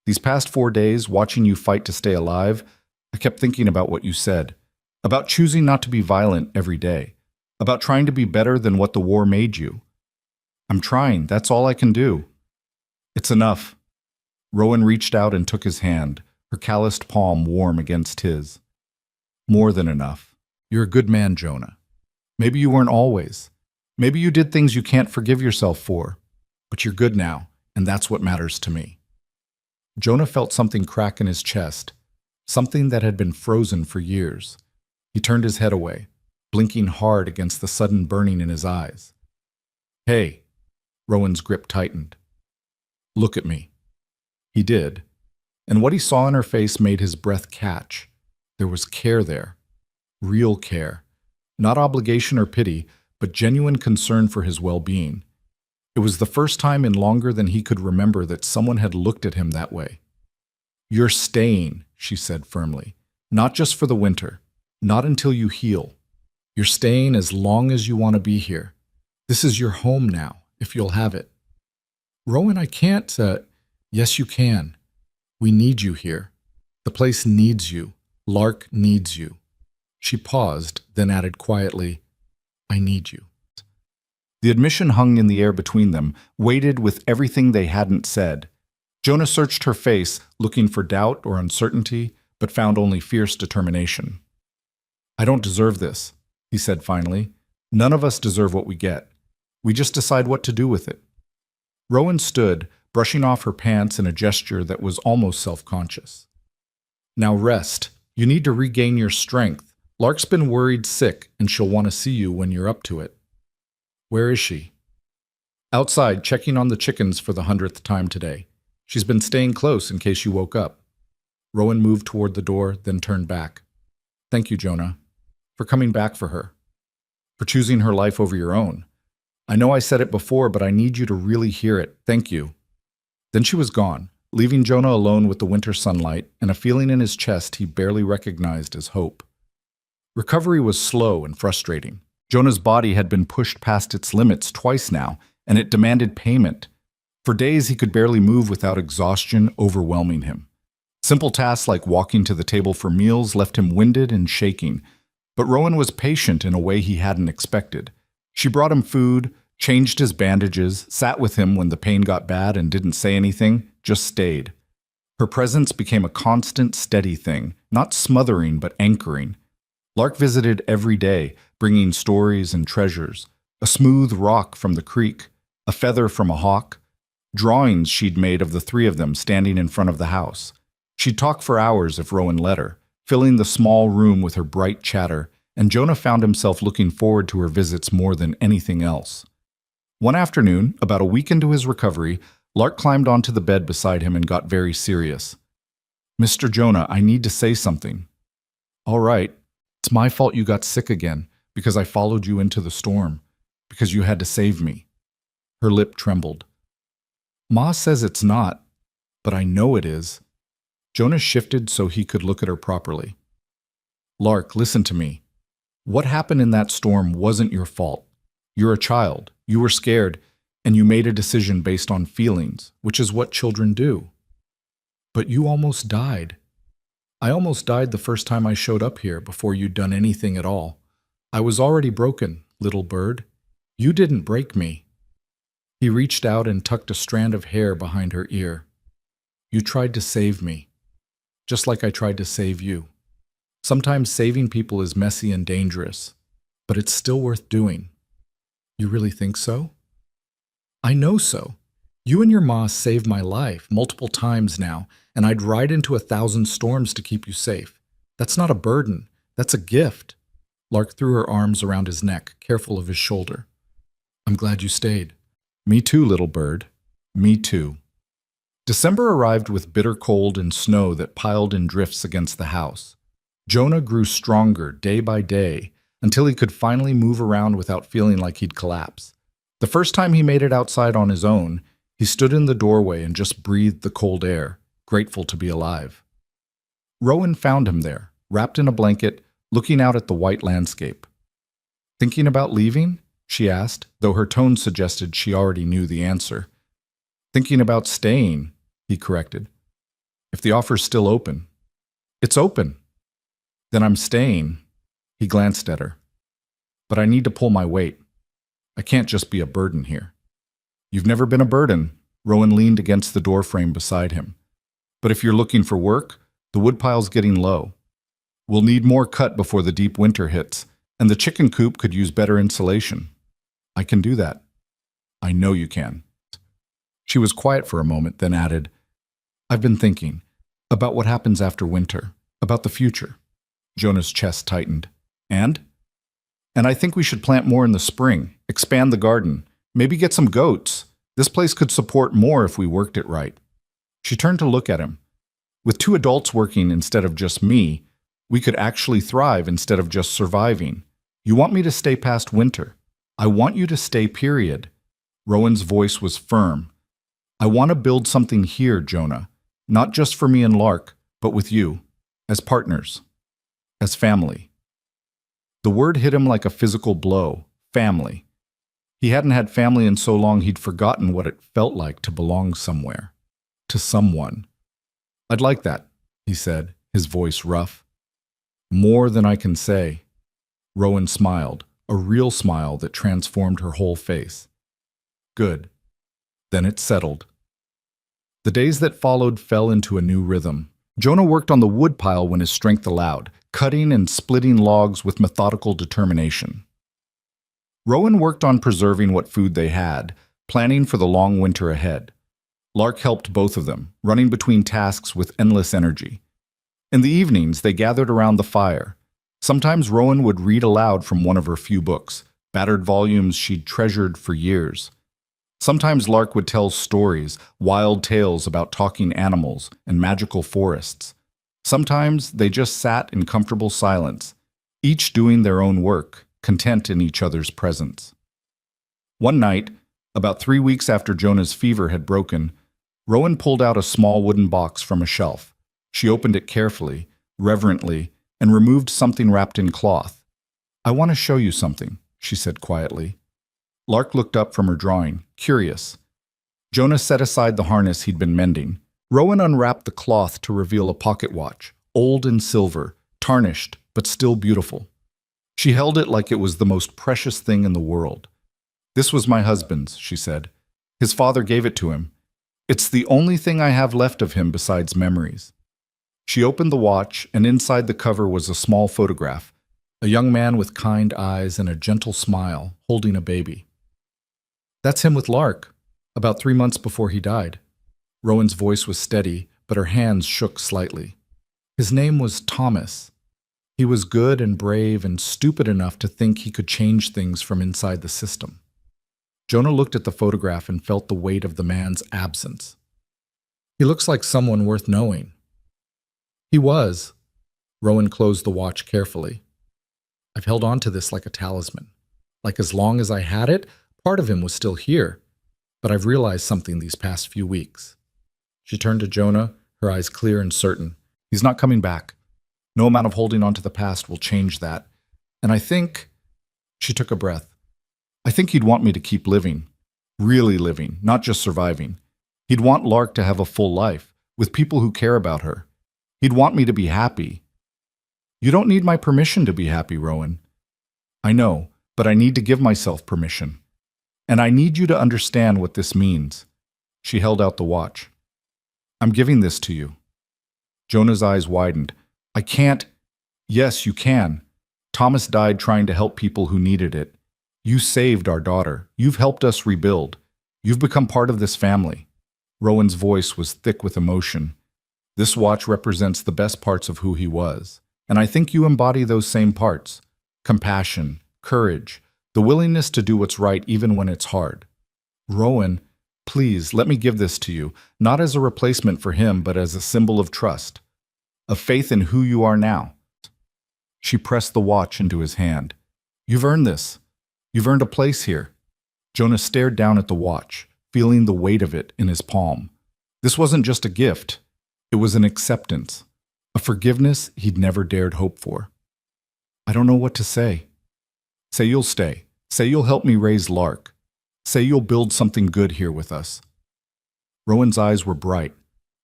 S1: "These past 4 days, watching you fight to stay alive, I kept thinking about what you said, about choosing not to be violent every day, about trying to be better than what the war made you. I'm trying, that's all I can do." "It's enough." Rowan reached out and took his hand, her calloused palm warm against his. "More than enough. You're a good man, Jonah. Maybe you weren't always. Maybe you did things you can't forgive yourself for. But you're good now, and that's what matters to me." Jonah felt something crack in his chest, something that had been frozen for years. He turned his head away, blinking hard against the sudden burning in his eyes. "Hey," Rowan's grip tightened. "Look at me." He did, and what he saw in her face made his breath catch. There was care there, real care, not obligation or pity, but genuine concern for his well-being. It was the first time in longer than he could remember that someone had looked at him that way. "You're staying," she said firmly, "not just for the winter, not until you heal. You're staying as long as you want to be here. This is your home now, if you'll have it." "Rowan, I can't—" "Yes, you can. We need you here. The place needs you. Lark needs you." She paused, then added quietly, "I need you." The admission hung in the air between them, weighted with everything they hadn't said. Jonah searched her face, looking for doubt or uncertainty, but found only fierce determination. "I don't deserve this," he said finally. "None of us deserve what we get. We just decide what to do with it. Rowan stood, brushing off her pants in a gesture that was almost self-conscious. Now rest. You need to regain your strength. Lark's been worried sick, and she'll want to see you when you're up to it. Where is she? Outside, checking on the chickens for the 100th time today. She's been staying close in case you woke up. Rowan moved toward the door, then turned back. Thank you, Jonah, for coming back for her, for choosing her life over your own. I know I said it before, but I need you to really hear it. Thank you. Then she was gone, leaving Jonah alone with the winter sunlight and a feeling in his chest he barely recognized as hope. Recovery was slow and frustrating. Jonah's body had been pushed past its limits twice now, and it demanded payment. For days he could barely move without exhaustion overwhelming him. Simple tasks like walking to the table for meals left him winded and shaking, but Rowan was patient in a way he hadn't expected. She brought him food, changed his bandages, sat with him when the pain got bad and didn't say anything, just stayed. Her presence became a constant, steady thing, not smothering but anchoring. Lark visited every day, bringing stories and treasures, a smooth rock from the creek, a feather from a hawk, drawings she'd made of the three of them standing in front of the house. She'd talk for hours if Rowan let her, filling the small room with her bright chatter, and Jonah found himself looking forward to her visits more than anything else. One afternoon, about a week into his recovery, Lark climbed onto the bed beside him and got very serious. Mr. Jonah, I need to say something. All right, it's my fault you got sick again, because I followed you into the storm, because you had to save me. Her lip trembled. Ma says it's not, but I know it is. Jonah shifted so he could look at her properly. Lark, listen to me. What happened in that storm wasn't your fault. You're a child, you were scared, and you made a decision based on feelings, which is what children do. But you almost died. I almost died the first time I showed up here before you'd done anything at all. I was already broken, little bird. You didn't break me. He reached out and tucked a strand of hair behind her ear. You tried to save me, just like I tried to save you. Sometimes saving people is messy and dangerous, but it's still worth doing. You really think so? I know so. You and your ma saved my life multiple times now, and I'd ride into 1,000 storms to keep you safe. That's not a burden. That's a gift. Lark threw her arms around his neck, careful of his shoulder. I'm glad you stayed. Me too, little bird. Me too. December arrived with bitter cold and snow that piled in drifts against the house. Jonah grew stronger day by day until he could finally move around without feeling like he'd collapse. The first time he made it outside on his own, he stood in the doorway and just breathed the cold air, grateful to be alive. Rowan found him there, wrapped in a blanket, looking out at the white landscape. Thinking about leaving? She asked, though her tone suggested she already knew the answer. Thinking about staying, he corrected. If the offer's still open. It's open. Then I'm staying. He glanced at her. But I need to pull my weight. I can't just be a burden here. You've never been a burden. Rowan leaned against the doorframe beside him. But if you're looking for work, the woodpile's getting low. We'll need more cut before the deep winter hits, and the chicken coop could use better insulation. I can do that. I know you can. She was quiet for a moment, then added, I've been thinking about what happens after winter, about the future. Jonah's chest tightened. And I think we should plant more in the spring, expand the garden, maybe get some goats. This place could support more if we worked it right. She turned to look at him. With 2 adults working instead of just me, we could actually thrive instead of just surviving. You want me to stay past winter. I want you to stay, period. Rowan's voice was firm. I want to build something here, Jonah, not just for me and Lark, but with you, as partners, as family. The word hit him like a physical blow, family. He hadn't had family in so long he'd forgotten what it felt like to belong somewhere, to someone. I'd like that, he said, his voice rough. More than I can say. Rowan smiled, a real smile that transformed her whole face. Good. Then it settled. The days that followed fell into a new rhythm. Jonah worked on the woodpile when his strength allowed, cutting and splitting logs with methodical determination. Rowan worked on preserving what food they had, planning for the long winter ahead. Lark helped both of them, running between tasks with endless energy. In the evenings, they gathered around the fire. Sometimes Rowan would read aloud from one of her few books, battered volumes she'd treasured for years. Sometimes Lark would tell stories, wild tales about talking animals and magical forests. Sometimes they just sat in comfortable silence, each doing their own work, content in each other's presence. One night, about 3 weeks after Jonah's fever had broken, Rowan pulled out a small wooden box from a shelf. She opened it carefully, reverently, and removed something wrapped in cloth. "I want to show you something," she said quietly. Lark looked up from her drawing, curious. Jonah set aside the harness he'd been mending. Rowan unwrapped the cloth to reveal a pocket watch, old and silver, tarnished, but still beautiful. She held it like it was the most precious thing in the world. "This was my husband's," she said. "His father gave it to him. It's the only thing I have left of him besides memories." She opened the watch, and inside the cover was a small photograph, a young man with kind eyes and a gentle smile, holding a baby. "That's him with Lark, about 3 months before he died." Rowan's voice was steady, but her hands shook slightly. "His name was Thomas. He was good and brave and stupid enough to think he could change things from inside the system." Jonah looked at the photograph and felt the weight of the man's absence. "He looks like someone worth knowing." "He was." Rowan closed the watch carefully. "I've held on to this like a talisman. Like as long as I had it, part of him was still here. But I've realized something these past few weeks." She turned to Jonah, her eyes clear and certain. "He's not coming back. No amount of holding on to the past will change that. And I think—" She took a breath. "I think he'd want me to keep living. Really living, not just surviving. He'd want Lark to have a full life, with people who care about her. He'd want me to be happy." "You don't need my permission to be happy, Rowan." "I know, but I need to give myself permission. And I need you to understand what this means." She held out the watch. "I'm giving this to you." Jonah's eyes widened. "I can't—" "Yes, you can. Thomas died trying to help people who needed it. You saved our daughter. You've helped us rebuild. You've become part of this family." Rowan's voice was thick with emotion. "This watch represents the best parts of who he was. And I think you embody those same parts. Compassion, courage, the willingness to do what's right even when it's hard. Rowan, please let me give this to you, not as a replacement for him, but as a symbol of trust, of faith in who you are now." She pressed the watch into his hand. "You've earned this. You've earned a place here." Jonah stared down at the watch, feeling the weight of it in his palm. This wasn't just a gift. It was an acceptance, a forgiveness he'd never dared hope for. "I don't know what to say." "Say you'll stay. Say you'll help me raise Lark. Say you'll build something good here with us." Rowan's eyes were bright.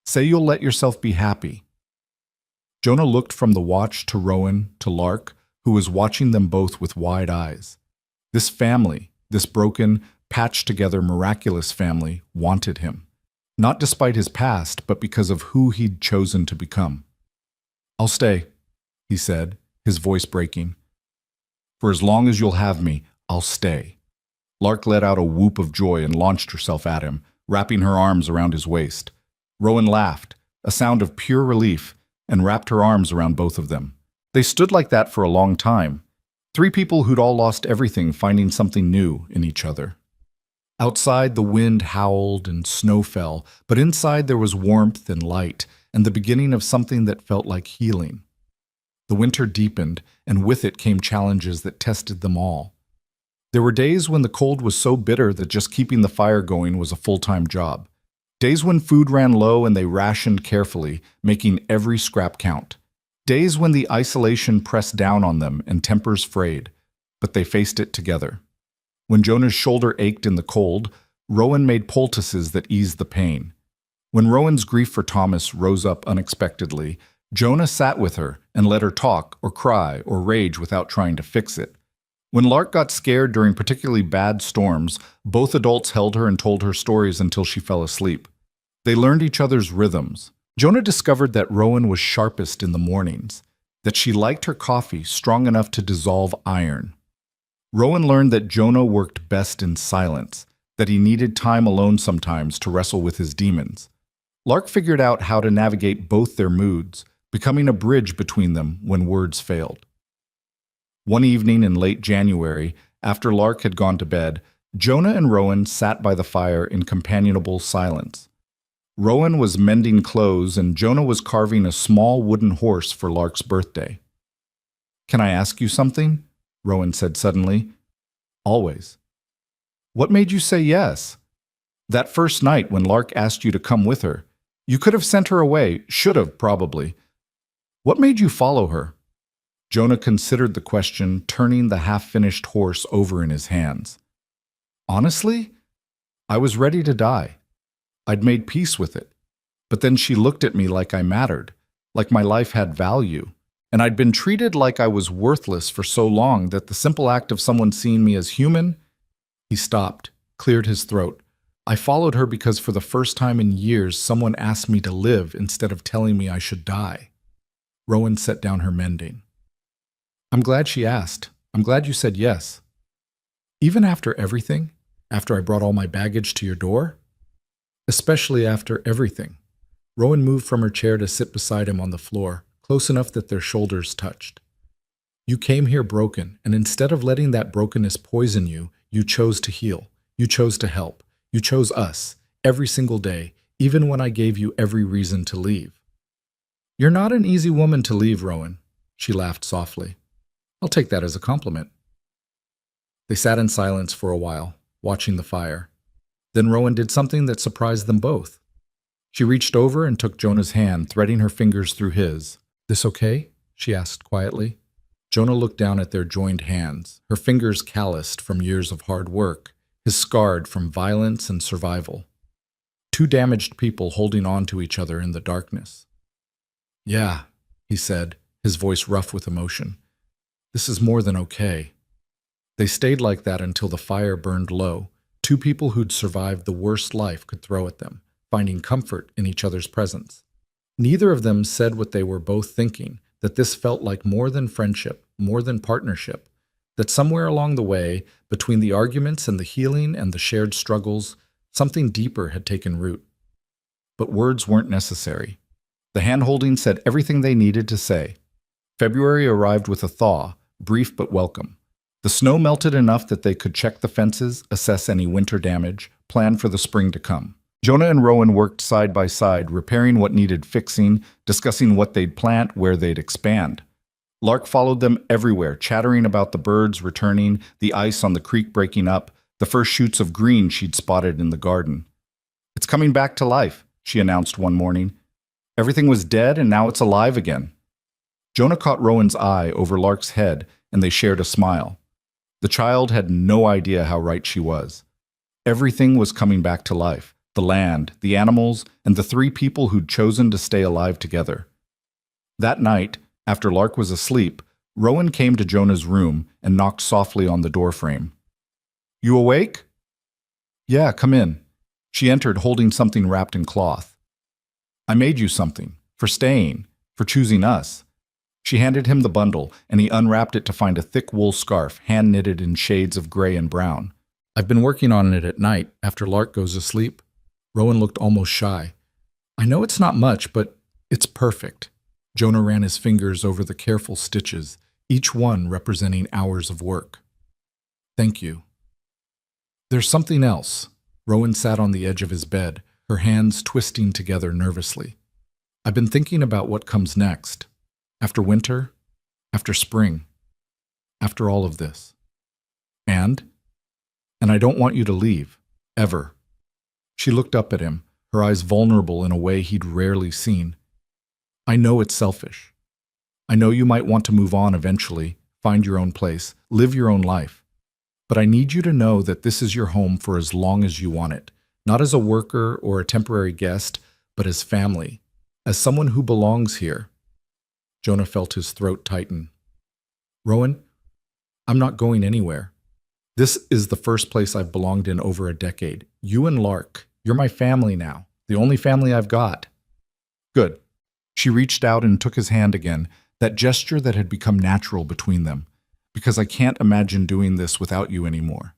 S1: "Say you'll let yourself be happy." Jonah looked from the watch to Rowan to Lark, who was watching them both with wide eyes. This family, this broken, patched-together, miraculous family, wanted him. Not despite his past, but because of who he'd chosen to become. "I'll stay," he said, his voice breaking. "For as long as you'll have me, I'll stay." Lark let out a whoop of joy and launched herself at him, wrapping her arms around his waist. Rowan laughed, a sound of pure relief, and wrapped her arms around both of them. They stood like that for a long time. 3 people who'd all lost everything finding something new in each other. Outside, the wind howled and snow fell, but inside there was warmth and light, and the beginning of something that felt like healing. The winter deepened, and with it came challenges that tested them all. There were days when the cold was so bitter that just keeping the fire going was a full-time job. Days when food ran low and they rationed carefully, making every scrap count. Days when the isolation pressed down on them and tempers frayed, but they faced it together. When Jonah's shoulder ached in the cold, Rowan made poultices that eased the pain. When Rowan's grief for Thomas rose up unexpectedly, Jonah sat with her and let her talk or cry or rage without trying to fix it. When Lark got scared during particularly bad storms, both adults held her and told her stories until she fell asleep. They learned each other's rhythms. Jonah discovered that Rowan was sharpest in the mornings, that she liked her coffee strong enough to dissolve iron. Rowan learned that Jonah worked best in silence, that he needed time alone sometimes to wrestle with his demons. Lark figured out how to navigate both their moods, becoming a bridge between them when words failed. One evening in late January, after Lark had gone to bed, Jonah and Rowan sat by the fire in companionable silence. Rowan was mending clothes and Jonah was carving a small wooden horse for Lark's birthday. "Can I ask you something?" Rowan said suddenly. "Always." "What made you say yes? That first night when Lark asked you to come with her. You could have sent her away, should have, probably. What made you follow her?" Jonah considered the question, turning the half-finished horse over in his hands. "Honestly, I was ready to die. I'd made peace with it. But then she looked at me like I mattered, like my life had value. And I'd been treated like I was worthless for so long that the simple act of someone seeing me as human..." He stopped, cleared his throat. "I followed her because for the first time in years someone asked me to live instead of telling me I should die." Rowan set down her mending. "I'm glad she asked. I'm glad you said yes. Even after everything? After I brought all my baggage to your door?" "Especially after everything." Rowan moved from her chair to sit beside him on the floor, close enough that their shoulders touched. "You came here broken, and instead of letting that brokenness poison you, you chose to heal. You chose to help. You chose us, every single day, even when I gave you every reason to leave." "You're not an easy woman to leave, Rowan." She laughed softly. "I'll take that as a compliment." They sat in silence for a while, watching the fire. Then Rowan did something that surprised them both. She reached over and took Jonah's hand, threading her fingers through his. "This okay?" she asked quietly. Jonah looked down at their joined hands, her fingers calloused from years of hard work, his scarred from violence and survival. Two damaged people holding on to each other in the darkness. "Yeah," he said, his voice rough with emotion. "This is more than okay." They stayed like that until the fire burned low. Two people who'd survived the worst life could throw at them, finding comfort in each other's presence. Neither of them said what they were both thinking, that this felt like more than friendship, more than partnership, that somewhere along the way, between the arguments and the healing and the shared struggles, something deeper had taken root. But words weren't necessary. The hand-holding said everything they needed to say. February arrived with a thaw, brief but welcome. The snow melted enough that they could check the fences, assess any winter damage, plan for the spring to come. Jonah and Rowan worked side by side, repairing what needed fixing, discussing what they'd plant, where they'd expand. Lark followed them everywhere, chattering about the birds returning, the ice on the creek breaking up, the first shoots of green she'd spotted in the garden. "It's coming back to life," she announced one morning. "Everything was dead and now it's alive again." Jonah caught Rowan's eye over Lark's head and they shared a smile. The child had no idea how right she was. Everything was coming back to life. The land, the animals, and the three people who'd chosen to stay alive together. That night, after Lark was asleep, Rowan came to Jonah's room and knocked softly on the doorframe. "You awake?" "Yeah, come in." She entered holding something wrapped in cloth. "I made you something, for staying, for choosing us." She handed him the bundle, and he unwrapped it to find a thick wool scarf, hand-knitted in shades of gray and brown. "I've been working on it at night, after Lark goes to sleep." Rowan looked almost shy. "I know it's not much, but it's perfect." Jonah ran his fingers over the careful stitches, each one representing hours of work. "Thank you." "There's something else." Rowan sat on the edge of his bed, her hands twisting together nervously. "I've been thinking about what comes next. After winter, after spring, after all of this. And I don't want you to leave, ever." She looked up at him, her eyes vulnerable in a way he'd rarely seen. "I know it's selfish. I know you might want to move on eventually, find your own place, live your own life. But I need you to know that this is your home for as long as you want it, not as a worker or a temporary guest, but as family, as someone who belongs here." Jonah felt his throat tighten. "Rowan, I'm not going anywhere. This is the first place I've belonged in over a decade. You and Lark, you're my family now, the only family I've got." "Good." She reached out and took his hand again, that gesture that had become natural between them. because I can't imagine doing this without you anymore.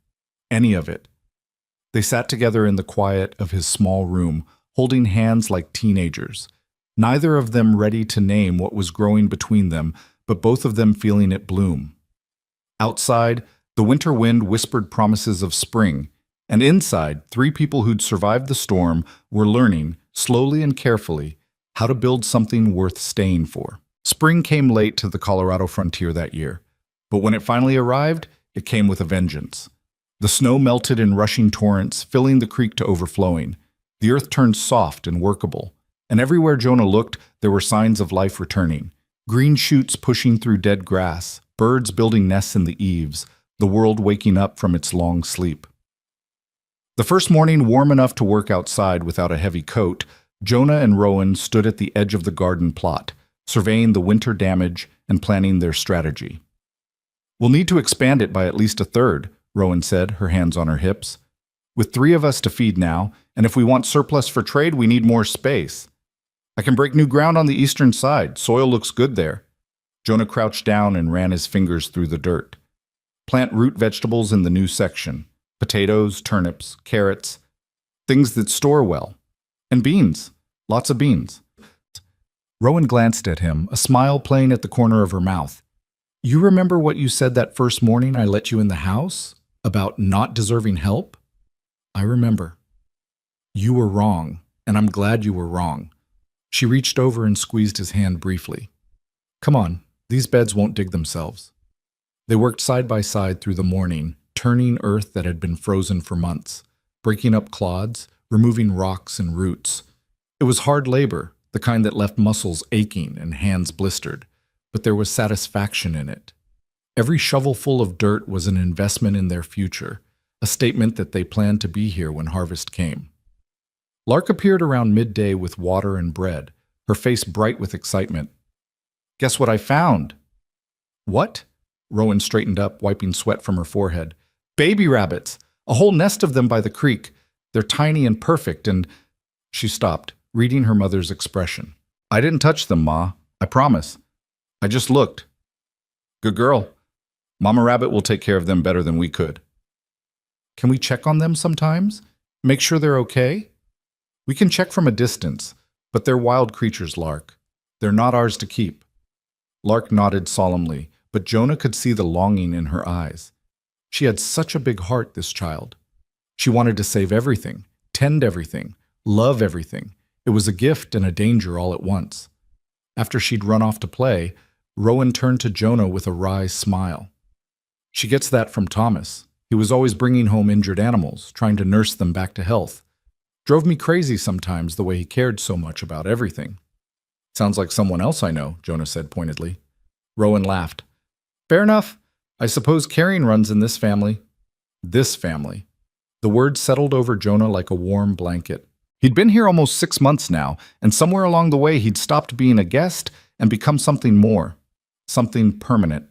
S1: Any of it. They sat together in the quiet of his small room, holding hands like teenagers, neither of them ready to name what was growing between them, but both of them feeling it bloom. Outside, the winter wind whispered promises of spring, and inside, three people who'd survived the storm were learning, slowly and carefully, how to build something worth staying for. Spring came late to the Colorado frontier that year, but when it finally arrived, it came with a vengeance. The snow melted in rushing torrents, filling the creek to overflowing. The earth turned soft and workable, and everywhere Jonah looked, there were signs of life returning. Green shoots pushing through dead grass, birds building nests in the eaves, the world waking up from its long sleep. The first morning, warm enough to work outside without a heavy coat, Jonah and Rowan stood at the edge of the garden plot, surveying the winter damage and planning their strategy. "We'll need to expand it by at least a third," Rowan said, her hands on her hips. "With 3 of us to feed now, and if we want surplus for trade, we need more space. I can break new ground on the eastern side. Soil looks good there." Jonah crouched down and ran his fingers through the dirt. "Plant root vegetables in the new section. Potatoes, turnips, carrots, things that store well. And beans. Lots of beans." Rowan glanced at him, a smile playing at the corner of her mouth. "You remember what you said that first morning I let you in the house? About not deserving help?" "I remember." "You were wrong, and I'm glad you were wrong." She reached over and squeezed his hand briefly. "Come on, these beds won't dig themselves." They worked side by side through the morning, turning earth that had been frozen for months, breaking up clods, removing rocks and roots. It was hard labor, the kind that left muscles aching and hands blistered, but there was satisfaction in it. Every shovelful of dirt was an investment in their future, a statement that they planned to be here when harvest came. Lark appeared around midday with water and bread, her face bright with excitement. "Guess what I found?" "What?" Rowan straightened up, wiping sweat from her forehead. "Baby rabbits! A whole nest of them by the creek. They're tiny and perfect, and—" She stopped, reading her mother's expression. "I didn't touch them, Ma. I promise. I just looked." "Good girl. Mama Rabbit will take care of them better than we could." "Can we check on them sometimes? Make sure they're okay?" "We can check from a distance, but they're wild creatures, Lark. They're not ours to keep." Lark nodded solemnly, but Jonah could see the longing in her eyes. She had such a big heart, this child. She wanted to save everything, tend everything, love everything. It was a gift and a danger all at once. After she'd run off to play, Rowan turned to Jonah with a wry smile. "She gets that from Thomas. He was always bringing home injured animals, trying to nurse them back to health. Drove me crazy sometimes the way he cared so much about everything." "Sounds like someone else I know," Jonah said pointedly. Rowan laughed. "Fair enough. I suppose caring runs in this family." This family. The word settled over Jonah like a warm blanket. He'd been here almost 6 months now, and somewhere along the way he'd stopped being a guest and become something more, something permanent.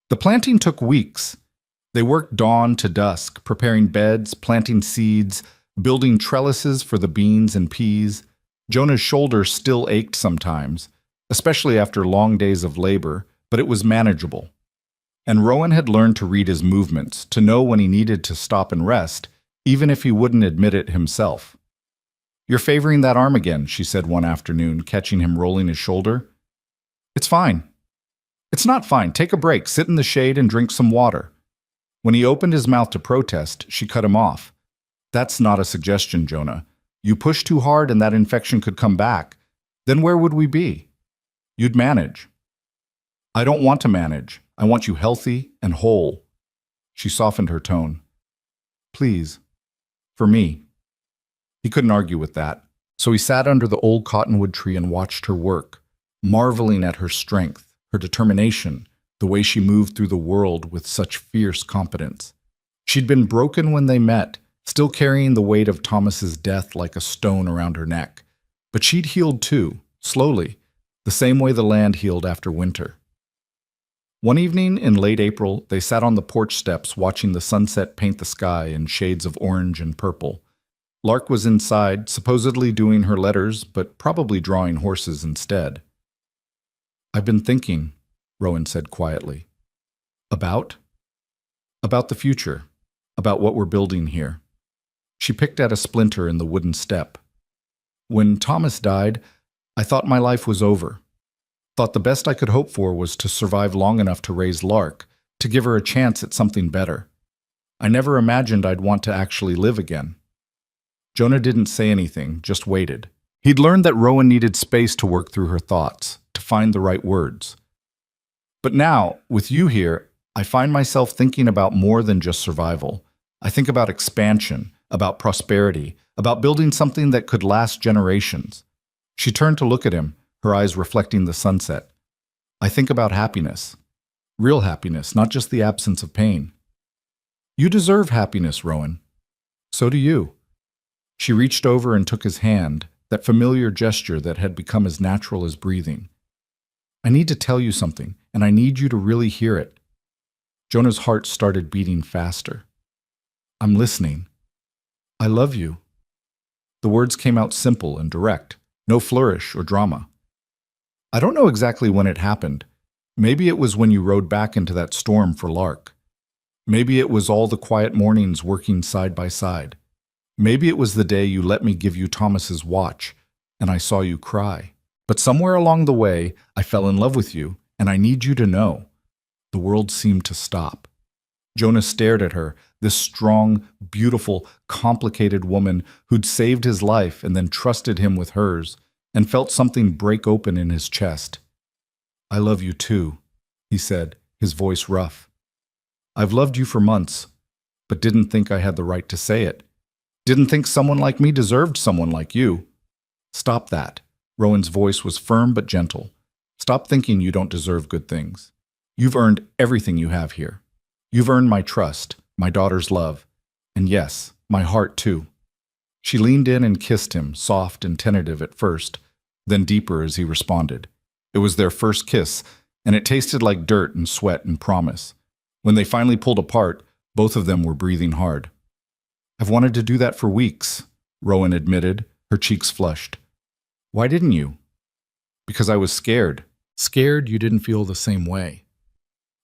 S1: The planting took weeks. They worked dawn to dusk, preparing beds, planting seeds, building trellises for the beans and peas. Jonah's shoulder still ached sometimes, especially after long days of labor, but it was manageable. And Rowan had learned to read his movements, to know when he needed to stop and rest, even if he wouldn't admit it himself. "You're favoring that arm again," she said one afternoon, catching him rolling his shoulder. "It's fine." "It's not fine. Take a break, sit in the shade, and drink some water." When he opened his mouth to protest, she cut him off. "That's not a suggestion, Jonah. You push too hard and that infection could come back. Then where would we be? You'd manage." "I don't want to manage. I want you healthy and whole." She softened her tone. "Please. For me." He couldn't argue with that, so he sat under the old cottonwood tree and watched her work, marveling at her strength, her determination, the way she moved through the world with such fierce competence. She'd been broken when they met, still carrying the weight of Thomas's death like a stone around her neck. But she'd healed too, slowly, the same way the land healed after winter. One evening in late April, they sat on the porch steps watching the sunset paint the sky in shades of orange and purple. Lark was inside, supposedly doing her letters, but probably drawing horses instead. "I've been thinking," Rowan said quietly. About? About the future. About what we're building here. She picked at a splinter in the wooden step. When Thomas died, I thought my life was over. Thought the best I could hope for was to survive long enough to raise Lark, to give her a chance at something better. I never imagined I'd want to actually live again. Jonah didn't say anything, just waited. He'd learned that Rowan needed space to work through her thoughts, to find the right words. But now, with you here, I find myself thinking about more than just survival. I think about expansion, about prosperity, about building something that could last generations. She turned to look at him, her eyes reflecting the sunset. I think about happiness. Real happiness, not just the absence of pain. You deserve happiness, Rowan. So do you. She reached over and took his hand, that familiar gesture that had become as natural as breathing. I need to tell you something, and I need you to really hear it. Jonah's heart started beating faster. I'm listening. I love you. The words came out simple and direct, no flourish or drama. I don't know exactly when it happened. Maybe it was when you rode back into that storm for Lark. Maybe it was all the quiet mornings working side by side. Maybe it was the day you let me give you Thomas's watch, and I saw you cry. But somewhere along the way, I fell in love with you, and I need you to know. The world seemed to stop. Jonah stared at her, this strong, beautiful, complicated woman who'd saved his life and then trusted him with hers, and felt something break open in his chest. I love you too, he said, his voice rough. I've loved you for months, but didn't think I had the right to say it. Didn't think someone like me deserved someone like you. Stop that. Rowan's voice was firm but gentle. Stop thinking you don't deserve good things. You've earned everything you have here. You've earned my trust, my daughter's love, and yes, my heart too. She leaned in and kissed him, soft and tentative at first, then deeper as he responded. It was their first kiss, and it tasted like dirt and sweat and promise. When they finally pulled apart, both of them were breathing hard. I've wanted to do that for weeks, Rowan admitted, her cheeks flushed. Why didn't you? Because I was scared. Scared you didn't feel the same way.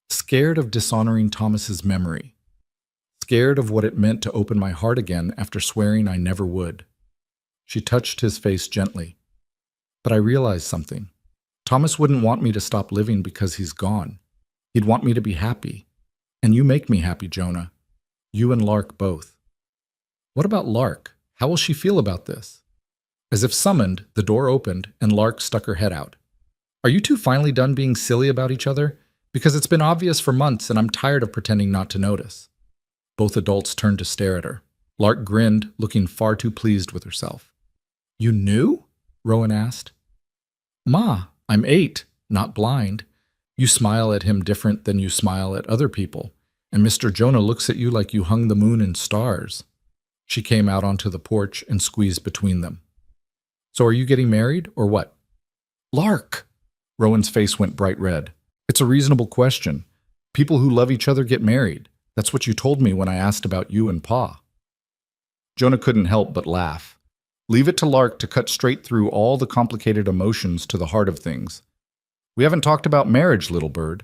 S1: Scared of dishonoring Thomas's memory. Scared of what it meant to open my heart again after swearing I never would. She touched his face gently. But I realized something. Thomas wouldn't want me to stop living because he's gone. He'd want me to be happy. And you make me happy, Jonah. You and Lark both. What about Lark? How will she feel about this? As if summoned, the door opened and Lark stuck her head out. Are you two finally done being silly about each other? Because it's been obvious for months and I'm tired of pretending not to notice. Both adults turned to stare at her. Lark grinned, looking far too pleased with herself. You knew? Rowan asked. Ma, I'm 8, not blind. You smile at him different than you smile at other people, and Mr. Jonah looks at you like you hung the moon in stars. She came out onto the porch and squeezed between them. So are you getting married, or what? Lark! Rowan's face went bright red. It's a reasonable question. People who love each other get married. That's what you told me when I asked about you and Pa. Jonah couldn't help but laugh. Leave it to Lark to cut straight through all the complicated emotions to the heart of things. We haven't talked about marriage, little bird.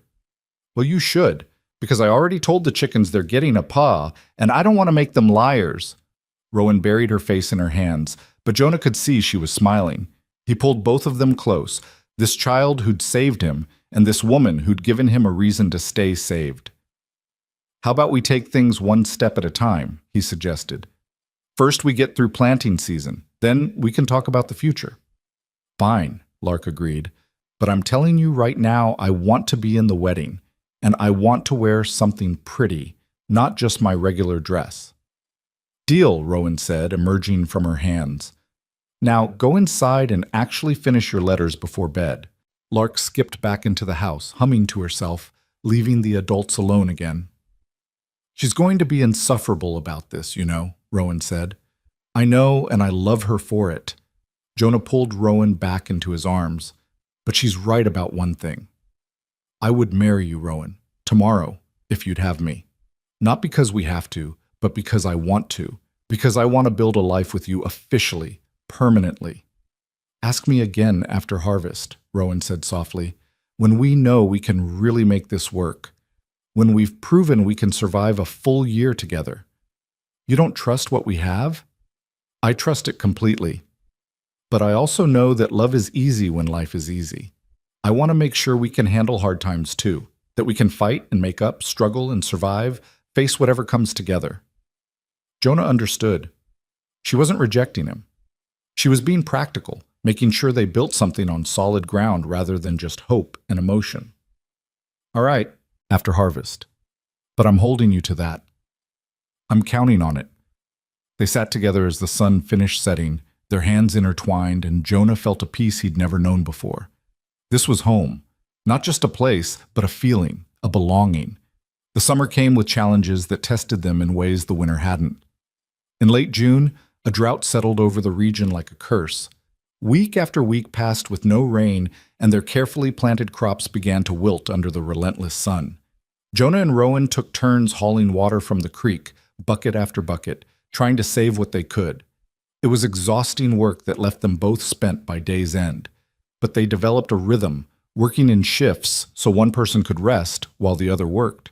S1: Well, you should, because I already told the chickens they're getting a Pa, and I don't want to make them liars. Rowan buried her face in her hands, but Jonah could see she was smiling. He pulled both of them close, this child who'd saved him, and this woman who'd given him a reason to stay saved. How about we take things one step at a time, he suggested. First we get through planting season, then we can talk about the future. Fine, Lark agreed, but I'm telling you right now I want to be in the wedding, and I want to wear something pretty, not just my regular dress. Deal, Rowan said, emerging from her hands. Now go inside and actually finish your letters before bed. Lark skipped back into the house, humming to herself, leaving the adults alone again. She's going to be insufferable about this, you know, Rowan said. I know, and I love her for it. Jonah pulled Rowan back into his arms. But she's right about one thing. I would marry you, Rowan, tomorrow, if you'd have me. Not because we have to, but because I want to. Because I want to build a life with you officially, permanently. Ask me again after harvest, Rowan said softly, when we know we can really make this work. when we've proven we can survive a full year together. You don't trust what we have? I trust it completely. But I also know that love is easy when life is easy. I want to make sure we can handle hard times too, that we can fight and make up, struggle and survive, face whatever comes together. Jonah understood. She wasn't rejecting him. She was being practical, making sure they built something on solid ground rather than just hope and emotion. All right, after harvest. But I'm holding you to that. I'm counting on it. They sat together as the sun finished setting, their hands intertwined, and Jonah felt a peace he'd never known before. This was home. Not just a place, but a feeling, a belonging. The summer came with challenges that tested them in ways the winter hadn't. In late June, a drought settled over the region like a curse. Week after week passed with no rain, and their carefully planted crops began to wilt under the relentless sun. Jonah and Rowan took turns hauling water from the creek, bucket after bucket, trying to save what they could. It was exhausting work that left them both spent by day's end. But they developed a rhythm, working in shifts so one person could rest while the other worked.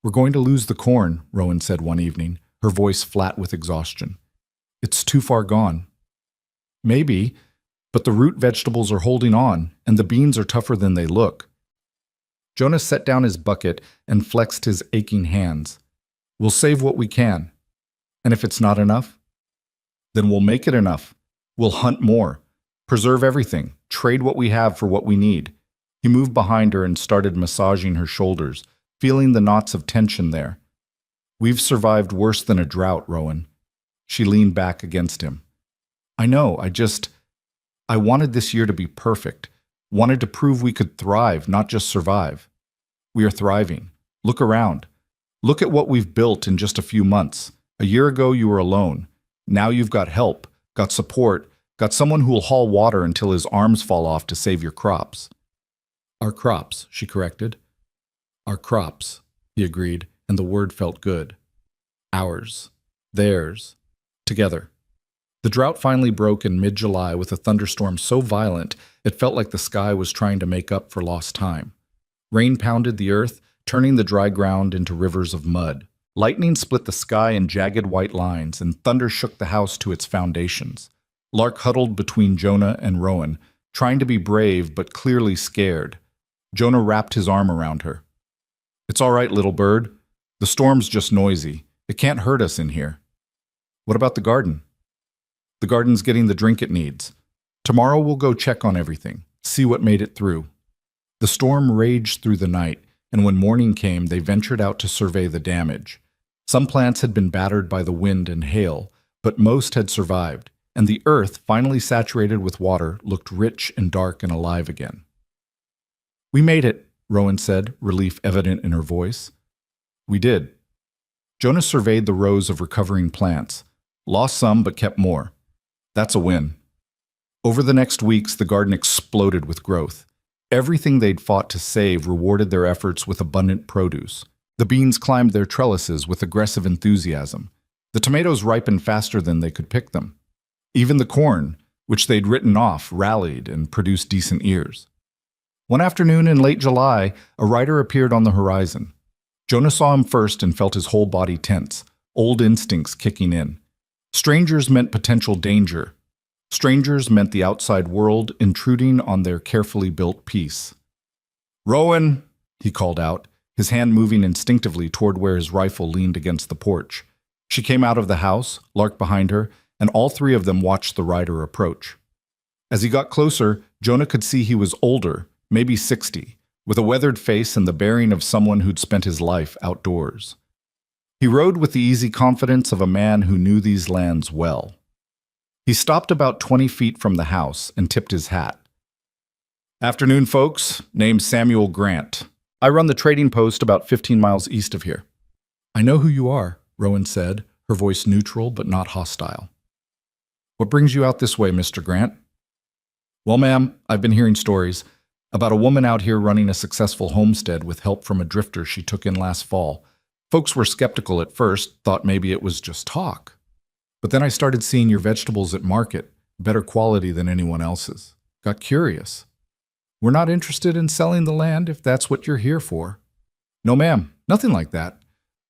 S1: "We're going to lose the corn," Rowan said one evening, her voice flat with exhaustion. "It's too far gone." "Maybe, but the root vegetables are holding on, and the beans are tougher than they look." Jonah set down his bucket and flexed his aching hands. "We'll save what we can. And if it's not enough, then we'll make it enough. We'll hunt more, preserve everything, trade what we have for what we need." He moved behind her and started massaging her shoulders, feeling the knots of tension there. "We've survived worse than a drought, Rowan." She leaned back against him. "I know, I wanted this year to be perfect, wanted to prove we could thrive, not just survive. We are thriving. Look around. Look at what we've built in just a few months. A year ago you were alone. Now you've got help, got support, got someone who'll haul water until his arms fall off to save your crops." "Our crops," she corrected. "Our crops," he agreed, and the word felt good. Ours. Theirs. Together. The drought finally broke in mid-July with a thunderstorm so violent it felt like the sky was trying to make up for lost time. Rain pounded the earth, turning the dry ground into rivers of mud. Lightning split the sky in jagged white lines, and thunder shook the house to its foundations. Lark huddled between Jonah and Rowan, trying to be brave but clearly scared. Jonah wrapped his arm around her. "It's all right, little bird. The storm's just noisy. It can't hurt us in here." "What about the garden?" "The garden's getting the drink it needs. Tomorrow we'll go check on everything, see what made it through." The storm raged through the night, and when morning came, they ventured out to survey the damage. Some plants had been battered by the wind and hail, but most had survived, and the earth, finally saturated with water, looked rich and dark and alive again. "We made it," Rowan said, relief evident in her voice. "We did." Jonah surveyed the rows of recovering plants. Lost some, but kept more. That's a win. Over the next weeks, the garden exploded with growth. Everything they'd fought to save rewarded their efforts with abundant produce. The beans climbed their trellises with aggressive enthusiasm. The tomatoes ripened faster than they could pick them. Even the corn, which they'd written off, rallied and produced decent ears. One afternoon in late July, a rider appeared on the horizon. Jonah saw him first and felt his whole body tense, old instincts kicking in. Strangers meant potential danger. Strangers meant the outside world intruding on their carefully built peace. "Rowan," he called out, his hand moving instinctively toward where his rifle leaned against the porch. She came out of the house, Lark behind her, and all three of them watched the rider approach. As he got closer, Jonah could see he was older, maybe 60, with a weathered face and the bearing of someone who'd spent his life outdoors. He rode with the easy confidence of a man who knew these lands well. He stopped about 20 feet from the house and tipped his hat. "Afternoon, folks. Name's Samuel Grant. I run the trading post about 15 miles east of here." "I know who you are," Rowan said, her voice neutral but not hostile. "What brings you out this way, Mr. Grant?" "Well, ma'am, I've been hearing stories about a woman out here running a successful homestead with help from a drifter she took in last fall. Folks were skeptical at first, thought maybe it was just talk. But then I started seeing your vegetables at market, better quality than anyone else's. Got curious. We're not interested in selling the land if that's what you're here for." No, ma'am, nothing like that.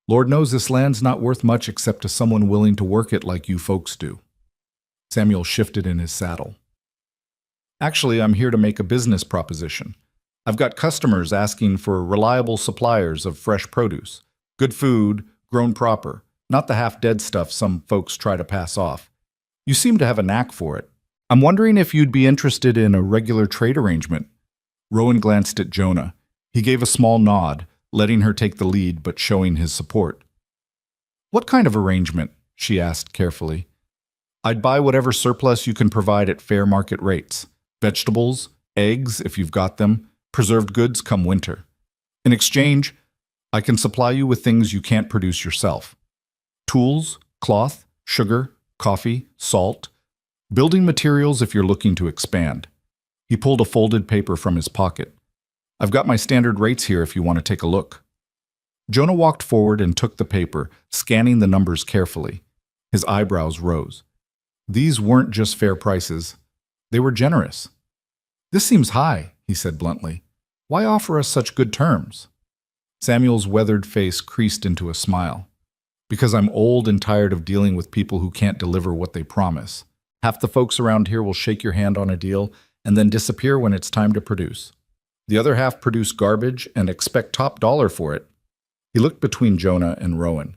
S1: Lord knows this land's not worth much except to someone willing to work it like you folks do. Samuel shifted in his saddle. Actually, I'm here to make a business proposition. I've got customers asking for reliable suppliers of fresh produce, good food, grown proper, not the half-dead stuff some folks try to pass off. You seem to have a knack for it. I'm wondering if you'd be interested in a regular trade arrangement. Rowan glanced at Jonah. He gave a small nod, letting her take the lead but showing his support. What kind of arrangement? She asked carefully. I'd buy whatever surplus you can provide at fair market rates. Vegetables, eggs if you've got them, preserved goods come winter. In exchange, I can supply you with things you can't produce yourself. Tools, cloth, sugar, coffee, salt, building materials if you're looking to expand. He pulled a folded paper from his pocket. I've got my standard rates here if you want to take a look. Jonah walked forward and took the paper, scanning the numbers carefully. His eyebrows rose. These weren't just fair prices. They were generous. This seems high, he said bluntly. Why offer us such good terms? Samuel's weathered face creased into a smile. Because I'm old and tired of dealing with people who can't deliver what they promise. Half the folks around here will shake your hand on a deal and then disappear when it's time to produce. The other half produce garbage and expect top dollar for it. He looked between Jonah and Rowan.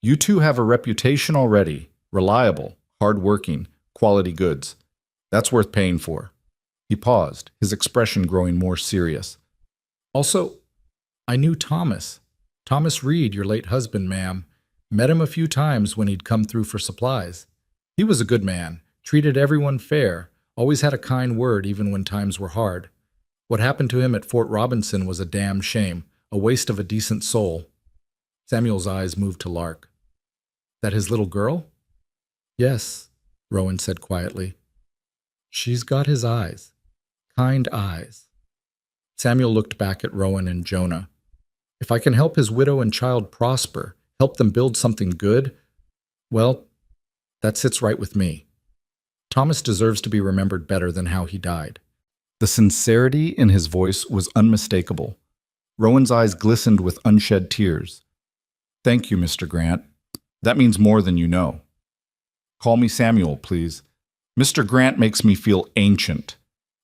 S1: You two have a reputation already, reliable, hard-working, quality goods. That's worth paying for. He paused, his expression growing more serious. Also, I knew Thomas. Thomas Reed, your late husband, ma'am. Met him a few times when he'd come through for supplies. He was a good man, treated everyone fair, always had a kind word even when times were hard. What happened to him at Fort Robinson was a damn shame, a waste of a decent soul. Samuel's eyes moved to Lark. That his little girl? Yes, Rowan said quietly. She's got his eyes. Kind eyes. Samuel looked back at Rowan and Jonah. If I can help his widow and child prosper, help them build something good, well, that sits right with me. Thomas deserves to be remembered better than how he died. The sincerity in his voice was unmistakable. Rowan's eyes glistened with unshed tears. Thank you, Mr. Grant. That means more than you know. Call me Samuel, please. Mr. Grant makes me feel ancient.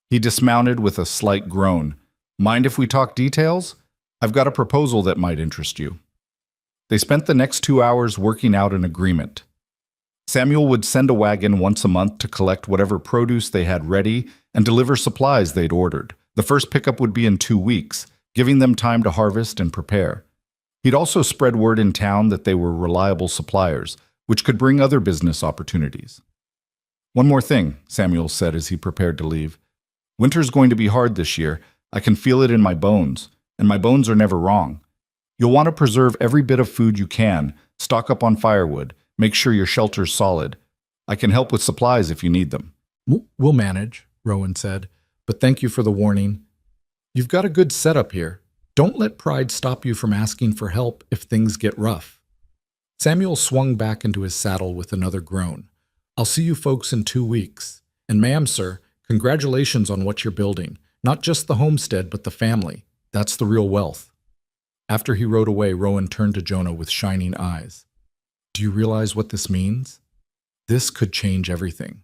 S1: He dismounted with a slight groan. Mind if we talk details? I've got a proposal that might interest you. They spent the next 2 hours working out an agreement. Samuel would send a wagon once a month to collect whatever produce they had ready and deliver supplies they'd ordered. The first pickup would be in 2 weeks, giving them time to harvest and prepare. He'd also spread word in town that they were reliable suppliers, which could bring other business opportunities. One more thing, Samuel said as he prepared to leave. Winter's going to be hard this year. I can feel it in my bones, and my bones are never wrong. You'll want to preserve every bit of food you can, stock up on firewood, make sure your shelter's solid. I can help with supplies if you need them. We'll manage, Rowan said, but thank you for the warning. You've got a good setup here. Don't let pride stop you from asking for help if things get rough. Samuel swung back into his saddle with another groan. I'll see you folks in 2 weeks. And ma'am, sir, congratulations on what you're building. Not just the homestead, but the family. That's the real wealth. After he rode away, Rowan turned to Jonah with shining eyes. Do you realize what this means? This could change everything.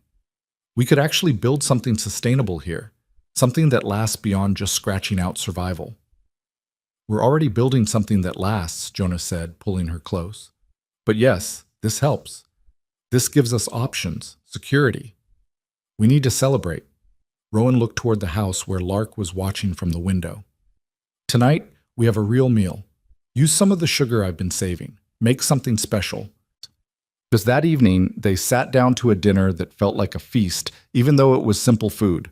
S1: We could actually build something sustainable here, something that lasts beyond just scratching out survival. We're already building something that lasts, Jonah said, pulling her close. But yes, this helps. This gives us options, security. We need to celebrate. Rowan looked toward the house where Lark was watching from the window. Tonight, we have a real meal. Use some of the sugar I've been saving. Make something special. Because that evening, they sat down to a dinner that felt like a feast, even though it was simple food.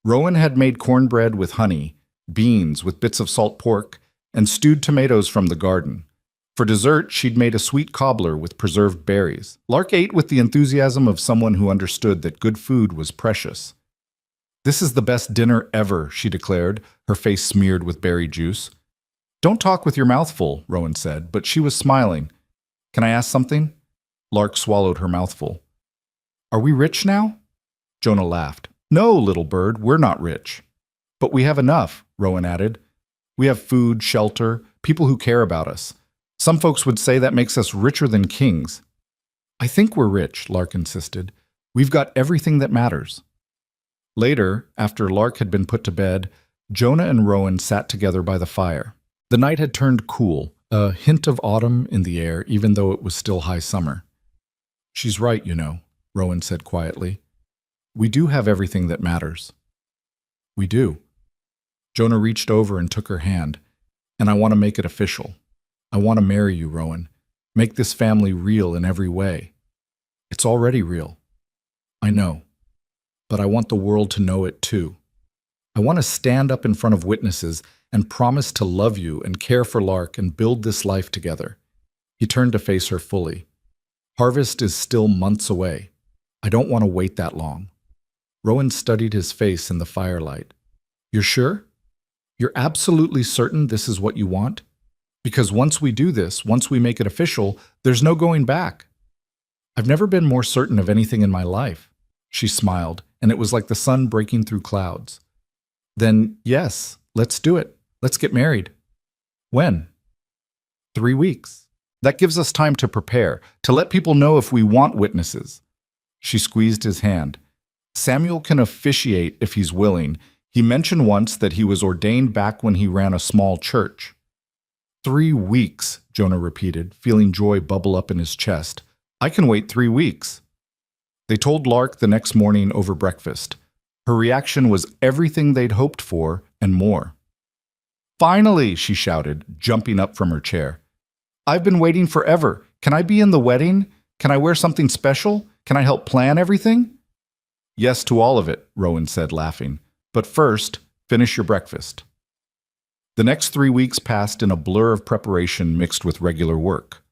S1: Rowan had made cornbread with honey, beans with bits of salt pork, and stewed tomatoes from the garden. For dessert, she'd made a sweet cobbler with preserved berries. Lark ate with the enthusiasm of someone who understood that good food was precious. This is the best dinner ever, she declared, her face smeared with berry juice. Don't talk with your mouth full, Rowan said, but she was smiling. Can I ask something? Lark swallowed her mouthful. Are we rich now? Jonah laughed. No, little bird, we're not rich. But we have enough, Rowan added. We have food, shelter, people who care about us. Some folks would say that makes us richer than kings. I think we're rich, Lark insisted. We've got everything that matters. Later, after Lark had been put to bed, Jonah and Rowan sat together by the fire. The night had turned cool, a hint of autumn in the air, even though it was still high summer. She's right, you know, Rowan said quietly. We do have everything that matters. We do. Jonah reached over and took her hand. And I want to make it official. I want to marry you, Rowan. Make this family real in every way. It's already real. I know. But I want the world to know it too. I want to stand up in front of witnesses and promise to love you and care for Lark and build this life together. He turned to face her fully. Harvest is still months away. I don't want to wait that long. Rowan studied his face in the firelight. You're sure? You're absolutely certain this is what you want? Because once we do this, once we make it official, there's no going back. I've never been more certain of anything in my life. She smiled, and it was like the sun breaking through clouds. Then, yes, let's do it. Let's get married. When? 3 weeks. That gives us time to prepare, to let people know if we want witnesses. She squeezed his hand. Samuel can officiate if he's willing. He mentioned once that he was ordained back when he ran a small church. 3 weeks, Jonah repeated, feeling joy bubble up in his chest. I can wait 3 weeks. They told Lark the next morning over breakfast. Her reaction was everything they'd hoped for and more. Finally, she shouted, jumping up from her chair. I've been waiting forever. Can I be in the wedding? Can I wear something special? Can I help plan everything? Yes to all of it, Rowan said, laughing. But first, finish your breakfast. The next 3 weeks passed in a blur of preparation mixed with regular work.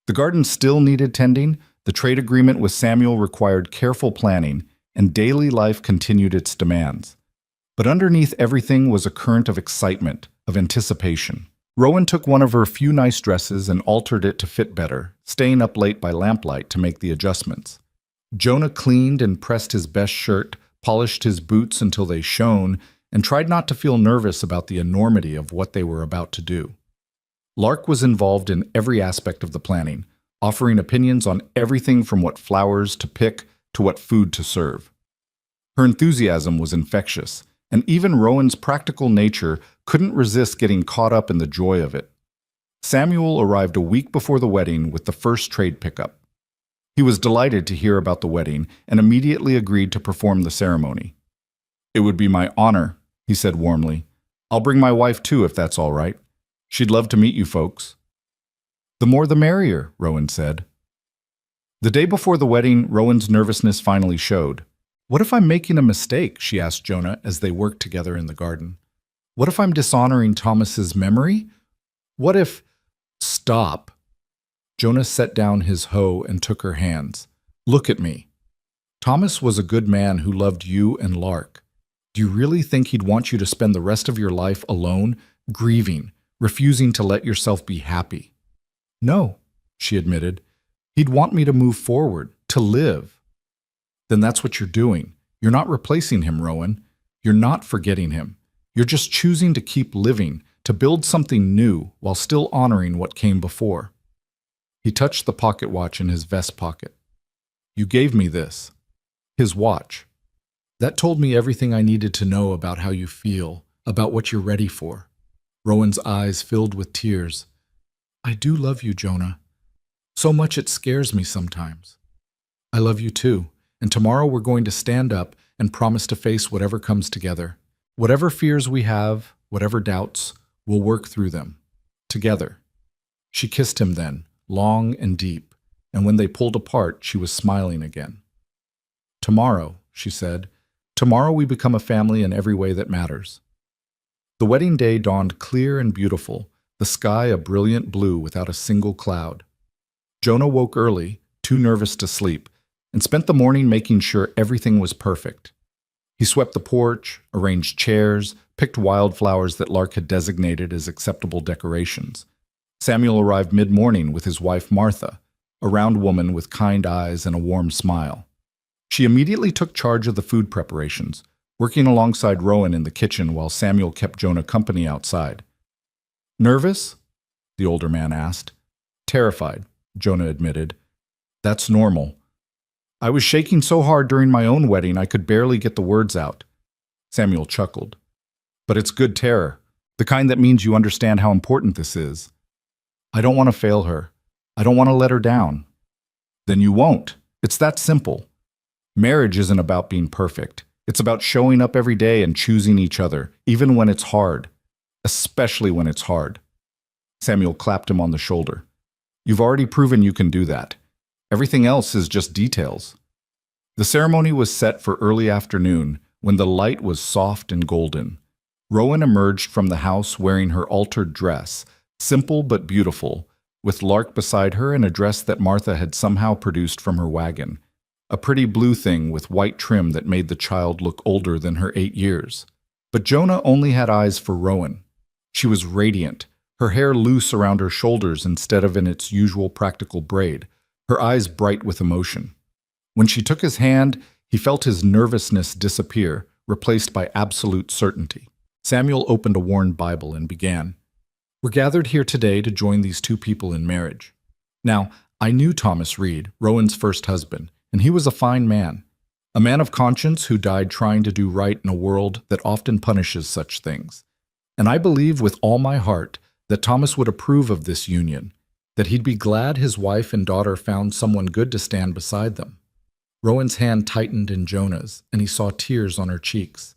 S1: The garden still needed tending, the trade agreement with Samuel required careful planning, and daily life continued its demands. But underneath everything was a current of excitement, of anticipation. Rowan took one of her few nice dresses and altered it to fit better, staying up late by lamplight to make the adjustments. Jonah cleaned and pressed his best shirt, polished his boots until they shone, and tried not to feel nervous about the enormity of what they were about to do. Lark was involved in every aspect of the planning, offering opinions on everything from what flowers to pick to what food to serve. Her enthusiasm was infectious, and even Rowan's practical nature couldn't resist getting caught up in the joy of it. Samuel arrived a week before the wedding with the first trade pickup. He was delighted to hear about the wedding and immediately agreed to perform the ceremony. It would be my honor, he said warmly. I'll bring my wife too, if that's all right. She'd love to meet you folks. The more the merrier, Rowan said. The day before the wedding, Rowan's nervousness finally showed. What if I'm making a mistake, she asked Jonah as they worked together in the garden. What if I'm dishonoring Thomas's memory? What if... Stop. Jonah set down his hoe and took her hands. Look at me. Thomas was a good man who loved you and Lark. Do you really think he'd want you to spend the rest of your life alone, grieving, refusing to let yourself be happy? No, she admitted. He'd want me to move forward, to live. Then that's what you're doing. You're not replacing him, Rowan. You're not forgetting him. You're just choosing to keep living, to build something new while still honoring what came before. He touched the pocket watch in his vest pocket. You gave me this. His watch. That told me everything I needed to know about how you feel, about what you're ready for. Rowan's eyes filled with tears. I do love you, Jonah. So much it scares me sometimes. I love you too, and tomorrow we're going to stand up and promise to face whatever comes together. Whatever fears we have, whatever doubts, we'll work through them. Together. She kissed him then, long and deep, and when they pulled apart, she was smiling again. Tomorrow, she said, tomorrow we become a family in every way that matters. The wedding day dawned clear and beautiful, the sky a brilliant blue without a single cloud. Jonah woke early, too nervous to sleep, and spent the morning making sure everything was perfect. He swept the porch, arranged chairs, picked wildflowers that Lark had designated as acceptable decorations. Samuel arrived mid-morning with his wife Martha, a round woman with kind eyes and a warm smile. She immediately took charge of the food preparations, working alongside Rowan in the kitchen while Samuel kept Jonah company outside. Nervous? the older man asked. Terrified, Jonah admitted. That's normal. I was shaking so hard during my own wedding I could barely get the words out. Samuel chuckled. But it's good terror, the kind that means you understand how important this is. I don't want to fail her. I don't want to let her down. Then you won't. It's that simple. Marriage isn't about being perfect. It's about showing up every day and choosing each other, even when it's hard. Especially when it's hard. Samuel clapped him on the shoulder. You've already proven you can do that. Everything else is just details. The ceremony was set for early afternoon when the light was soft and golden. Rowan emerged from the house wearing her altered dress, simple but beautiful, with Lark beside her in a dress that Martha had somehow produced from her wagon. A pretty blue thing with white trim that made the child look older than her 8 years. But Jonah only had eyes for Rowan. She was radiant, her hair loose around her shoulders instead of in its usual practical braid, her eyes bright with emotion. When she took his hand, he felt his nervousness disappear, replaced by absolute certainty. Samuel opened a worn Bible and began, We're gathered here today to join these two people in marriage. Now, I knew Thomas Reed, Rowan's first husband, and he was a fine man. A man of conscience who died trying to do right in a world that often punishes such things. And I believe with all my heart that Thomas would approve of this union, that he'd be glad his wife and daughter found someone good to stand beside them. Rowan's hand tightened in Jonah's, and he saw tears on her cheeks.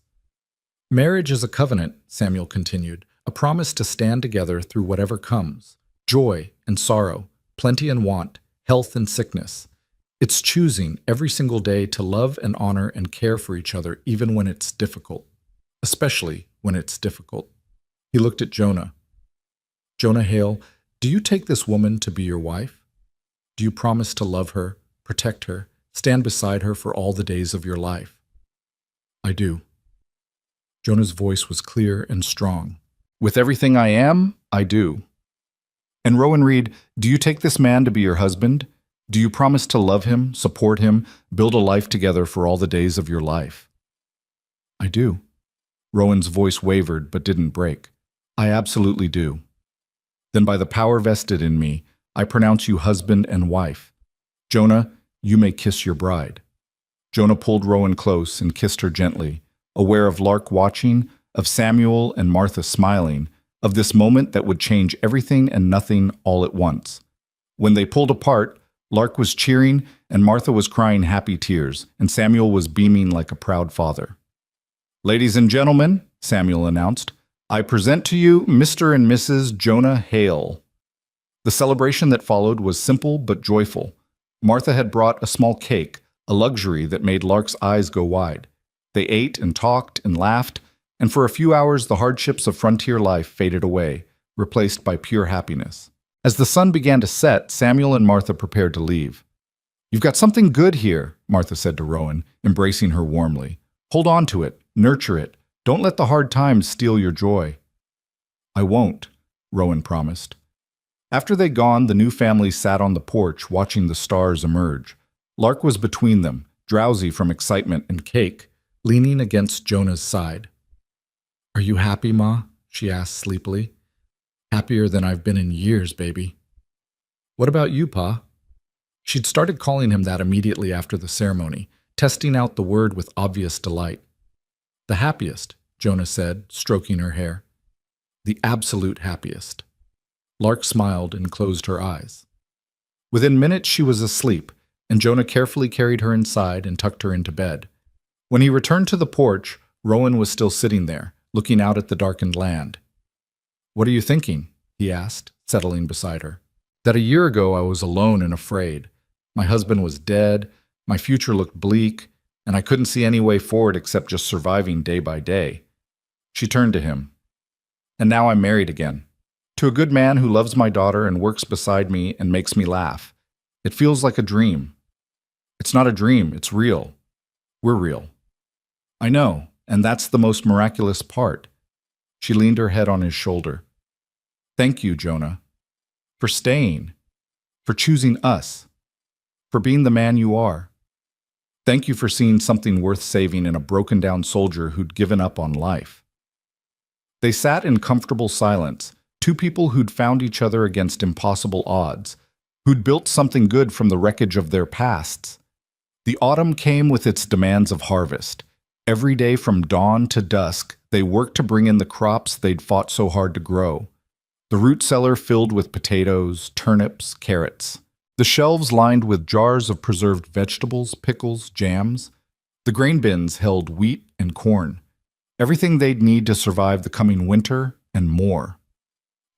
S1: Marriage is a covenant, Samuel continued, a promise to stand together through whatever comes, joy and sorrow, plenty and want, health and sickness. It's choosing every single day to love and honor and care for each other even when it's difficult, especially when it's difficult. He looked at Jonah. Jonah Hale, do you take this woman to be your wife? Do you promise to love her, protect her, stand beside her for all the days of your life? I do. Jonah's voice was clear and strong. With everything I am, I do. And Rowan Reed, do you take this man to be your husband? Do you promise to love him, support him, build a life together for all the days of your life? I do. Rowan's voice wavered but didn't break. I absolutely do. Then by the power vested in me, I pronounce you husband and wife. Jonah, you may kiss your bride. Jonah pulled Rowan close and kissed her gently, aware of Lark watching, of Samuel and Martha smiling, of this moment that would change everything and nothing all at once. When they pulled apart, Lark was cheering and Martha was crying happy tears, and Samuel was beaming like a proud father. Ladies and gentlemen, Samuel announced, I present to you Mr. and Mrs. Jonah Hale. The celebration that followed was simple but joyful. Martha had brought a small cake, a luxury that made Lark's eyes go wide. They ate and talked and laughed, and for a few hours the hardships of frontier life faded away, replaced by pure happiness. As the sun began to set, Samuel and Martha prepared to leave. You've got something good here, Martha said to Rowan, embracing her warmly. Hold on to it, nurture it. Don't let the hard times steal your joy. I won't, Rowan promised. After they'd gone, the new family sat on the porch watching the stars emerge. Lark was between them, drowsy from excitement and cake, leaning against Jonah's side. Are you happy, Ma? She asked sleepily. Happier than I've been in years, baby. What about you, Pa? She'd started calling him that immediately after the ceremony, testing out the word with obvious delight. The happiest, Jonah said, stroking her hair. The absolute happiest. Lark smiled and closed her eyes. Within minutes she was asleep, and Jonah carefully carried her inside and tucked her into bed. When he returned to the porch, Rowan was still sitting there, looking out at the darkened land. What are you thinking? He asked, settling beside her. That a year ago I was alone and afraid. My husband was dead, my future looked bleak, and I couldn't see any way forward except just surviving day by day. She turned to him. And now I'm married again. To a good man who loves my daughter and works beside me and makes me laugh. It feels like a dream. It's not a dream, it's real. We're real. I know, and that's the most miraculous part. She leaned her head on his shoulder. Thank you, Jonah, for staying, for choosing us, for being the man you are. Thank you for seeing something worth saving in a broken-down soldier who'd given up on life. They sat in comfortable silence, Two people who'd found each other against impossible odds, who'd built something good from the wreckage of their pasts. The autumn came with its demands of harvest. Every day from dawn to dusk, they worked to bring in the crops they'd fought so hard to grow. The root cellar filled with potatoes, turnips, carrots. The shelves lined with jars of preserved vegetables, pickles, jams. The grain bins held wheat and corn. Everything they'd need to survive the coming winter and more.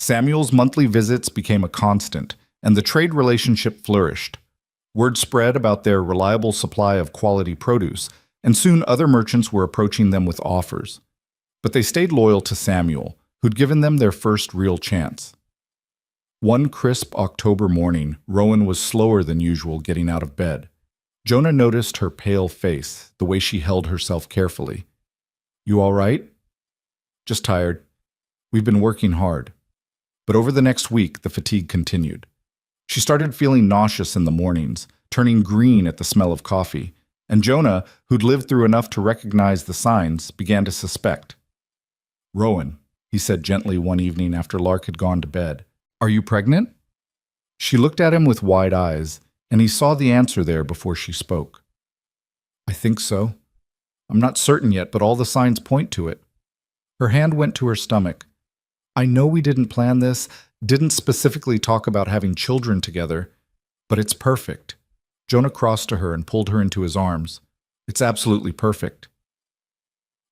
S1: Samuel's monthly visits became a constant, and the trade relationship flourished. Word spread about their reliable supply of quality produce, and soon other merchants were approaching them with offers. But they stayed loyal to Samuel, who'd given them their first real chance. One crisp October morning, Rowan was slower than usual getting out of bed. Jonah noticed her pale face, the way she held herself carefully. "You all right?" "Just tired. We've been working hard." But over the next week, the fatigue continued. She started feeling nauseous in the mornings, turning green at the smell of coffee, and Jonah, who'd lived through enough to recognize the signs, began to suspect. "Rowan," he said gently one evening after Lark had gone to bed, "are you pregnant?" She looked at him with wide eyes, and he saw the answer there before she spoke. "I think so. I'm not certain yet, but all the signs point to it." Her hand went to her stomach. "I know we didn't plan this, didn't specifically talk about having children together, but it's perfect." Jonah crossed to her and pulled her into his arms. "It's absolutely perfect."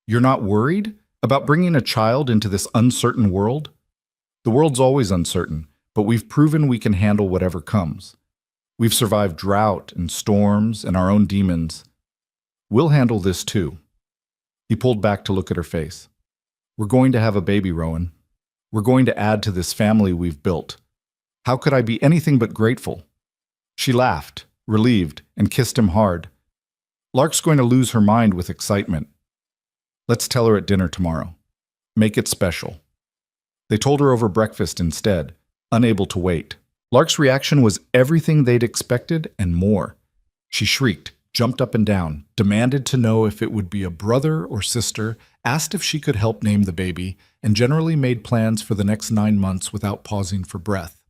S1: "You're not worried about bringing a child into this uncertain world?" "The world's always uncertain, but we've proven we can handle whatever comes. We've survived drought and storms and our own demons. We'll handle this too." He pulled back to look at her face. "We're going to have a baby, Rowan. We're going to add to this family we've built. How could I be anything but grateful?" She laughed, relieved, and kissed him hard. "Lark's going to lose her mind with excitement. Let's tell her at dinner tomorrow. Make it special." They told her over breakfast instead, unable to wait. Lark's reaction was everything they'd expected and more. She shrieked, jumped up and down, demanded to know if it would be a brother or sister, asked if she could help name the baby, and generally made plans for the next 9 months without pausing for breath.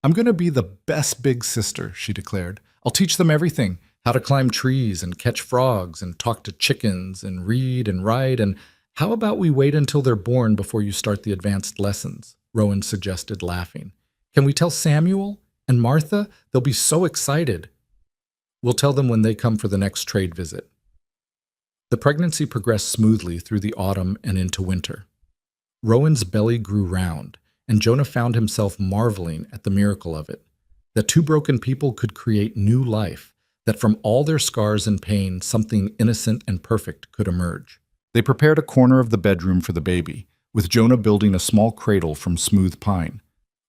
S1: "I'm going to be the best big sister," she declared. "I'll teach them everything, how to climb trees and catch frogs and talk to chickens and read and write, and how about we wait until they're born before you start the advanced lessons?" Rowan suggested, laughing. "Can we tell Samuel and Martha? They'll be so excited." "We'll tell them when they come for the next trade visit." The pregnancy progressed smoothly through the autumn and into winter. Rowan's belly grew round, and Jonah found himself marveling at the miracle of it, that two broken people could create new life, that from all their scars and pain, something innocent and perfect could emerge. They prepared a corner of the bedroom for the baby, with Jonah building a small cradle from smooth pine.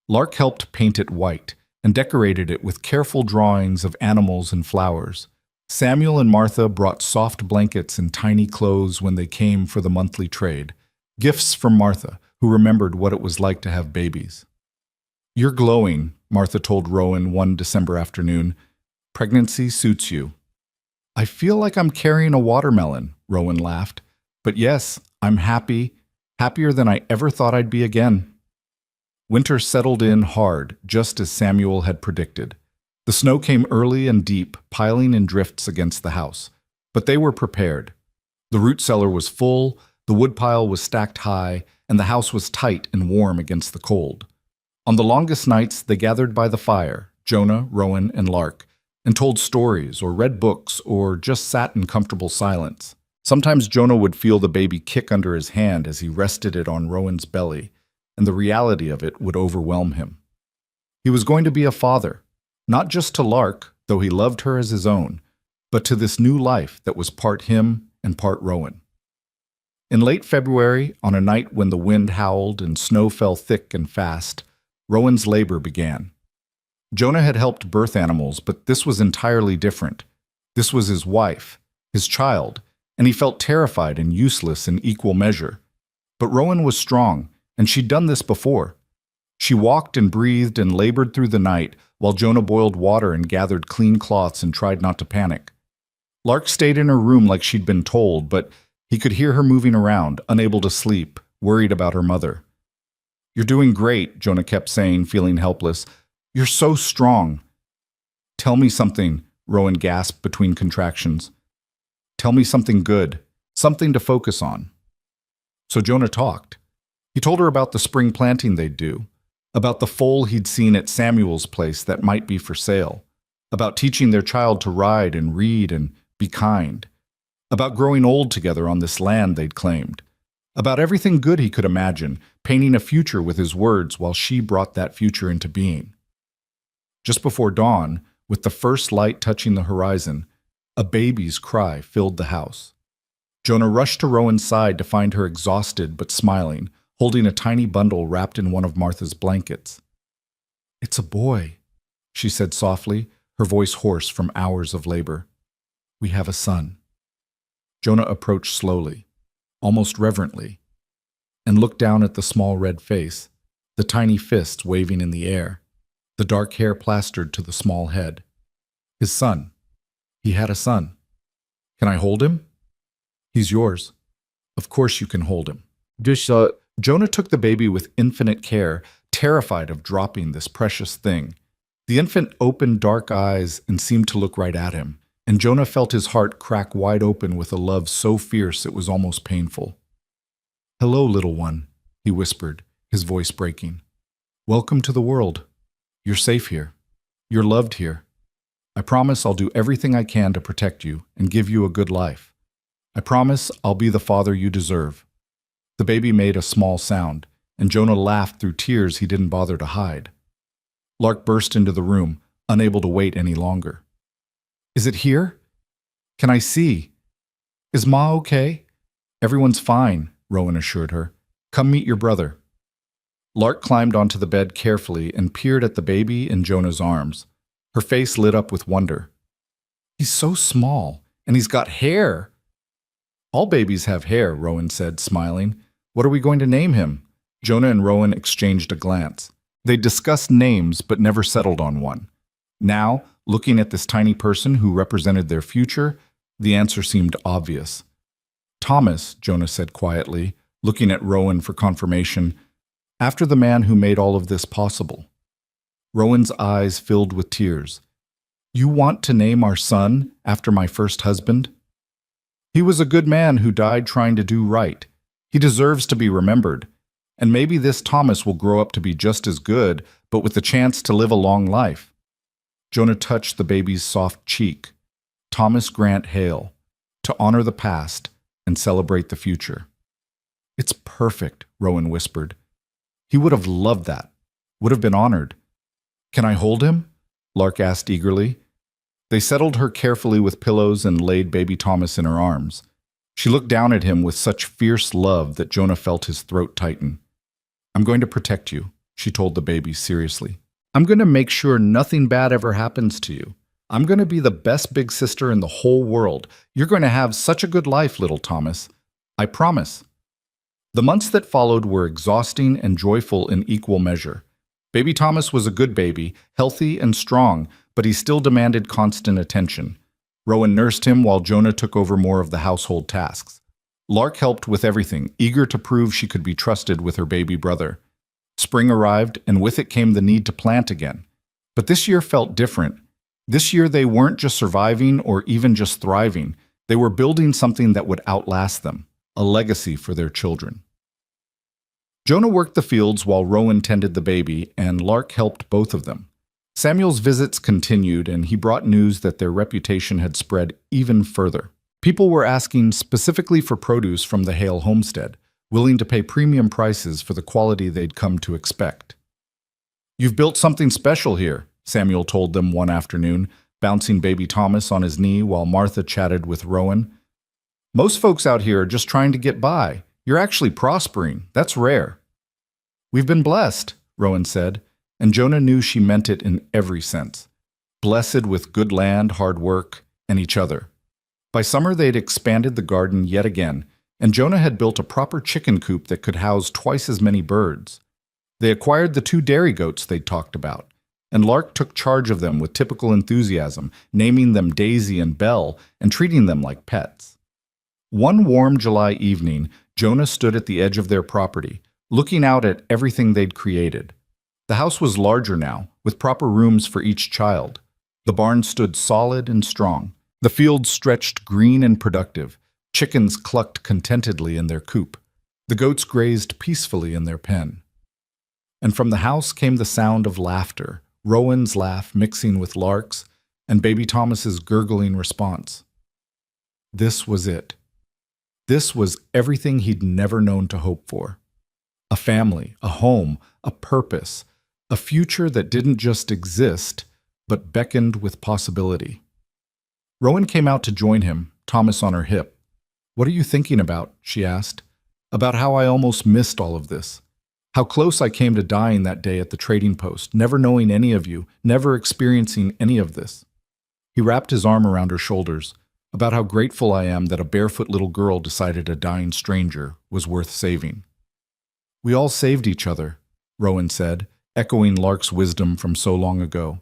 S1: Lark helped paint it white, and decorated it with careful drawings of animals and flowers. Samuel and Martha brought soft blankets and tiny clothes when they came for the monthly trade, gifts from Martha, who remembered what it was like to have babies. "You're glowing," Martha told Rowan one December afternoon. "Pregnancy suits you." "I feel like I'm carrying a watermelon," Rowan laughed. "But yes, I'm happy, happier than I ever thought I'd be again." Winter settled in hard, just as Samuel had predicted. The snow came early and deep, piling in drifts against the house. But they were prepared. The root cellar was full, the woodpile was stacked high, and the house was tight and warm against the cold. On the longest nights, they gathered by the fire, Jonah, Rowan, and Lark, and told stories or read books or just sat in comfortable silence. Sometimes Jonah would feel the baby kick under his hand as he rested it on Rowan's belly, and the reality of it would overwhelm him. He was going to be a father, not just to Lark, though he loved her as his own, but to this new life that was part him and part Rowan. In late February, on a night when the wind howled and snow fell thick and fast, Rowan's labor began. Jonah had helped birth animals, but this was entirely different. This was his wife, his child, and he felt terrified and useless in equal measure. But Rowan was strong, and she'd done this before. She walked and breathed and labored through the night while Jonah boiled water and gathered clean cloths and tried not to panic. Lark stayed in her room like she'd been told, but he could hear her moving around, unable to sleep, worried about her mother. You're doing great, Jonah kept saying, feeling helpless. You're so strong. Tell me something, Rowan gasped between contractions. Tell me something good, something to focus on. So Jonah talked. He told her about the spring planting they'd do, about the foal he'd seen at Samuel's place that might be for sale, about teaching their child to ride and read and be kind, about growing old together on this land they'd claimed, about everything good he could imagine, painting a future with his words while she brought that future into being. Just before dawn, with the first light touching the horizon, a baby's cry filled the house. Jonah rushed to Rowan's side to find her exhausted but smiling, holding a tiny bundle wrapped in one of Martha's blankets. It's a boy, she said softly, her voice hoarse from hours of labor. We have a son. Jonah approached slowly, almost reverently, and looked down at the small red face, the tiny fists waving in the air, the dark hair plastered to the small head. His son. He had a son. Can I hold him? He's yours. Of course you can hold him. Jonah took the baby with infinite care, terrified of dropping this precious thing. The infant opened dark eyes and seemed to look right at him, and Jonah felt his heart crack wide open with a love so fierce it was almost painful. Hello, little one, he whispered, his voice breaking. Welcome to the world. You're safe here. You're loved here. I promise I'll do everything I can to protect you and give you a good life. I promise I'll be the father you deserve. The baby made a small sound, and Jonah laughed through tears he didn't bother to hide. Lark burst into the room, unable to wait any longer. Is it here? Can I see? Is Ma okay? Everyone's fine, Rowan assured her. Come meet your brother. Lark climbed onto the bed carefully and peered at the baby in Jonah's arms. Her face lit up with wonder. He's so small, and he's got hair. All babies have hair, Rowan said, smiling. What are we going to name him? Jonah and Rowan exchanged a glance. They discussed names but never settled on one. Now, looking at this tiny person who represented their future, the answer seemed obvious. Thomas, Jonah said quietly, looking at Rowan for confirmation, after the man who made all of this possible. Rowan's eyes filled with tears. You want to name our son after my first husband? He was a good man who died trying to do right. He deserves to be remembered. And maybe this Thomas will grow up to be just as good, but with the chance to live a long life. Jonah touched the baby's soft cheek. Thomas Grant Hale, to honor the past and celebrate the future. It's perfect, Rowan whispered. He would have loved that, would have been honored. Can I hold him? Lark asked eagerly. They settled her carefully with pillows and laid baby Thomas in her arms. She looked down at him with such fierce love that Jonah felt his throat tighten. I'm going to protect you, she told the baby seriously. I'm going to make sure nothing bad ever happens to you. I'm going to be the best big sister in the whole world. You're going to have such a good life, little Thomas. I promise. The months that followed were exhausting and joyful in equal measure. Baby Thomas was a good baby, healthy and strong, but he still demanded constant attention. Rowan nursed him while Jonah took over more of the household tasks. Lark helped with everything, eager to prove she could be trusted with her baby brother. Spring arrived, and with it came the need to plant again. But this year felt different. This year they weren't just surviving or even just thriving. They were building something that would outlast them, a legacy for their children. Jonah worked the fields while Rowan tended the baby, and Lark helped both of them. Samuel's visits continued, and he brought news that their reputation had spread even further. People were asking specifically for produce from the Hale homestead, willing to pay premium prices for the quality they'd come to expect. You've built something special here, Samuel told them one afternoon, bouncing baby Thomas on his knee while Martha chatted with Rowan. Most folks out here are just trying to get by. You're actually prospering. That's rare. We've been blessed, Rowan said, and Jonah knew she meant it in every sense. Blessed with good land, hard work, and each other. By summer, they'd expanded the garden yet again, and Jonah had built a proper chicken coop that could house twice as many birds. They acquired the 2 dairy goats they'd talked about, and Lark took charge of them with typical enthusiasm, naming them Daisy and Belle and treating them like pets. One warm July evening, Jonah stood at the edge of their property, looking out at everything they'd created. The house was larger now, with proper rooms for each child. The barn stood solid and strong. The fields stretched green and productive. Chickens clucked contentedly in their coop. The goats grazed peacefully in their pen. And from the house came the sound of laughter, Rowan's laugh mixing with Lark's, and baby Thomas's gurgling response. This was it. This was everything he'd never known to hope for. A family, a home, a purpose, a future that didn't just exist, but beckoned with possibility. Rowan came out to join him, Thomas on her hip. "What are you thinking about?" she asked. "About how I almost missed all of this. How close I came to dying that day at the trading post, never knowing any of you, never experiencing any of this." He wrapped his arm around her shoulders. "About how grateful I am that a barefoot little girl decided a dying stranger was worth saving." "We all saved each other," Rowan said, echoing Lark's wisdom from so long ago.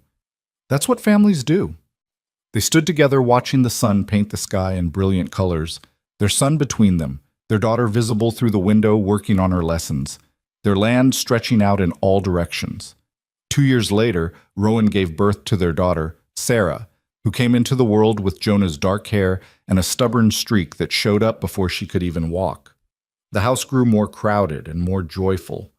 S1: "That's what families do." They stood together watching the sun paint the sky in brilliant colors, their son between them, their daughter visible through the window working on her lessons, their land stretching out in all directions. 2 years later, Rowan gave birth to their daughter, Sarah, who came into the world with Jonah's dark hair and a stubborn streak that showed up before she could even walk. The house grew more crowded and more joyful.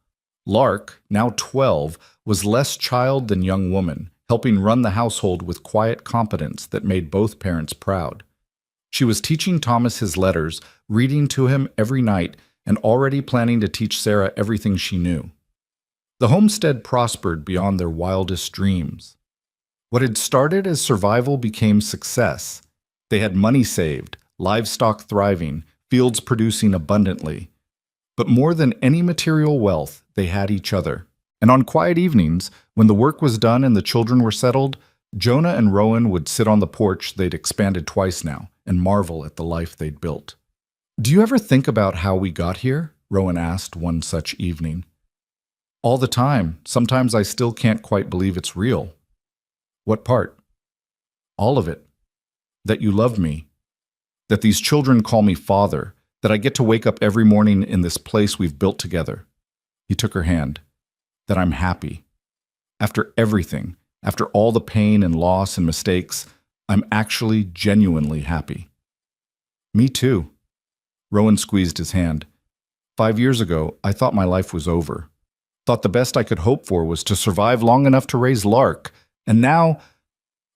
S1: Lark, now 12, was less child than young woman, helping run the household with quiet competence that made both parents proud. She was teaching Thomas his letters, reading to him every night, and already planning to teach Sarah everything she knew. The homestead prospered beyond their wildest dreams. What had started as survival became success. They had money saved, livestock thriving, fields producing abundantly. But more than any material wealth, they had each other. And on quiet evenings, when the work was done and the children were settled, Jonah and Rowan would sit on the porch they'd expanded twice now and marvel at the life they'd built. "Do you ever think about how we got here?" Rowan asked one such evening. "All the time. Sometimes I still can't quite believe it's real." "What part?" "All of it. That you love me. That these children call me father. That I get to wake up every morning in this place we've built together." He took her hand. "That I'm happy. After everything, after all the pain and loss and mistakes, I'm actually genuinely happy." "Me too." Rowan squeezed his hand. 5 years ago, I thought my life was over. Thought the best I could hope for was to survive long enough to raise Lark. And now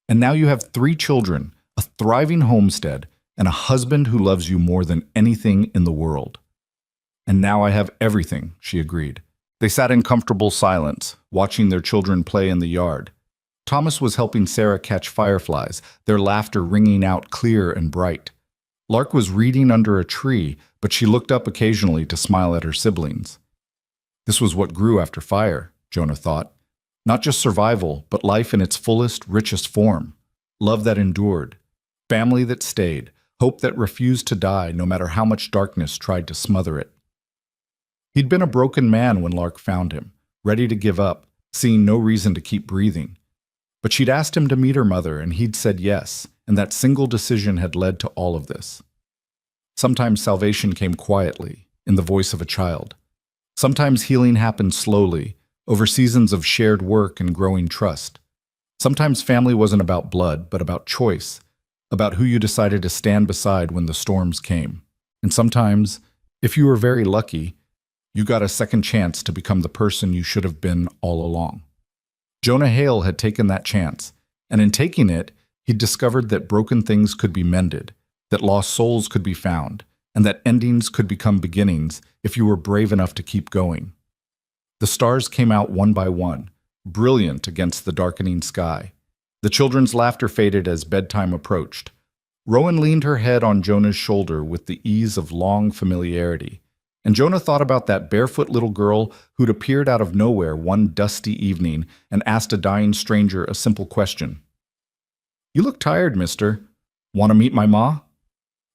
S1: you have 3 children, a thriving homestead, and a husband who loves you more than anything in the world." "And now I have everything," she agreed. They sat in comfortable silence, watching their children play in the yard. Thomas was helping Sarah catch fireflies, their laughter ringing out clear and bright. Lark was reading under a tree, but she looked up occasionally to smile at her siblings. This was what grew after fire, Jonah thought. Not just survival, but life in its fullest, richest form. Love that endured. Family that stayed. Hope that refused to die no matter how much darkness tried to smother it. He'd been a broken man when Lark found him, ready to give up, seeing no reason to keep breathing. But she'd asked him to meet her mother, and he'd said yes, and that single decision had led to all of this. Sometimes salvation came quietly, in the voice of a child. Sometimes healing happened slowly, over seasons of shared work and growing trust. Sometimes family wasn't about blood, but about choice, about who you decided to stand beside when the storms came. And sometimes, if you were very lucky, you got a second chance to become the person you should have been all along. Jonah Hale had taken that chance, and in taking it, he'd discovered that broken things could be mended, that lost souls could be found, and that endings could become beginnings if you were brave enough to keep going. The stars came out one by one, brilliant against the darkening sky. The children's laughter faded as bedtime approached. Rowan leaned her head on Jonah's shoulder with the ease of long familiarity, and Jonah thought about that barefoot little girl who'd appeared out of nowhere one dusty evening and asked a dying stranger a simple question. "You look tired, mister. Want to meet my ma?"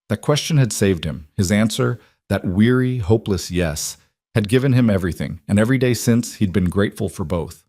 S1: That question had saved him. His answer, that weary, hopeless yes, had given him everything, and every day since he'd been grateful for both.